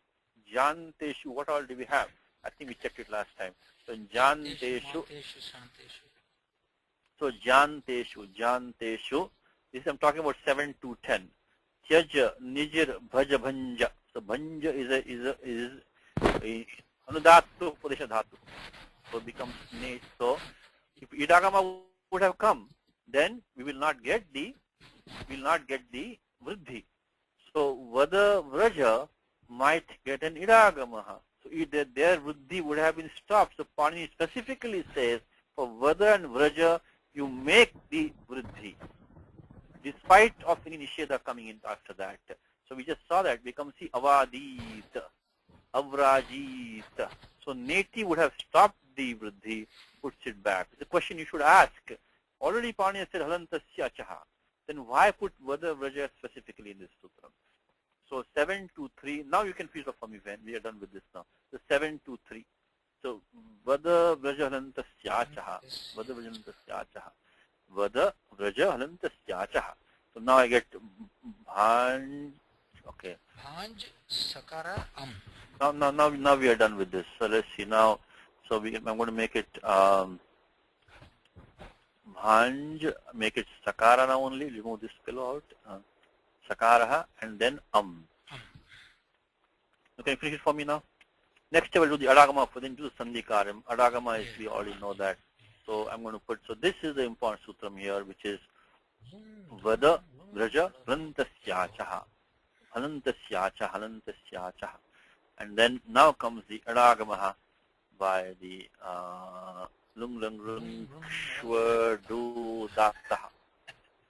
what all do we have? I think we checked it last time. So in janteshu, this I'm talking about 7 to 10. Tyaja, nijir, bhaja, bhanja. So bhanja is anudhatu, padesha dhatu. So it becomes ne. So if idagama would have come, then we will not get the vriddhi. So vada vraja might get an idagamaha. So their vriddhi would have been stopped. So Pani specifically says for vada and vraja you make the vriddhi, despite of any nisheda coming in after that. So we just saw that becomes the avadit, avrajit. So neti would have stopped the vriddhi, puts it back. The question you should ask, already Pani said halantasya achaha. Then why put vada vraja specifically in this sutra? So 7 to 3. Now you can finish up for me when we are done with this now. So 7 to 3. So vada vraja halantasya achaha. Vada vraja halantasya achaha. Vada vraja halantasya achaha. So now I get bhanj. Okay.
Bhanj sakara am.
Now we are done with this. So let's see now. So I'm going to make it bhanj, make it sakara now only. Remove this pillow out. Sakaraha and then You can finish it for me now. Next I will do the adagama, then do the sandhikaram. Adagama is, we already know that. So I'm going to put, so this is the important sutram here, which is vada vraja halantasyachaha. Halantasyacha, halantasyacha. And then now comes the adagamaha by the lung lung lung shwa du dattaha.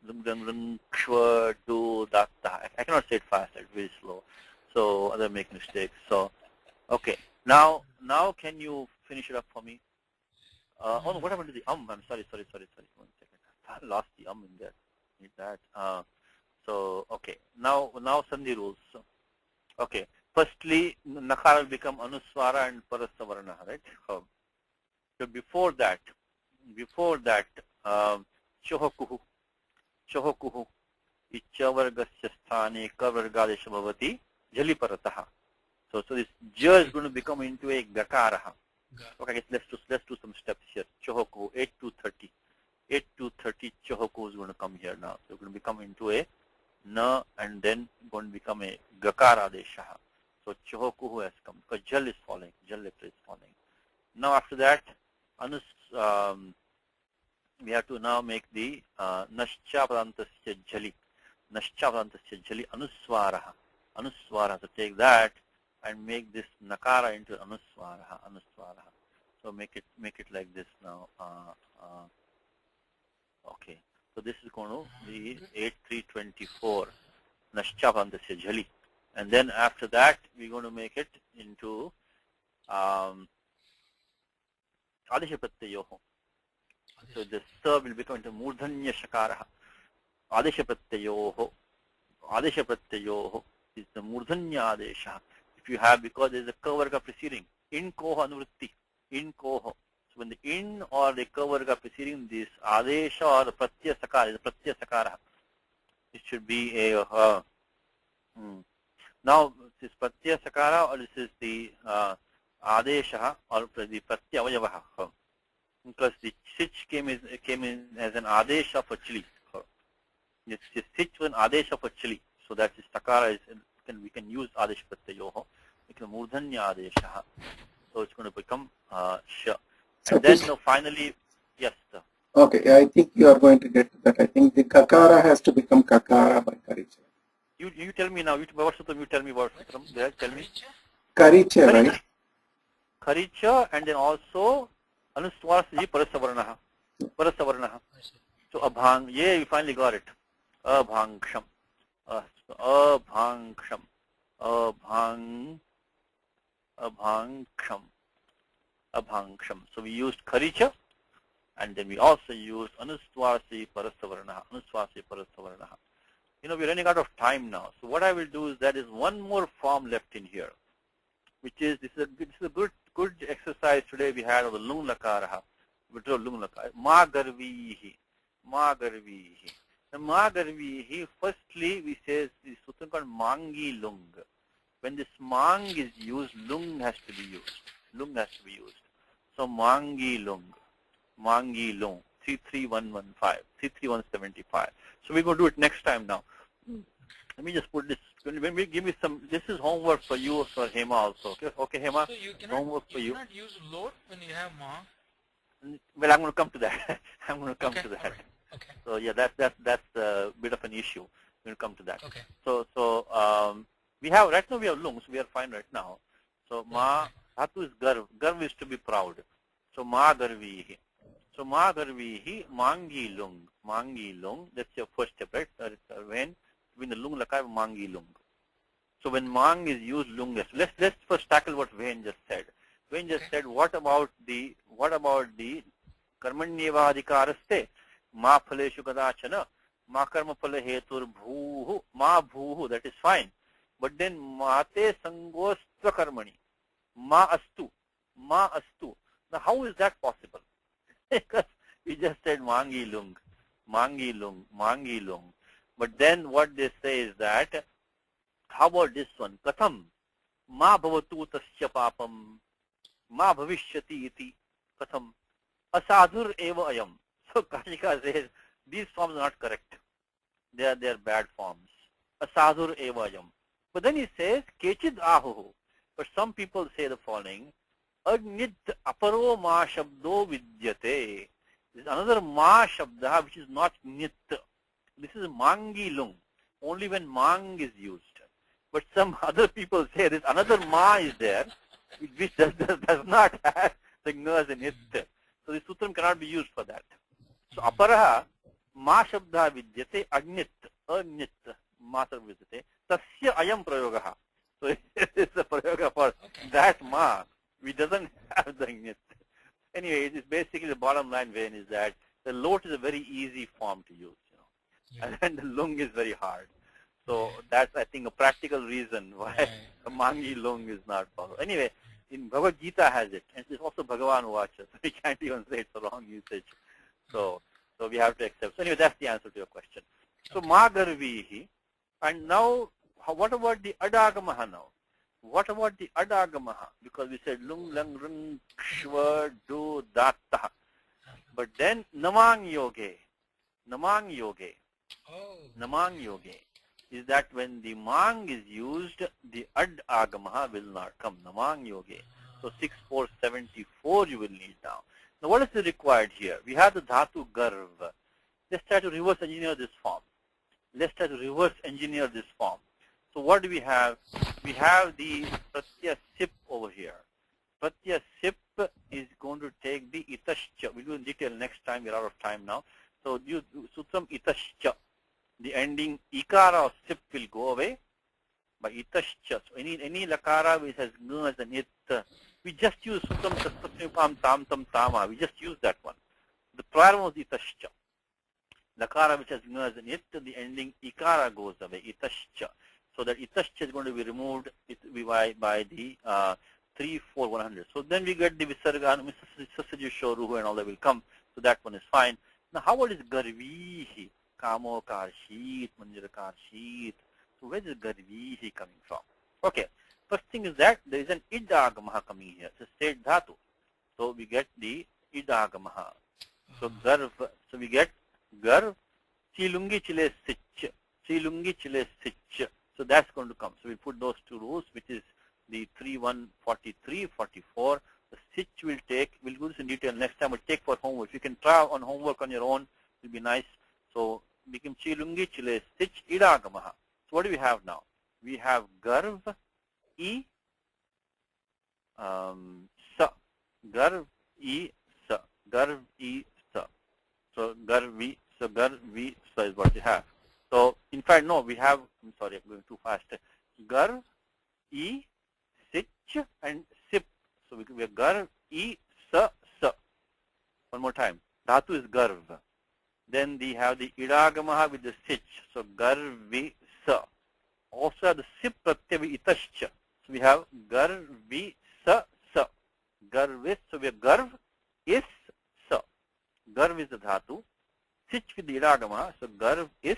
Lung lung lung shwa du dattaha. I cannot say it fast, it's very slow. So other make mistakes. So okay. Now can you finish it up for me? Oh no, what happened to the I'm sorry. 1 second. I lost the in there. Need that. So okay. Now sandhi rules. Okay. Firstly, nakara will become anuswara and parastavarana, right? So before that, shohokuhu, ichavargasya sthane kavargadesha bhavati jali parataha. So this ja is going to become into a gakaraha. Okay, let's do some steps here. Chohoku 8 to 30. 8 to 30 chohoku is going to come here now. So it's going to become into a na and then going to become a gakara deshaha. So chohoku has come because jal is falling. Jal letter is falling. Now after that, we have to now make the nascha prantasya jali. Nascha prantasya jali anuswaraha. Anuswara. So take that and make this nakara into anuswaraha. Anuswaraha. So make it like this now. Okay. So this is going to be 8324 nascha prantasya jali. And then after that, we're going to make it into adesha pratyayoho. So the sa will become into murdhanya shakaraha. Adesha pratyayoho. Adesha pratyayoho is the murdhanya adesha. If you have, because there is a kavarga preceding. In koho anuvritti. In koho. when the in or the kavarga preceding this adesha or pratyaya sakara is pratyaya sakara, it should be a now this pratyaya sakara or this is the adesha or the pratyaya avayavaha, because the sich came in as an adesha for chili. This sich was an adesha for chili, so that is sakara is we can use adesha pratyayoho, we can murdhanya adesha, so it's going to become sh. And then finally, yes sir.
Okay, I think you are going to get to that. I think the kakara has to become kakara by karicha.
You tell me now. What sutram you tell me about sutram? Tell me.
Karicha, right?
Karicha, and then also anuswarasaji parasavarnaha. Parasavarnaha. So abhang. Yeah, we finally got it. Abhangsham. Abhangsham. Abhangsham. Abhangsham. So we used karicha, and then we also used anuswarasaji parasavarnaha. Anuswarasaji parasavarnaha. You know, we're running out of time now. So what I will do is that is one more form left in here, which is this is a good exercise today we had of the lung lakaraha. We draw lung lakara. Ma garvihi. Ma garvihi. The ma garvihi, firstly we say this sutram called mangi lung. When this mang is used, lung has to be used. Lung has to be used. So mangi lung. Mangi lung. 33115. 33175. So we're going to do it next time now. Let me just put this. Give me some. This is homework for you, for Hema also. Okay, okay, Hema.
So you cannot,
homework for you.
Cannot use load when you have ma.
Well, I'm going to come to that. I'm going to come to that.
Right. Okay.
So yeah, that's a bit of an issue. We'll come to that.
Okay.
So we have right now we have lung, so we are fine right now. So ma dhatu is garv. Garv is to be proud. So ma garvihi. So ma garvihi mangi lung. Mangi lung. That's your first step, right? When between the lung lakar mangi lung. So when mang is used, lung is. Let's first tackle what Vain just said. Vain just said, what about the karmanyeva adhikaraste ma phaleshu kadachana ma karma phala hetur bhuhu ma bhuhu, that is fine. But then mate sangostva karmani ma astu. Now how is that possible? Because we just said mangi lung. But then what they say is that, how about this one? Katham ma bhavatu tasya papam ma bhavishyati iti katham asadhur eva ayam. So Kashika says these forms are not correct. They are bad forms. Asadhur eva ayam. But then he says kechid ahu. But some people say the following: agnid aparo ma shabdo vidyate. There is another ma shabda which is not nit. This is mangi lung, only when mang is used. But some other people say this another ma is there, which does not have the gnaz in it. So the sutram cannot be used for that. So aparaha ma shabda vidyate agnit, matra vidyate, tasya ayam prayogaha. So it's a prayoga for that ma, which doesn't have the gnit. Anyway, it is basically the bottom line, Vain, is that the lot is a very easy form to use. And then the lung is very hard. So that's, I think, a practical reason why the mangi lung is not possible. Anyway, in Bhagavad Gita has it, and it's also Bhagavan Vacha, so we can't even say it's a wrong usage. So we have to accept. So anyway, that's the answer to your question. So ma garvihi, and now what about the adagamaha now? What about the adagamaha? Because we said lung, lang, rung, shva, do, datta. But then namang yoge. Namang yoge is that when the mang is used, the ad agamaha will not come. Namang yoge. So 6474 you will need now. Now what is required here? We have the dhatu garv. Let's try to reverse engineer this form. So what do we have? We have the pratyaya sip over here. Pratyaya sip is going to take the itashcha. We'll do in detail next time. We're out of time now. So you sutram itashcha. The ending ikara of sip will go away by itashcha. So any lakara which has nu as an it, we just use sutram tatsapam tam tam tama. We just use that one. The prior one was itashcha. Lakara which has nu as an it, the ending ikara goes away, itashcha. So that itashcha is going to be removed by the 3, 4, 100. So then we get the Visarga, Sasaju Shoruhu and all that will come. So that one is fine. Now how about is Garvihi? Kamo Karshit, Manjira Karshit. So where is Garvihi coming from? Okay. First thing is that there is an Idagamaha coming here. It's a state dhatu. So we get the Idagamaha. So Garv, so we get Garv, Chilungi Chile Sich. Chilungi Chile Sich. So that's going to come. So we put those two rules, which is the 3, 1, 43, 44. The Sich will take, we'll do this in detail next time, we'll take for homework. If you can try on homework on your own, it will be nice. So become Chilungi Chile Sich Idagamaha. So what do we have now? We have Garv, E, Sa. Garv, E, Sa. Garv, E, Sa. So Garvi, so Garvi, Sa is what we have. So in fact, no, we have, I'm sorry, I'm going too fast. Garv, E, Sich, and Sip. So we have Garv, E, Sa, Sa. One more time. Dhatu is Garv. Then we have the Idagamaha with the Sich. So Garvi, Sa. Also the Sip Pratyaya Itascha. So we have Garvi, Sa, Sa. Garvis, so we have Garv, is, Sa. Garv is the Dhatu. Sich with the Idagamaha. So Garv is,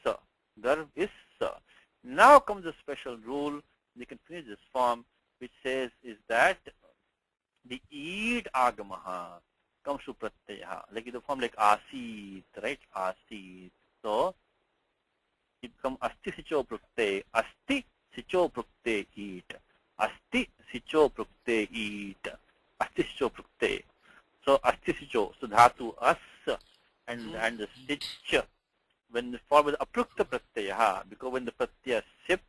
Sa. Garv is, Sa. Now comes a special rule. You can finish this form, which says is that the Id Agamaha comes to Pratyaya. Like the form like Asit, right? Asit. So it becomes Asti Sicho Prukte. Asti Sicho Prukte Eat. Asti Sicho Prukte Eat. Asti Sicho Prukte. So Asti Sicho. So Dhatu As and the Sich. When the form is Aprukta Pratyaya, because when the Pratyaya Sip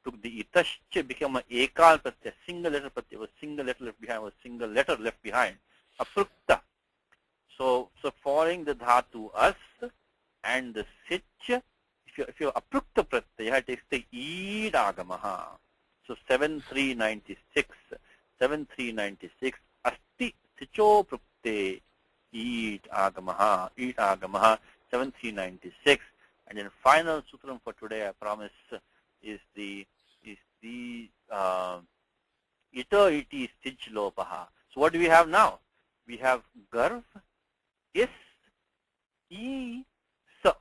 took the Itashcha became an Ekal Pratyaya, single letter Pratyaya, was single letter left behind, was single letter left behind. Aprukta. So following the Dhatu As and the Sich, if you Aprukta Pratyaya, it takes the Id Agamaha. So 7396. 7396. Asti Sicho Prukte Id Agamaha. Id Agamaha. 7396. And then final sutram for today, I promise, is the Ita Iti Sig Lopaha. So what do we have now? We have Garv, Is, E, Sa.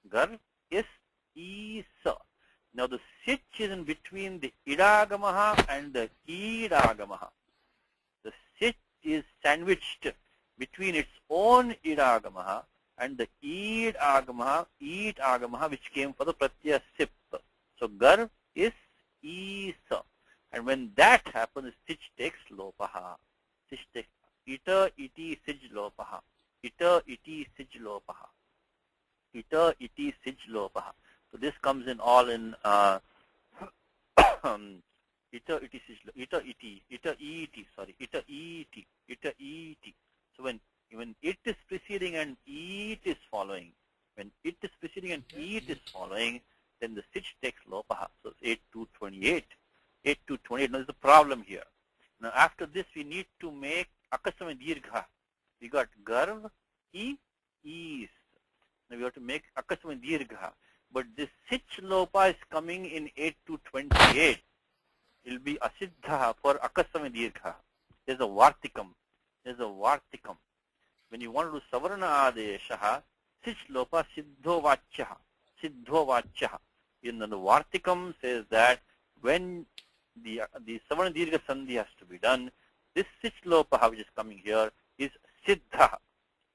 Garv, Is, E, Sa. Now the Sich is in between the Idagamaha and the Idagamaha. The Sich is sandwiched between its own Idagamaha and the Id Agamaha, which came for the Pratyaya Sip. So Garv is Isa. And when that happens, Sich takes Lopaha. Sich takes Ita Iti Sig Lopaha. Ita Iti Sig Lopaha. Ita Iti Sig Lopaha. So this comes in all in Ita Iti Sig Ita Iti Ita Iti sorry Ita Iti Ita Iti. So when it is preceding and it is following, when it is preceding and it is following, then the Sich takes Lopaha. So it's 8228. 8228. Now there's a problem here. Now after this we need to make Akasama Dirgha. We got Garv, E, Is. Now we have to make Akasama Dirgha. But this Sich Lopa is coming in 8228. It will be Asiddha for Akasama Dirgha. There's a Vartikam. There's a Vartikam. When you want to do Savarna Adeshaha, Sich Lopa Siddho Vachaha. Siddho Vachaha. In the Vartikam says that when the Savarna Dirgha Sandhi has to be done, this Sich Lopa which is coming here is Siddha.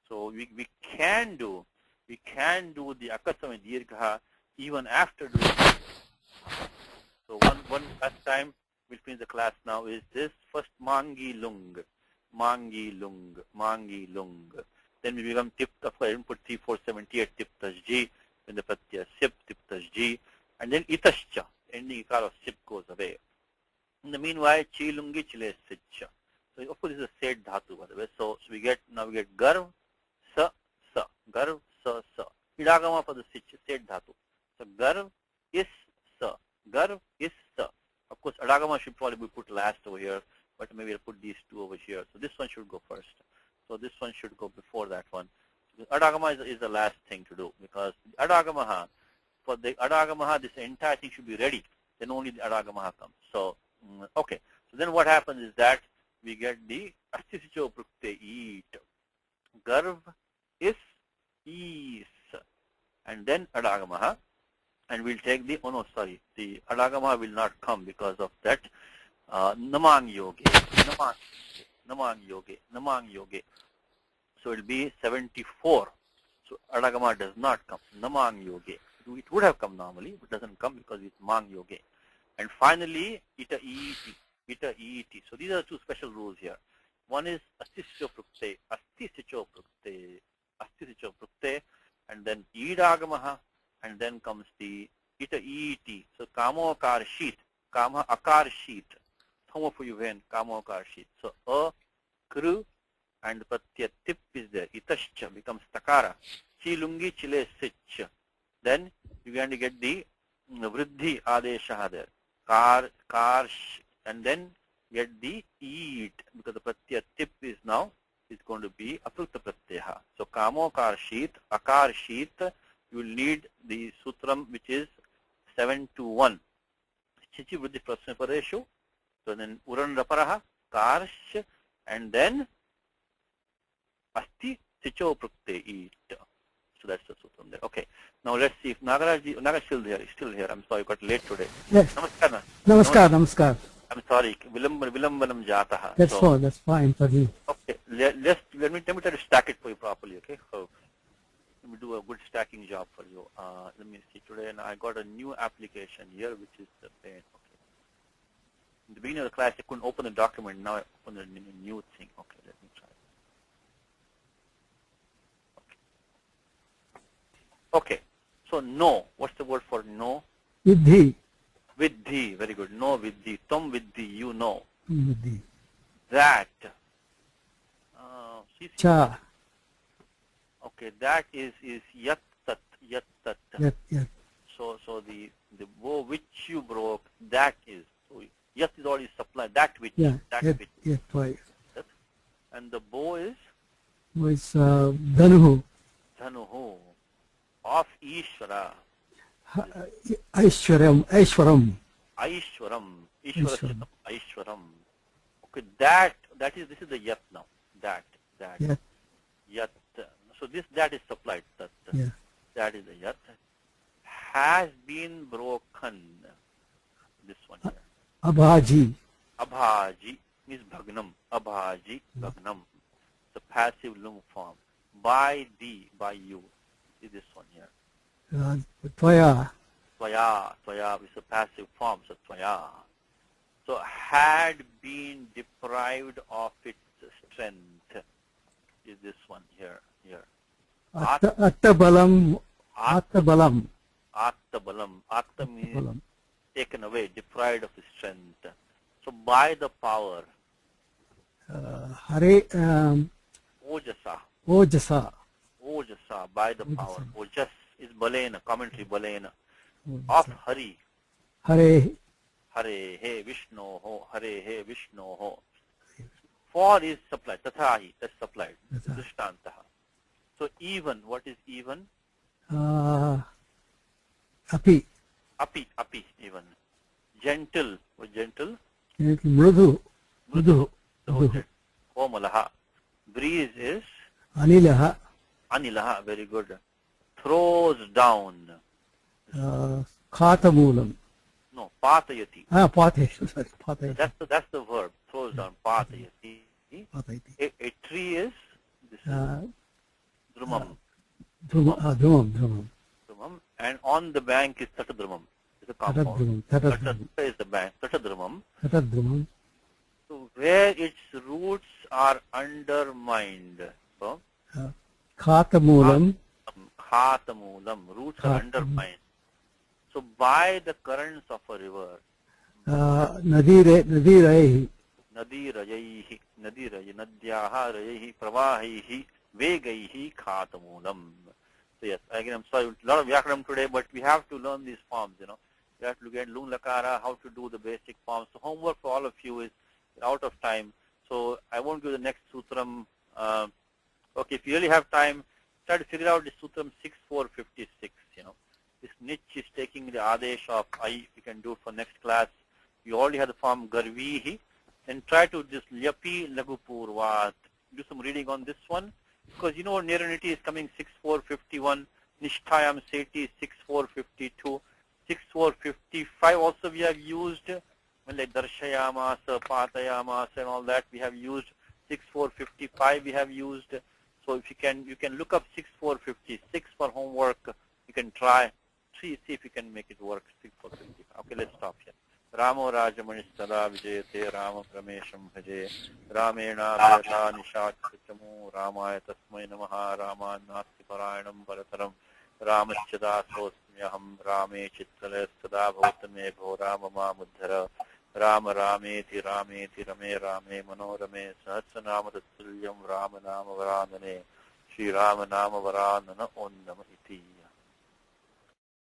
So we can do the Akasama Dirgha even after doing this. So one last time, we'll finish the class now, is this first Mangi Lung. Mangi Lung, Mangi Lung. Then we become Tip, of course, input 3478, Tip Tajji, then the Pratyaya Sip, Tip Tajji, and then Itascha, ending Ikar of Sip goes away. In the meanwhile, Chi Lungi Chile Sitcha. So of course this is a said dhatu by the way. So we get Garv, Sa, Sa. Garv, Sa, Sa. Idagama for the said dhatu. So Garv is Sa. Garv is Sa. Of course, Adagama should probably be put last over here, but maybe I'll put these two over here. So this one should go first. So this one should go before that one. Adagama is the last thing to do, because Adagamaha, for the Adagamaha, this entire thing should be ready. Then only the Adagamaha comes. So Okay. So then what happens is that we get the asti sicho prukte, eat. Garv is ease. And then adagamaha. And we'll take the, oh no, sorry, the adagamaha will not come because of that namang yoge. Namang yoge. So it will be 74. So adagama does not come. Namang yoge. It would have come normally, but doesn't come because it's mang yoge. And finally, ita iti. So these are two special rules here. One is asti sicho prukte, and then idagamaha, and then comes the ita iti. So kamo akar sheet, kama akar sheet. Thomo for you when kamo akar sheet. So a, kru, and pratyat tip is there. Itascha becomes takara. Chilungi chile sich. Then you're going to get the vriddhi adesha there. Kar, and then get the eat, because the pratyat tip is now is going to be aprukta pratyaha. So kamo akar sheet, you will need the sutram which is 7 to 1. Chichi vriddhi prasna pareshu. So then uran raparaha, karsh, and then asti sicho prukte, eat. So that's the sutram there. Okay. Now let's see if Nagaraj is still here. I'm sorry, I got late today.
Yes. Namaskar.
I'm sorry. Vilambanam jataha.
That's fine for me.
Okay. Let me try to stack it for you properly. Okay. So let me do a good stacking job for you. Let me see today, and I got a new application here, which is the pen. Okay. In the beginning of the class, I couldn't open the document. Now I open a new thing. Okay. Let me try. Okay. So no. What's the word for no?
Vidhi.
Vidhi. Very good. No vidhi. Tam vidhi. You know.
Vidhi.
That.
Cha.
Okay. That is yat tat.
Yat.
So the bow which you broke, that is. So yat is already supplied. That which.
Yeah.
That
Yat.
which.
Yat twice.
And the bow is
Was Dhanuhu.
dhanuhu. Of Ishvara.
Aishwaram.
Aishwaram.
Aishwaram.
Aishwaram. Okay, this is the yat now. That. Yat. So that is supplied.
Yeah.
That is the yat. Has been broken. This one here.
Abhaji.
Abhaji is bhagnam. Abhaji, bhagnam. The passive lung form. By you. Is this one here.
Tvaya.
Tvaya is a passive form, so tvaya. So had been deprived of its strength is this one here.
Attabalam. Attabalam.
Atta means taken away, deprived of its strength. So by the power.
Hare.
Ojasa, by the power. Ojas is balena, commentary balena. Of Hari.
Hare.
He Vishnu ho. For is supplied. Tathahi, that's supplied. Drishtantaha. So even, what is even?
Api,
even. Gentle, what gentle?
Mrudu.
Komalaha. Breeze is?
Anilaha.
Very good. Throws down.
Khatamulam.
No, patayati.
Patayati.
That's the verb. Throws down. Patayati. A tree is? This is drumam.
Drumam.
And on the bank is tatadrumam. It's a compound. Tata is the bank. Tatadrumam. So where its roots are undermined. So,
Khatamulam.
Roots are undermined. So by the currents of a river.
Nadirahi.
Nadyaha rayahi pravahihi vegaihi khatamulam. So yes, again I'm sorry, a lot of vyakaram today, but we have to learn these forms, We have to get lung lakara, how to do the basic forms. So homework for all of you is out of time. So I won't give the next sutram. Okay, if you really have time, try to figure out the sutram 6456, This niche is taking the adesh of I, we can do for next class. You already have the form Garvihi. And try to just Lyapi Lagupurvat. Do some reading on this one. Because you know Niraniti is coming 6451. Nishtayam Seti 6452. 6455 also we have used. Like Darshayamasa, Patayamasa and all that we have used. 6455 we have used. So if you can look up 6456 for homework. You can try. See if you can make it work. 6455. Okay, let's stop here. Ramo Rajamani-sada vijayate Rama Pramesham bhaje Ramena vyata nishachamu Ramaya tasmai namaha Rama nasti parayanam parataram Ramasya dasosmyaham Rame chittale sada bhautame bho Rama ma muddhara Rama Rameti Rameti Rame Rame Manorame Sahasranama Tatsulyam Rama Nama Varandane Shri Rama Nama Varandana Om Nama Iti